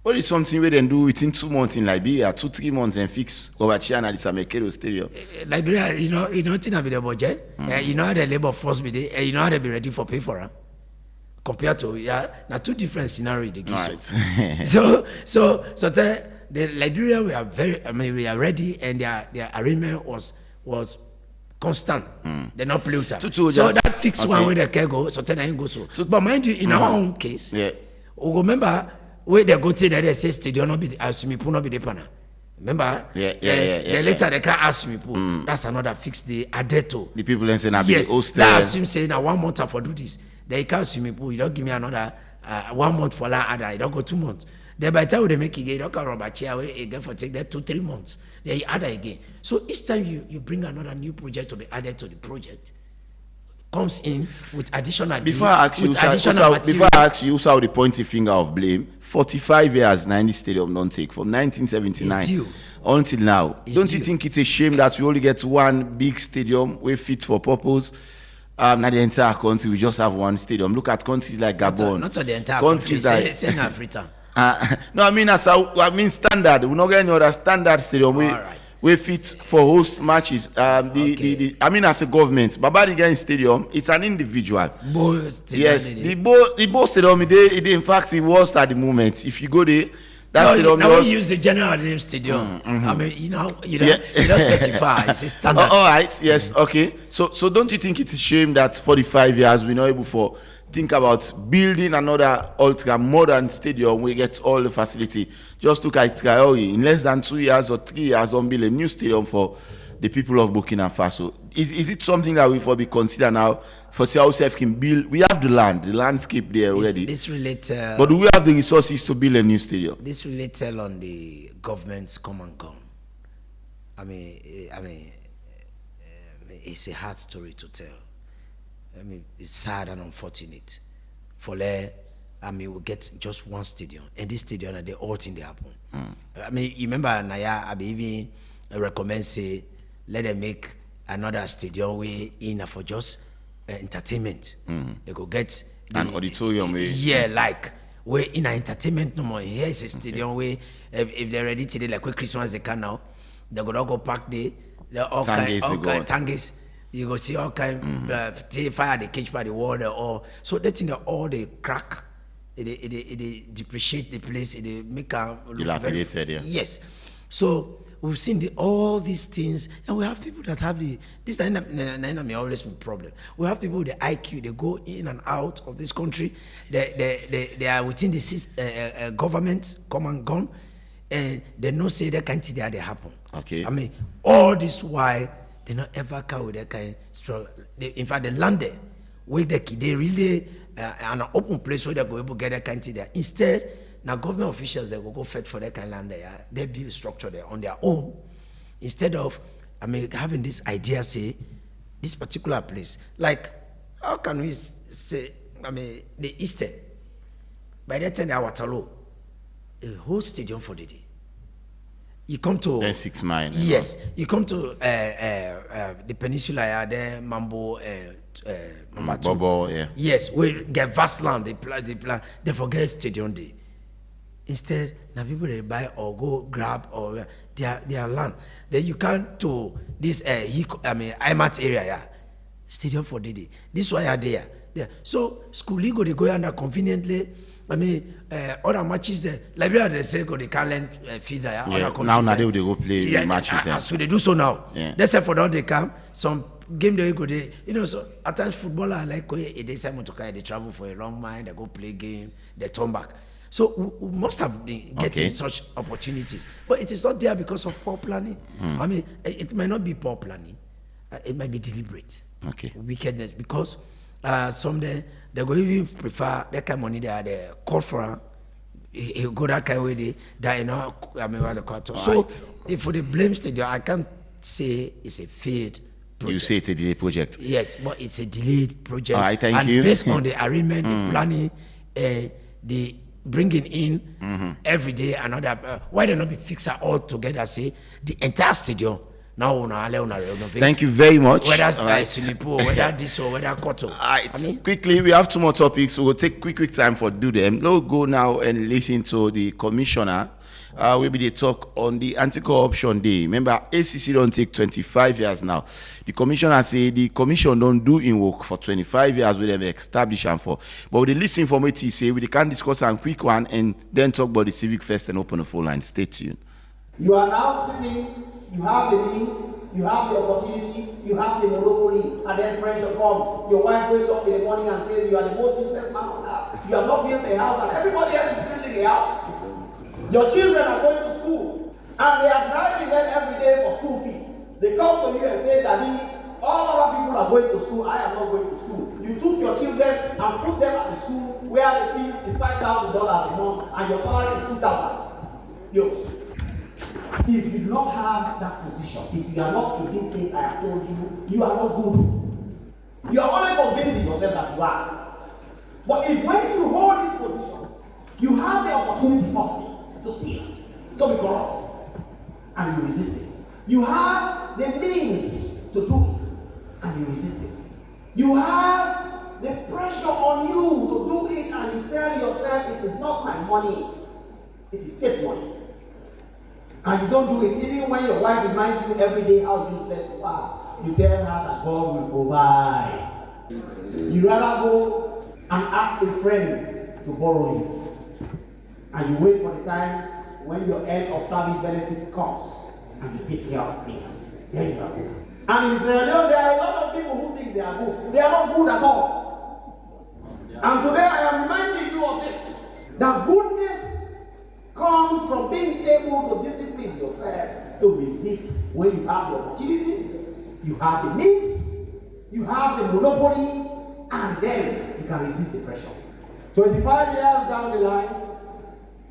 What is something we then do within 2 months in Liberia, 2-3 months and fix over here and this American stadium? Liberia, you know thing about the budget, you know how the labor force be there, you know how they be ready for pay for her. Compared to now two different scenarios they give. Right. so the Liberia we are ready and their arrangement was constant. They not play with her. So that fixed one where they can go, so then I go so. But mind you, in our own case, we remember where they go to that they say stadium not be swimming pool not be the panel. Remember? Later they can ask swimming pool. That's another fix they added to. The people then say now yes, be hostel. That assume say now 1 month for do this. They can't swimming pool. You don't give me another 1 month for that other. You don't go 2 months. Then by the time they make it again, you don't come rubber chair away again for take that 2-3 months. Then you add it again. So each time you bring another new project to be added to the project, comes in with additional before I ask you how the pointy finger of blame, 45 years 90 stadium don't take from 1979 until now. Don't you think it's a shame that we only get one big stadium we fit for purpose? Not the entire country, we just have one stadium. Look at countries like Gabon. Not the entire countries country, like say Africa. No, I mean standard. We not get any other standard stadium. We fit for host matches. I mean as a government, Babadi Gang Stadium, it's an individual. Yes, the Bo Stadium, it in fact it was at the moment. If you go there, that stadium now we use the general name stadium. I mean, you don't specify. It's a standard. All right, yes, okay. So don't you think it's a shame that 45 years we're not able to think about building another ultra modern stadium? We get all the facility. Just look at Traore in less than 2 years or 3 years on build a new stadium for the people of Burkina Faso. Is it something that we for be consider now for see ourselves can build? We have the landscape there already. This relates, but do we have the resources to build a new stadium? This relates on the government's come and gone. I mean, it's a hard story to tell. I mean, it's sad and unfortunate. For we get just one stadium, and this stadium, they all thing they happen. I mean, you remember Naya? I even recommend say let them make another stadium way in for just entertainment. They go get an auditorium. Yeah, like where in an entertainment no more. Here is a stadium where if they're ready today, like where Christmas they can now, they go all go park there. They all kind tangis. You go see all kind fire the cage by the wall or so that thing all they crack. It depreciate the place. It make a dilapidated. Yeah. Yes. So we've seen all these things, and we have people that have this may always be a problem. We have people with the IQ, they go in and out of this country, they are within the government, come and gone, and they no say that kind of thing they happen. Okay. I mean, all this why they not ever come with that kind of struggle. In fact, they landed where they really an open place where they go able to get that kind of thing there. Instead, now government officials they will go fight for that kind of land there. They build structure there on their own instead of having this idea say this particular place. Like how can we say the Eastern by that time they are Waterloo, a whole stadium for the day. You come to 6 Mile. Yes, you come to the peninsula there, Mambo. Bobo, yeah. Yes, we get vast land. They forget stadium day. Instead, now people they buy or go grab or their land. Then you come to this IMAT area, yeah. Stadium for the day. This why are there. Yeah. So school league they go under conveniently. Other matches there. Liberia they say go they can't learn feeder. Yeah. Now they go play the matches. So they do so now. Yeah. That's for that they come. Some game they go they so at times footballer like they say they travel for a long mile, they go play game, they turn back. So we must have been getting such opportunities, but it is not there because of poor planning. It might not be poor planning; it might be deliberate. Wickedness, because someday they go even prefer that kind of money they call for. He go that kind of way they what they call it. So if for the blame stadium, I can't say it's a failed project. You say it's a delayed project. Yes, but it's a delayed project. All right, thank you. Based on the arrangement, the planning, the bringing in every day another. Why they not be fixed all together? Say the entire stadium now on renovate. Thank you very much. Whether Silipo, whether this or whether Koto. Quickly, we have 2 more topics. We'll take quick time for do them. Let's go now and listen to the commissioner. Will be the talk on the anti-corruption day. Remember, ACC don't take 25 years now. The commissioner say the commission don't do in work for 25 years with them establish and for. But with the listen from what he say, we can discuss a quick one and then talk about the civic first and open the phone line. Stay tuned. You are now sitting, you have the means, you have the opportunity, you have the monopoly, and then pressure comes. Your wife wakes up in the morning and says you are the most useless man on earth. You have not built a house and everybody else is building a house. Your children are going to school and they are driving them every day for school fees. They come to you and say, Daddy, all other people are going to school, I am not going to school. You took your children and put them at the school where the fees is $5,000 a month and your salary is $2,000. Yes. If you do not have that position, if you are not in these things I have told you, you are not good. You are only convincing yourself that you are. But if when you hold these positions, you have the opportunity firstly to steal, to be corrupt, and you resist it. You have the means to do it, and you resist it. You have the pressure on you to do it, and you tell yourself, it is not my money, it is state money. And you don't do it, even when your wife reminds you every day how useless you are. You tell her that God will provide. You rather go and ask a friend to borrow you. And you wait for the time when your end of service benefit comes and you take care of things. Then you are good. And in Sierra Leone, there are a lot of people who think they are good. They are not good at all. And today I am reminding you of this. That goodness comes from being able to discipline yourself to resist when you have the opportunity, you have the means, you have the monopoly, and then you can resist the pressure. 25 years down the line,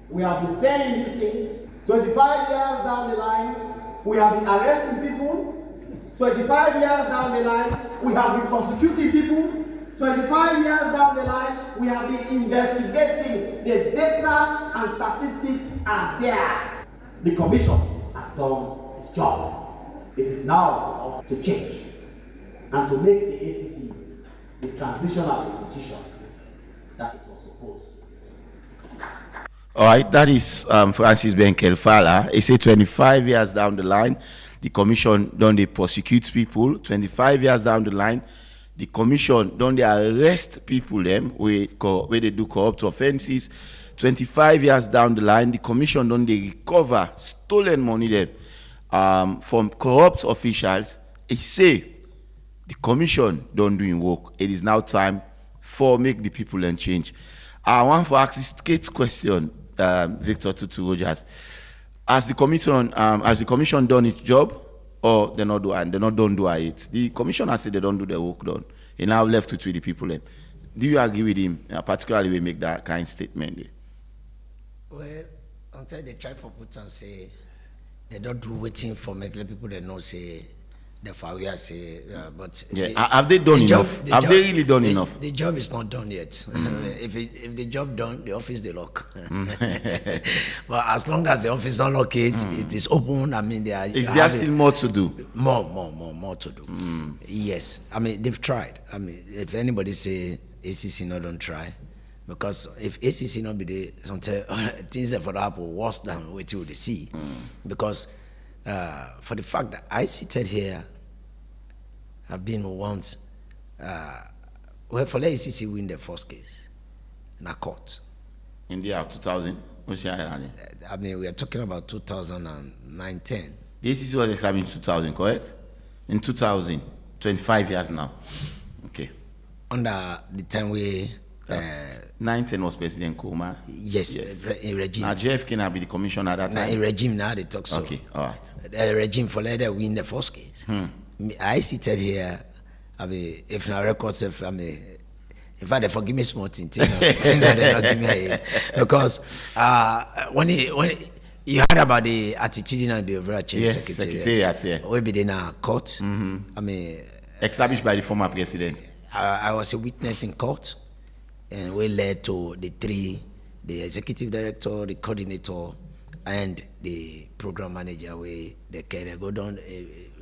we have been saying these things. 25 years down the line, we have been arresting people. 25 years down the line, we have been prosecuting people. 25 years down the line, we have been investigating. The data and statistics are there. The commission has done its job. It is now for us to change and to make the ACC the transitional institution that it was supposed. All right, that is Francis Benkel Fala. He said 25 years down the line, the commission don't they prosecute people. 25 years down the line, the commission don't they arrest people them where they do corrupt offenses. 25 years down the line, the commission don't they recover stolen money them from corrupt officials. He say the commission don't doing work. It is now time for make the people and change. I want to ask this straight question, Victor Tutu Rogers. Has the commission done its job, or they not do and they not don't do it? The commission has said they don't do their work done. He now left to the people. Do you agree with him? Particularly we make that kind of statement. Well, until they try for put and say they don't do waiting for make people they know say the Fawia say, but yeah, have they done enough? Have they really done enough? The job is not done yet. If the job done, the office they lock. But as long as the office not lock it, it is open. I mean, is there still more to do? More to do. Yes, I mean they've tried. I mean, if anybody say ACC not don't try, because if ACC not be there, sometimes things that for happen worse than what you would see, because for the fact that I seated here. Have been once, well, for the ACC win the first case in a court. In the year 2000? I mean, we are talking about 2009-10. The ACC was examined in 2000, correct? In 2000, 25 years now. Okay. Under the time we... 19 was President Kuma. Yes. A regime. Now JFK now be the commissioner at that time? A regime now they talk so. Okay, all right. A regime for later win the first case. I seated here, I mean, if na record self, I mean, in fact, they forgive me small thing that they not give me because when you heard about the attitudinal and behavioral change secretariat, yeah. We be in a court. I mean, established by the former president. I was a witness in court, and we led to the executive director, the coordinator, and the program manager. They go down.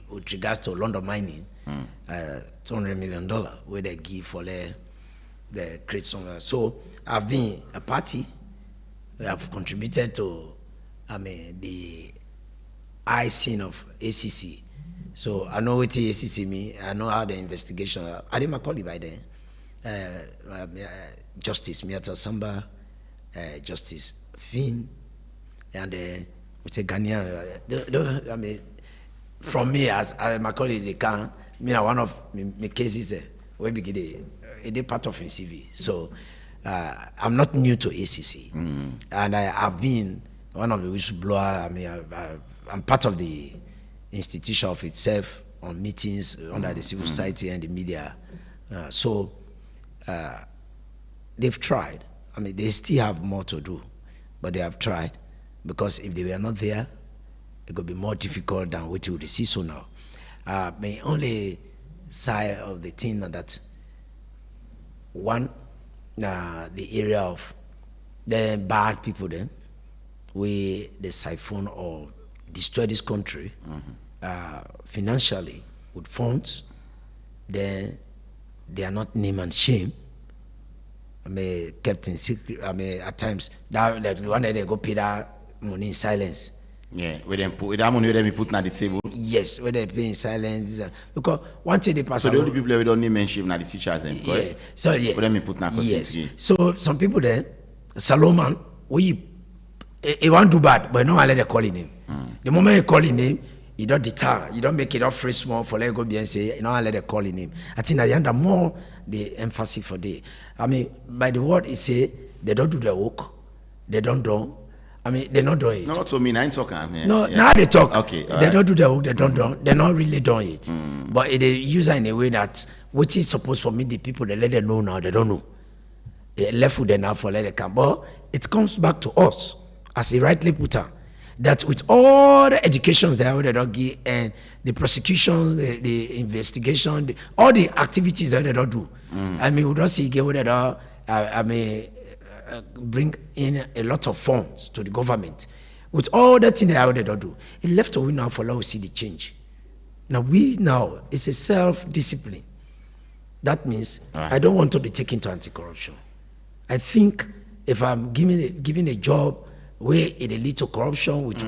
With regards to London mining, $200 million where they give for the create somewhere. So I've been a party. I have contributed to, I mean, the icing of ACC. So I know what the ACC mean. I know how the investigation. I didn't call it by then. Justice Miata Samba, Justice Finn, and with a Ghanaian. I mean. From me, as my colleague, they can. One of my cases we begin a part of my CV. So I'm not new to ACC, and I have been one of the whistleblowers. I mean, I'm part of the institution of itself on meetings under the civil society and the media. So they've tried. I mean, they still have more to do, but they have tried because if they were not there, it could be more difficult than what you would see so now. My only side of the thing that one, the area of the bad people then, we the siphon or destroy this country financially with funds, then they are not name and shame. I mean, kept in secret. I mean, at times, that one day they go pay that money in silence. Yeah, with that money where they put on the table. Yes, where they pay in silence. Because one thing they pass. So the only people who don't need mention are the teachers, then, correct? Yeah. So yes. Where they put on yes. Yeah. So some people there, Solomon, he want to do bad, but no one let they call him. The moment you call him, you don't deter, you don't make it up free small for let go be and say, you know, let they call him. I think I under more the emphasis for the. I mean, by the word it say they don't do their work, they don't do. I mean, they're not doing it. No, to me, I ain't talking. Yeah, no, yeah. Now they talk. Okay, they don't do their work. They don't do. They're not really doing it. But they use it in a way that what is supposed for me, the people they let them know now, they don't know. They left with them now for let them come. But it comes back to us, as he rightly put on, that with all the educations they don't give and the prosecution, the investigation, all the activities that they don't do. I mean, we don't see again what they don't. I mean. Bring in a lot of funds to the government. With all that thing they don't do, it left away now for now we see the change. Now it's a self-discipline. That means I don't want to be taken to anti-corruption. I think if I'm given a job where it leads to corruption with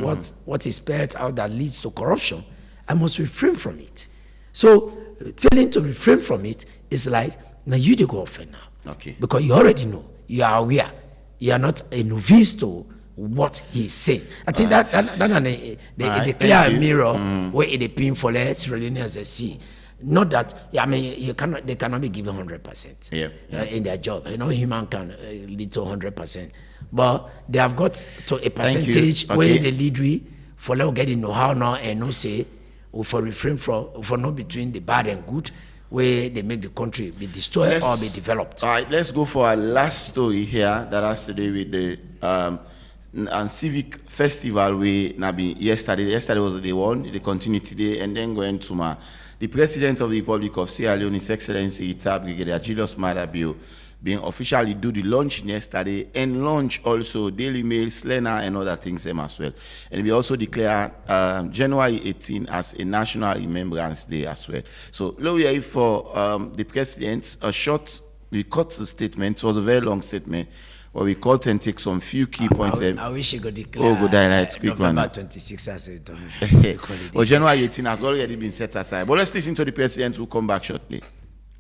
what is spelled out that leads to corruption, I must refrain from it. So failing to refrain from it is like, now you do go offend now. Okay. Because you already know, you are aware, you are not a novice to what he is saying. I think that's the clear mirror where it depends for less religions as see. Not that they cannot be given 100% in their job. Human can lead to 100%, but they have got to a percentage where they lead for let get the know-how now and no say or for refrain for not between the bad and good, where they make the country be destroyed or be developed. All right, let's go for our last story here that has to do with the and civic festival we nabi yesterday was the day one, they continue today, and then going to the President of the Republic of Sierra Leone, His Excellency Retired Brigadier Julius Maada being officially do the launch yesterday and launch also Daily Mail, Slena and other things as well. And we also declare January 18 as a National Remembrance Day as well. So Lowe for the President, we cut the statement. It was a very long statement. Well, we cut and take some few key points. I wish you could declare quick November 26 as a well, January 18 has already been set aside. But let's listen to the President who will come back shortly.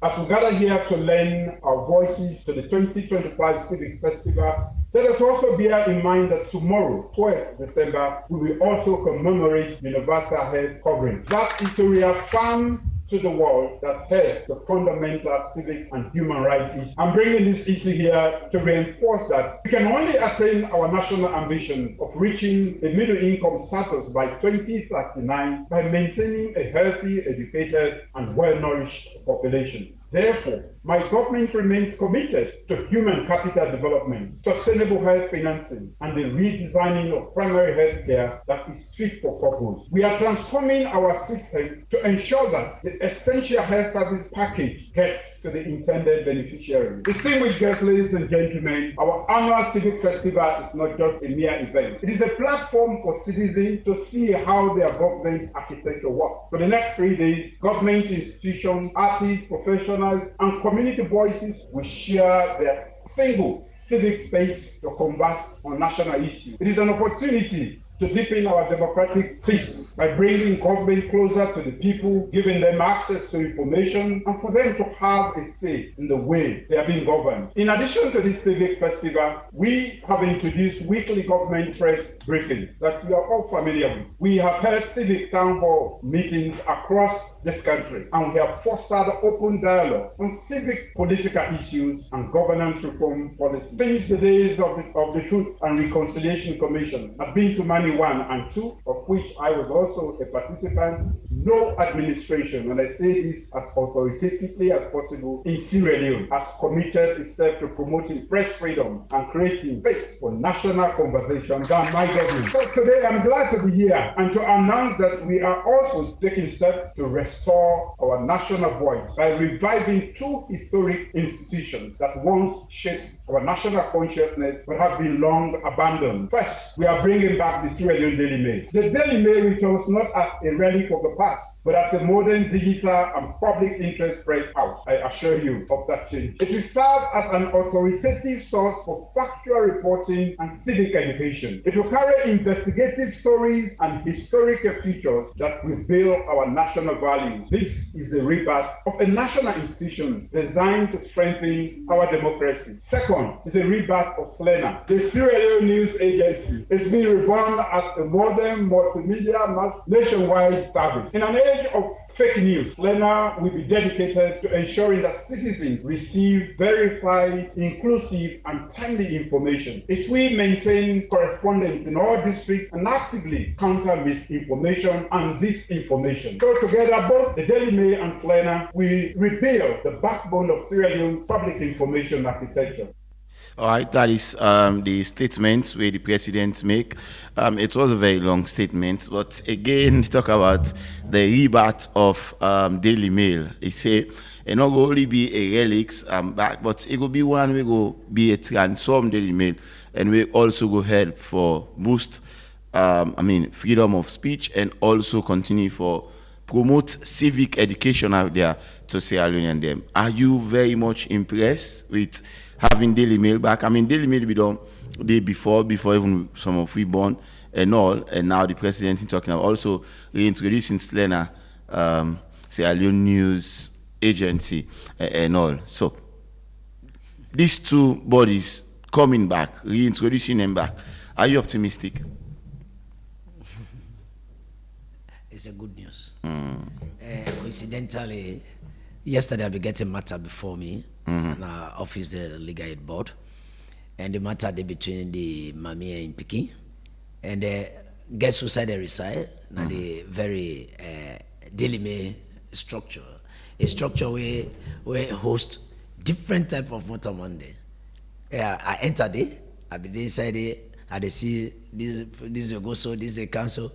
As we gather here to lend our voices to the 2025 Civic Festival, let us also bear in mind that tomorrow, 12th December, we will also commemorate Universal Health Coverage. That is to reaffirm to the world that health, the fundamental civic and human right issue. I'm bringing this issue here to reinforce that we can only attain our national ambition of reaching a middle income status by 2039 by maintaining a healthy, educated, and well-nourished population. Therefore, my government remains committed to human capital development, sustainable health financing, and the redesigning of primary health care that is fit for purpose. We are transforming our system to ensure that the essential health service package gets to the intended beneficiaries. Distinguished guests, ladies and gentlemen, our annual civic festival is not just a mere event. It is a platform for citizens to see how their government architecture works. For the next 3 days, government institutions, artists, professionals, and community voices will share their single civic space to converse on national issues. It is an opportunity to deepen our democratic peace by bringing government closer to the people, giving them access to information, and for them to have a say in the way they are being governed. In addition to this civic festival, we have introduced weekly government press briefings that we are all familiar with. We have held civic town hall meetings across this country, and we have fostered open dialogue on civic political issues and governance reform policies. Since the days of the Truth and Reconciliation Commission, I've been to many 1 and 2, of which I was also a participant. No administration, and I say this as authoritatively as possible, in Sierra Leone has committed itself to promoting press freedom and creating space for national conversation than my government. So today I'm glad to be here and to announce that we are also taking steps to restore our national voice by reviving 2 historic institutions that once shaped our national consciousness but have been long abandoned. First, we are bringing back the Sierra Leone Daily Mail. The Daily Mail returns not as a relic of the past, but as a modern digital and public interest press house. I assure you of that change. It will serve as an authoritative source for factual reporting and civic education. It will carry investigative stories and historical features that reveal our national values. This is the rebirth of a national institution designed to strengthen our democracy. Second is the rebirth of Slena, the Sierra Leone News Agency. It's been reborn as a modern multimedia nationwide service. In an age of fake news, Slena will be dedicated to ensuring that citizens receive verified, inclusive, and timely information. It will maintain correspondence in all districts and actively counter misinformation and disinformation. So together, both the Daily Mail and Slena will rebuild the backbone of Sierra Leone's public information architecture. All right, that is the statements where the president make. It was a very long statement, but again, talk about the rebirth of Daily Mail. He say it not go only be a relics back, but it will be one we go be a transform Daily Mail, and we also go help for boost freedom of speech and also continue for promote civic education out there to Sierra Leone and them. Are you very much impressed with having Daily Mail back? I mean, Daily Mail be done the day before even some of we born and all, and now the president is talking about also reintroducing Slena, Sierra Leone News Agency and all. So these two bodies coming back, reintroducing them back. Are you optimistic? It's a good news. Coincidentally, yesterday I be getting matter before me in our office, the legal aid board, and the matter they between the Mami and Piki, and guess who side they reside? Now the very Daily Mail structure, a structure where host different type of motor Monday. Yeah, I entered it. I be inside it. I see this will go so this they cancel.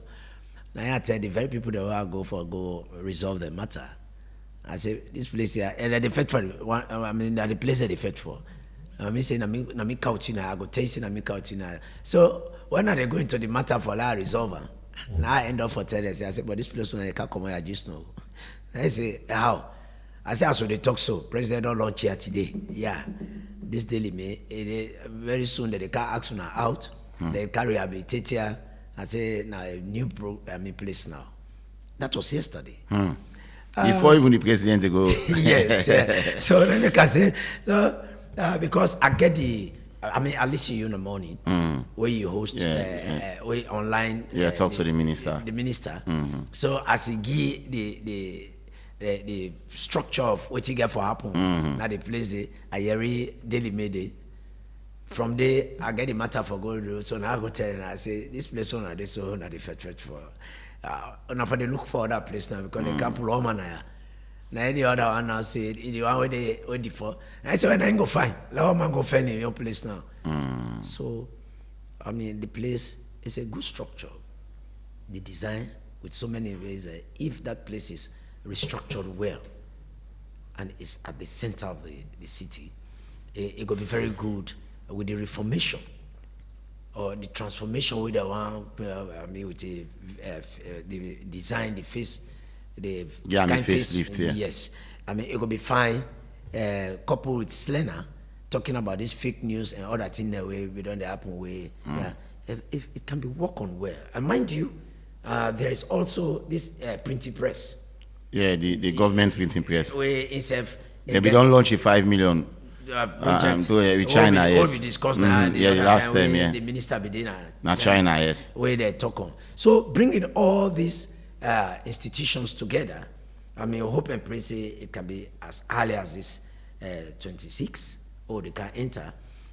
Now I tell the very people that will go resolve the matter. I say this place here, and the effect for one. I mean, the place that they effect for. I mean, say na me couch I go taste na me couch So when are they going to the matter for la resolver? Now I end up for tell us. I say, but this place when they can't come here just now. I say how? I say as they talk so. President don't launch here today. Yeah, this Daily Mail. Very soon they can't ask now out. They can rehabilitate here. I say now a new place now. That was yesterday. Before even the president go. Yes. So then you can say because I get I listen you in the morning where you host where online. Talk to the minister. The minister. So as he give the structure of what he get for happen. Now the place I hear Daily Mail. From there, I get the matter for gold. So now I go tell and I say, this place on this so now they fetch for. Now for they look for other place now because they can't pull all man now. Now any other one now say the one where they wait for. I say when I go find, let man go find in your place now. So, I mean the place is a good structure. The design with so many ways. If that place is restructured well, and it's at the center of the city, it will be very good. With the reformation or the transformation with the one, with the design, the face, the kind facelift, yes. I mean, it could be fine. Coupled with Slena talking about this fake news and all that in the way we don't happen way. If it can be worked on well, and mind you, there is also this printing press. Yeah, the government printing press. Where itself, we don't launch a 5 million. With China, yes. We discussed the last time, the minister be now China, yes. Where they talk on. So bringing all these institutions together, I mean, hope and pray say it can be as early as this 26, or they can enter.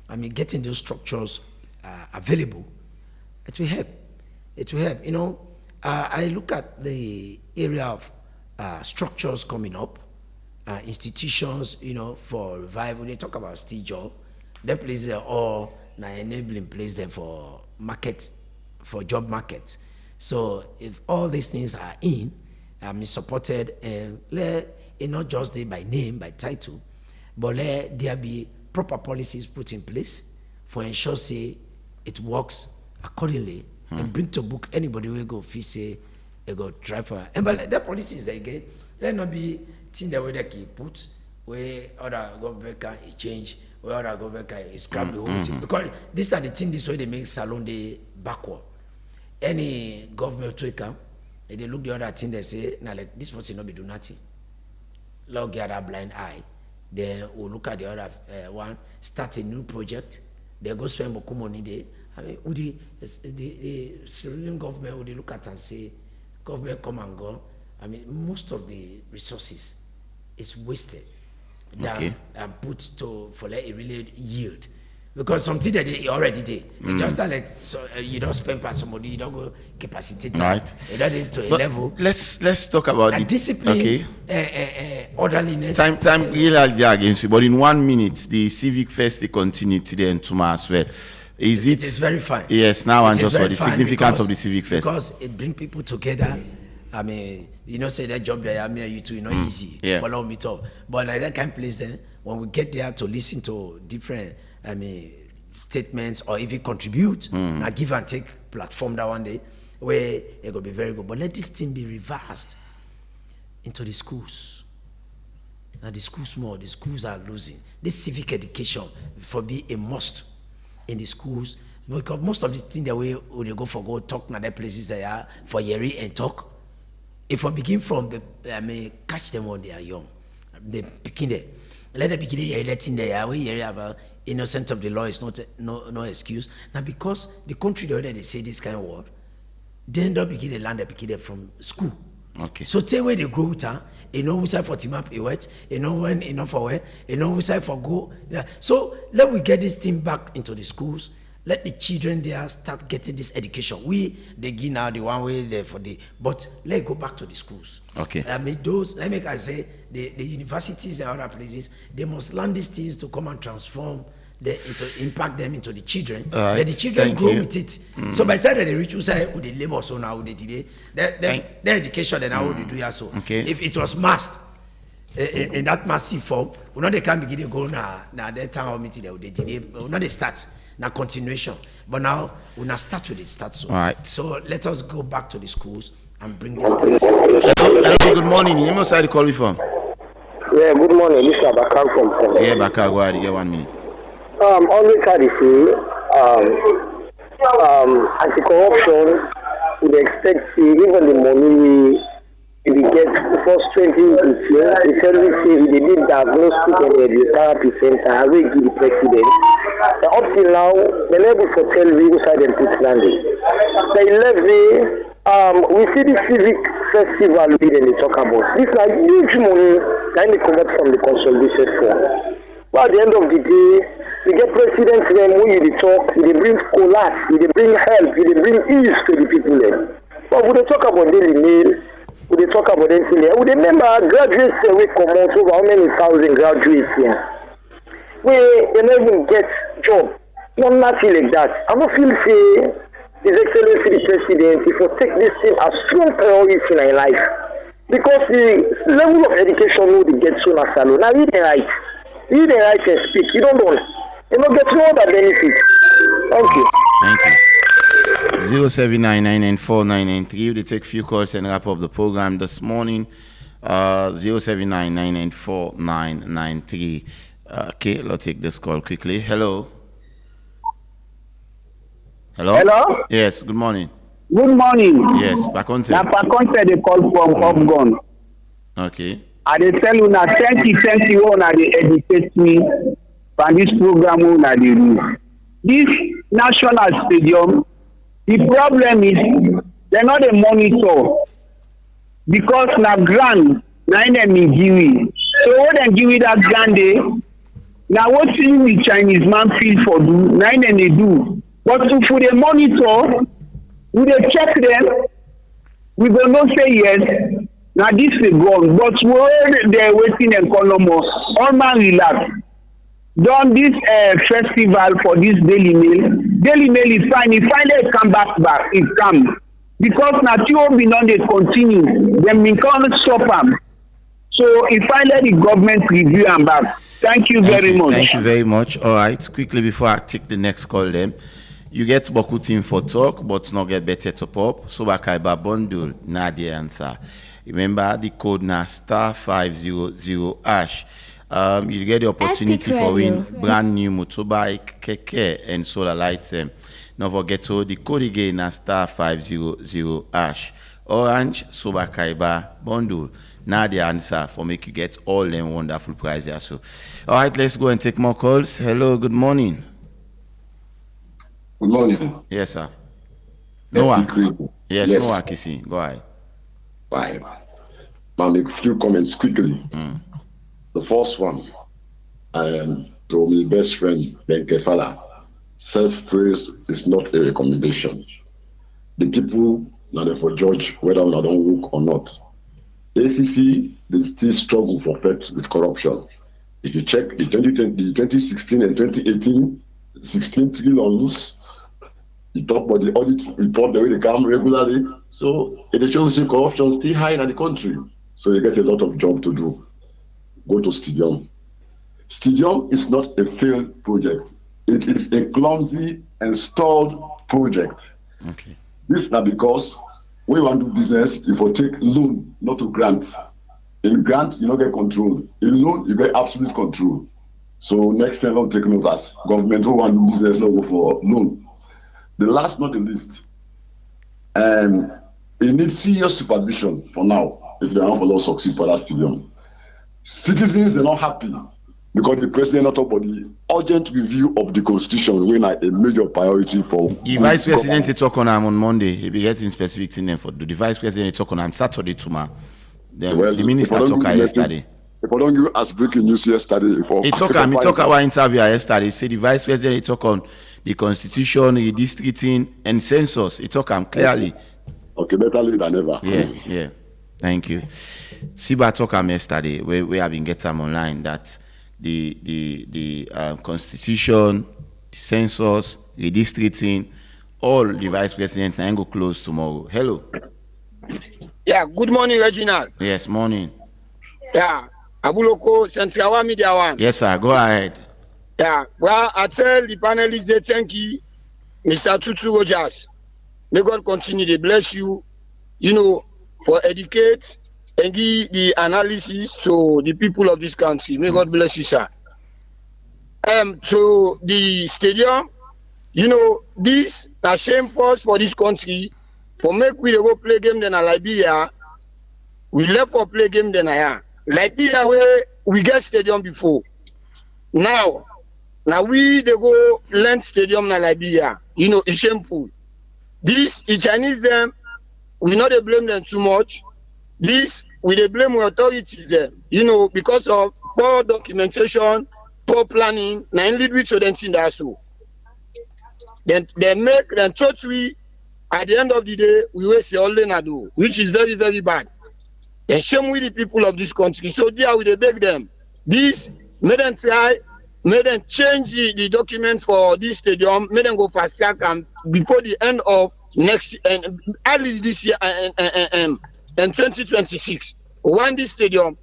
I mean, getting those structures available, it will help. It will help. You know, I look at the area of structures coming up. Institutions, you know, for revival. They talk about steel job. That place there all now enabling place there for market, for job market. So if all these things are in, supported, and let it not just by name, by title, but let there be proper policies put in place for ensure say it works accordingly and bring to book anybody will go fee say they go try for. And but the policies they get, let not be thing the way they keep put where other government can change, where other government can scrap the whole thing. Because these are the things this way they make salon they backward. Any government will come, and they look the other thing they say, now like this person not be do nothing. Log the other blind eye. Then we'll look at the other one, start a new project. They go spend more money there. I mean, would the Syrian government would they look at and say, government come and go. I mean, most of the resources is wasted than put to for like a really yield. Because something that they already did. You just like so you don't spend for somebody, you don't go capacity. Right. That is to a level. Let's talk about the discipline, orderliness. Time really against you, but in 1 minute, the civic fest they continue today and tomorrow as well. It is very fine. Yes, now and just for the significance of the civic fest. Because it brings people together. I mean, you know, say that job there, I mean, you too, not easy. Follow me talk. But like that kind of place then, when we get there to listen to different, I mean, statements or even contribute, now give and take platform that one day, where it will be very good. But let this thing be reversed. into the schools. Now the schools are losing. This civic education for be a must in the schools, because most of the things the way they go talk in other places they are for Yeri and talk. If we begin from catch them when they are young, they begin there. Let them begin letting there. We hear about innocent of the law is not no excuse. Now because the country they say this kind of word, they end up begin the land they begin from school. Okay. So tell where they grow to, you know which side for team up wet, you know when enough for where, you know which side for go. Yeah. So let we get this thing back into the schools. Let the children there start getting this education. They give now the one way there for the, but let's go back to the schools. Okay. I mean I say the universities and other places, they must learn these things to come and transform to impact them into the children. Let the children grow with it. So by the time that they reach side with the labor so now with the delay, their education then how would they do that so. Okay. If it was masked in that massive form, we know they can't begin to go now that town hall meeting they delay, we know they start. Now continuation, but now we now start with it. Start so. All right. So let us go back to the schools and bring this kind of Hello, good morning. You must have call me from. Yeah, good morning. This is Bakar from. Yeah, Bakar, go ahead. You get 1 minute. Always had to say, anti-corruption, we expect even the money we get first 2018, the service say they did diagnostic and the therapy center, I will give the president. Up till now, the level for tell we side and put landing. The 11, we see the civic festival we they talk about. This is huge money that they convert from the consolidated fund. But at the end of the day, we get presidents when we talk, they bring collapse, they bring help, they bring ease to the people there. But when they talk about daily meal, when they talk about anything there, we remember graduates we come out over how many thousand graduates here. They don't even get job. Not nothing like that. I don't feel say His Excellency the President, if we take this thing as strong priority in our life. Because the level of education we get so nasal. Now read and write. Read and write and speak. You don't know. You don't get no other benefit. Thank you. Thank you. 079994993. They take few calls and wrap up the program this morning. 079994993. Okay, let's take this call quickly. Hello. Hello. Hello. Yes. Good morning. Good morning. Yes. Paconte. Now Paconte they call from Upgon. Okay. I dey tell you now 2020 una dey educate me from this program una dey do. This national stadium, the problem is they no dey monitor because na grant na dem give it. So when dem give it that grant dey, na wetin the Chinese man feel for do, na dem dey do. But if we dey monitor, we dey check them, we go know say yes. Now this is gone, but when they're waiting and call no more, all man relax. Done this festival for this Daily Mail. Daily Mail is fine. If finally come back, it come. Because now two be non they continue. Then we can't stop them. So if finally the government review and back. Thank you very much. Thank you very much. All right. Quickly before I take the next call then. You get Boku team for talk, but not get better to pop. So Bakaiba bundle, na the answer. Remember the code now *500#. You get the opportunity for win brand new motorbike, keke, and solar lights. Don't forget to the code again now *500#. Orange Sobakaiba bundle. Now the answer for make you get all them wonderful prizes. So, all right, let's go and take more calls. Hello, good morning. Good morning. Yes, sir. Noah. Yes, Noah Kisi. Go ahead. Fine. I'll make a few comments quickly. The first one, to my best friend, Ben Kefala, self-praise is not a recommendation. The people now therefore judge whether or not don't work or not. ACC, they still struggle for fact with corruption. If you check the 2016 and 2018, 16 trillion loose. You talk about the audit report, the way they come regularly. So it shows you corruption still high in the country. So you get a lot of job to do. Go to stadium. Stadium is not a failed project. It is a clumsy and stalled project. Okay. This is because we want to do business if we take loan, not to grant. In grant, you don't get control. In loan, you get absolute control. So next time, don't take note as government who want to do business, no go for loan. The last, not the least, it needs serious supervision for now if they want to succeed for that stadium. Citizens are not happy because the president not talk about the urgent review of the constitution when a major priority for the vice president talk on him on Monday. He be getting specific thing for the vice president talk on him Saturday tomorrow. The minister talk yesterday. If I don't give as breaking news yesterday, he talk about interview yesterday. He say the vice president talk on the constitution, the redistricting, and census. He talk clearly. Okay, better late than ever. Yeah. Thank you. Siba talk yesterday where we have been getting online that the constitution, the census, redistricting, all the vice presidents and go close tomorrow. Hello. Yeah, good morning, Reginald. Yes, morning. Yeah, Abuloko, Central Media One. Yes, sir. Go ahead. Yeah, well, I tell the panelists, they thank you, Mr. Tutu Rogers. May God continue to bless you, for educate and give the analysis to the people of this country. May God bless you, sir. To the stadium, this a shame for this country. For make we go play game in Liberia, we left for play game in Liberia where we get stadium before. Now we they go land stadium in Liberia. It's shameful. This the Chinese them, we not they blame them too much. This we they blame the authorities them. Because of poor documentation, poor planning, na lead with so then that so. Then they make them totally. At the end of the day, we will say all they do, which is very, very bad. And shame with the people of this country. So there we beg them. This made them try, made them change the documents for this stadium, made them go fast track and before the end of next and early this year and 2026. One this stadium.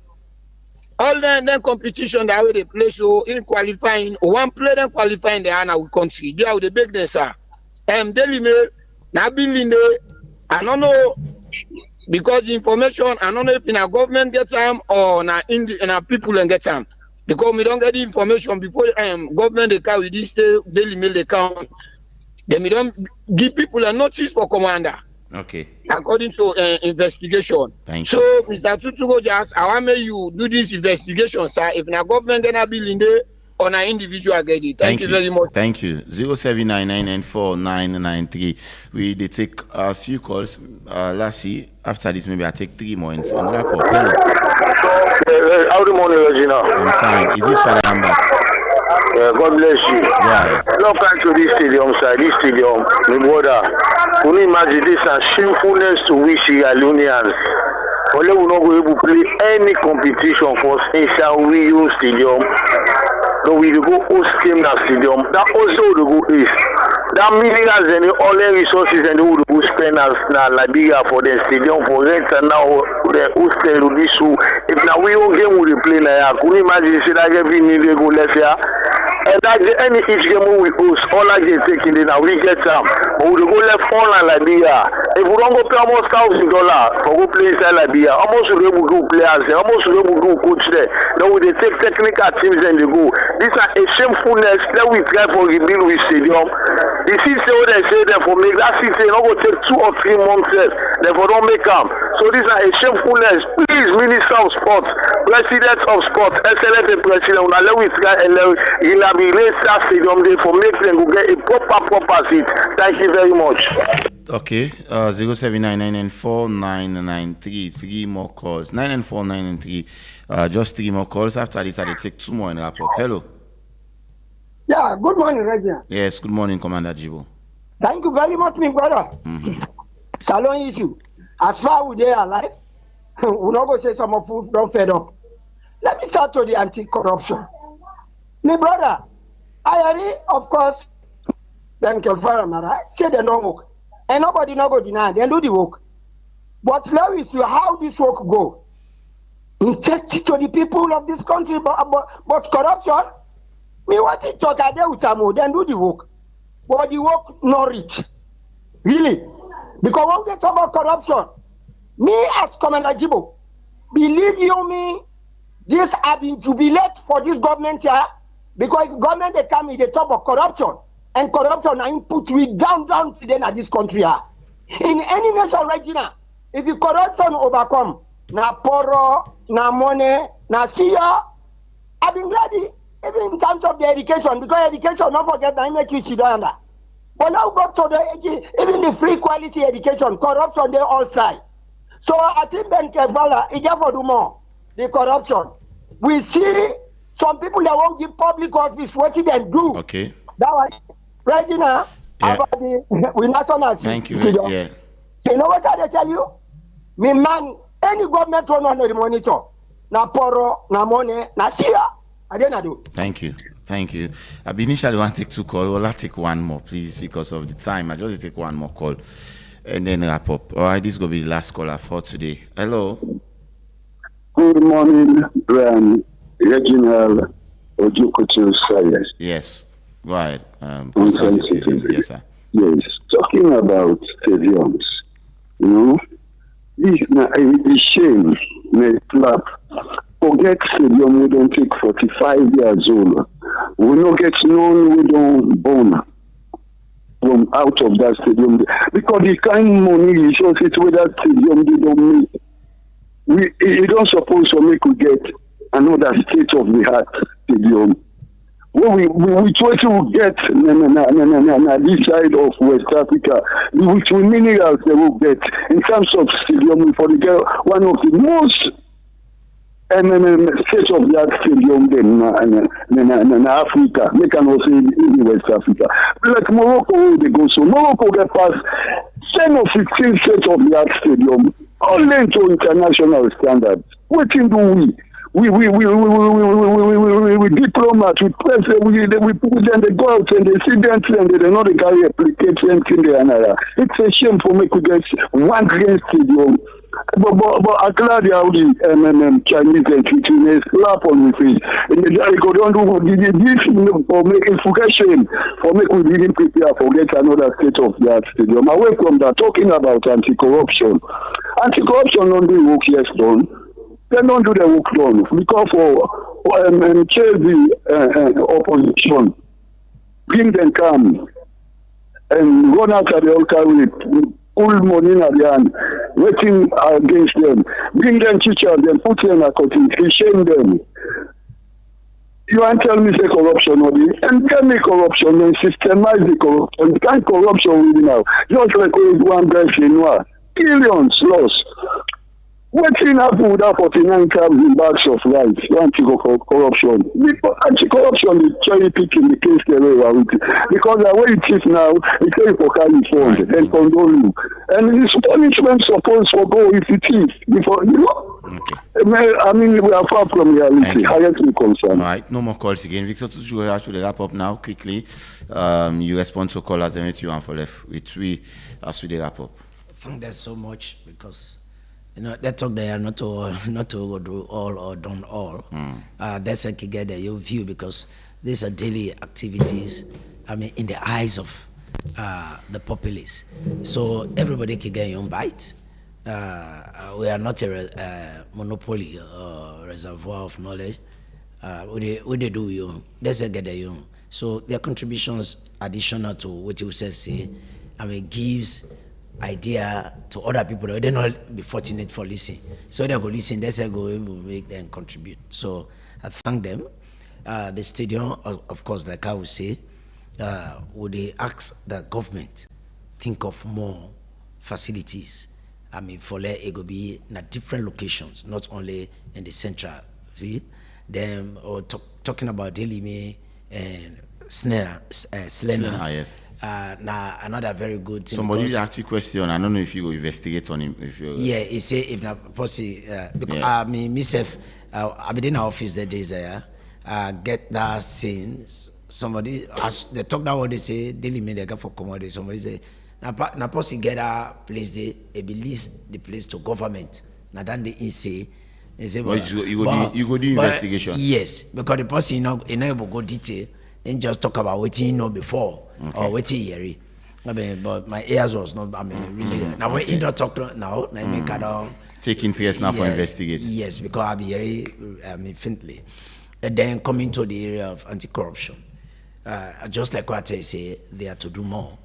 All then competition that way they play so in qualifying, one play them qualifying the our country. There we beg them, sir. Daily Mail. Now, I don't know because the information, I don't know if in our government get them or in our people and get them. Because we don't get the information before government they carry this Daily Mail they count. Then we don't give people a notice for commander. Okay. According to investigation. Thank you. So, Mr. Tutu Rogers, I want you do this investigation, sir. If our government gonna be in there, on an individual get it. Thank you very much. Thank you. 0799949993. We they take a few calls. Let's see. After this, maybe I take 3 more. And wrap up. Hello. How the morning, Regina? I'm fine. Is this Father Lambert? God bless you. Right. Love back to this stadium, sir. This stadium, my brother. Can you imagine this a shamefulness to we Sierra Leoneans? Only we not go able to play any competition for inside Rio Stadium. So we go host game that stadium. That also the go is. That millions and all the resources and they would go spend as Liberia for the stadium for rent and now the hostel will be so. If now we own game we play like could you imagine say that every day go left here? And that any each game we host, all I get taking in now we get some. But we go left all like Liberia. If we don't go pay almost $1,000 for go play inside Liberia, almost we go players there, almost we go coach there. Then we they take technical teams and they go. This is a shamefulness that we try for rebuild with stadium. The city what they say that for make that city not go take 2 or 3 months less. Therefore don't make them. So this is a shamefulness. Please, Minister of Sport, President of Sport, excellent president, now let we try and rehabilitate that stadium there for make them go get a proper seat. Thank you very much. Okay, 0799949993. 3 more calls. 9949993. Just 3 more calls. After this, I will take 2 more and wrap up. Hello. Yeah, good morning, Regina. Yes, good morning, Commander Jibo. Thank you very much, my brother. Salon issue. As far as they are alive, we're not going to say some of food don't fed up. Let me start to the anti-corruption. My brother, I agree, of course, then right? Say they don't work. And nobody not go deny, they do the work. But let me see how this work go. Infect to the people of this country, but corruption, me want to talk at them, then do the work. But the work not reach. Really. Because when we talk about corruption, me as Commander Jibo, Believe you me, this have been jubilate for this government here because government they come in the top of corruption and corruption and put we down today in this country here. In any nation regional, if the corruption overcome, na poro, na money, na siya, I've been glad even in terms of the education because education don't forget that make you sit down there. But now go to the even the free quality education, corruption they all side. So I think Ben Kevala, he just for do more. The corruption. We see some people that won't give public office what they do. Okay. That was Regina about the with national. Thank you. Yeah. You know what I tell you? Me man, any government will not know the monitor. Na poro, na money, na siya. I didn't do. Thank you. Thank you. I initially want to take 2 calls. Well, I'll take one more, please, because of the time. I just take one more call and then wrap up. All right, this is going to be the last caller for today. Hello. Good morning, Reginald Ojukutu Sayers. Yes. Go ahead. Citizen. Yes, sir. Yes. Talking about stadiums, you know, it's shame, slap. Forget stadium, we don't take 45 years old. We don't get none, we don't born from out of that stadium. Because the kind of money you show it with that stadium, they don't make. You don't suppose to make we get another state of the art stadium. Well, we try to get this side of West Africa, which minerals they will get in terms of stadium for the girl, one of the most state of the art stadium in Africa. They can also in West Africa. Like Morocco, they go so Morocco get past 10 or 15 state of the art stadium, all linked to international standards. What do we? We diplomats, we president, we put them, they go out and they see them and they know they can replicate anything they another. It's a shame for me to get one great stadium. But I'm glad how the Chinese and they slap on the face. And they go down to this for making forgetting, for making we didn't prepare for get another state of the art stadium. Away from that, talking about anti-corruption. Anti-corruption on the work yes done. They don't do the work done because for chase the opposition, bring them come and run out of the altar with full money in the hand, waiting against them, bring them teachers and put them in a cutting, shame them. You want to tell me say corruption or and tell me corruption and systemize the corruption. You can't corruption with now. Just like one guy in noir. Billions lost. What's in happen with that 49,000 bags of rice? Anti-corruption. Anti-corruption is cherry picking the case the way around it. Because the way it is now, it's very for carry fund and condole you. And this punishment supposed to go if it is. Before, you know? Okay. I mean, we are far from reality. I get me concerned. All right, no more calls again. Victor, to actually wrap up now quickly. You respond to callers and you want for left with three as we wrap up. Thank that so much because you know that talk they are not to do all or done all. That's like you get your view because these are daily activities. I mean, in the eyes of the populace, so everybody can get your own bite. We are not a monopoly or reservoir of knowledge. We they do you. That's a get your own. So their contributions additional to what you say. I mean, gives idea to other people that they not be fortunate for listening. So they go listen, they say go make them contribute. So I thank them. The stadium, of course, like I would say, would they ask the government think of more facilities? I mean, for it will be in different locations, not only in the central field. Then or talking about Delime and Slena. Yes. Now another very good thing. Somebody asked you a question. I don't know if you go investigate on him. If you yeah, he say if not possible because I mean myself, I've been in our office the days there. Get that scene. Somebody as they talk that what they say. Daily media for commodity. Somebody say now possible get a place they release the place to government. Now then they say. Say, you go do investigation. Yes, because the person you know go detail and just talk about what you know before. Okay. Or what he I mean, but my ears was not. I mean, really. Now we don't talk now. I make take interest now for investigate. Yes, because I'll be very faintly. And then coming to the area of anti-corruption, just like what I say, they are to do more.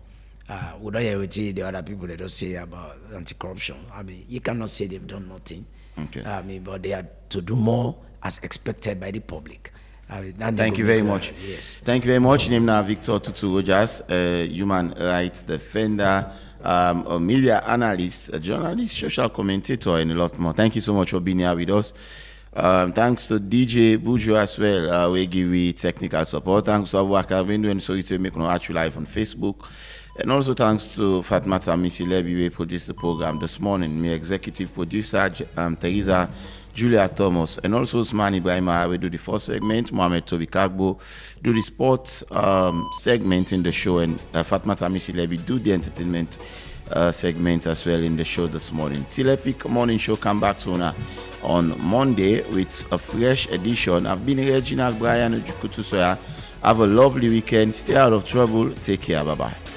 We don't hear the other people that don't say about anti-corruption. I mean, you cannot say they've done nothing. Okay. I mean, but they are to do more as expected by the public. Thank you very much. Yes. Thank you very much. Name now Victor Tutu Rojas, human rights defender, a media analyst, a journalist, social commentator, and a lot more. Thank you so much for being here with us. Thanks to DJ Bujo as well. We give you technical support. Thanks to Abubakar Window and Sorry to make no actual live on Facebook. And also thanks to Fatmata Misilebi, we produced the program this morning. My executive producer, Teresa Julia Thomas, and also Usman Ibrahima. We do the first segment. Mohamed Tobi Kagbo do the sports segment in the show, and Fatmata Misilebi do the entertainment segment as well in the show this morning. Till Epic Morning Show come back to on Monday with a fresh edition. I've been Reginald Brian Ojukutu Soya. Have a lovely weekend. Stay out of trouble. Take care. Bye-bye.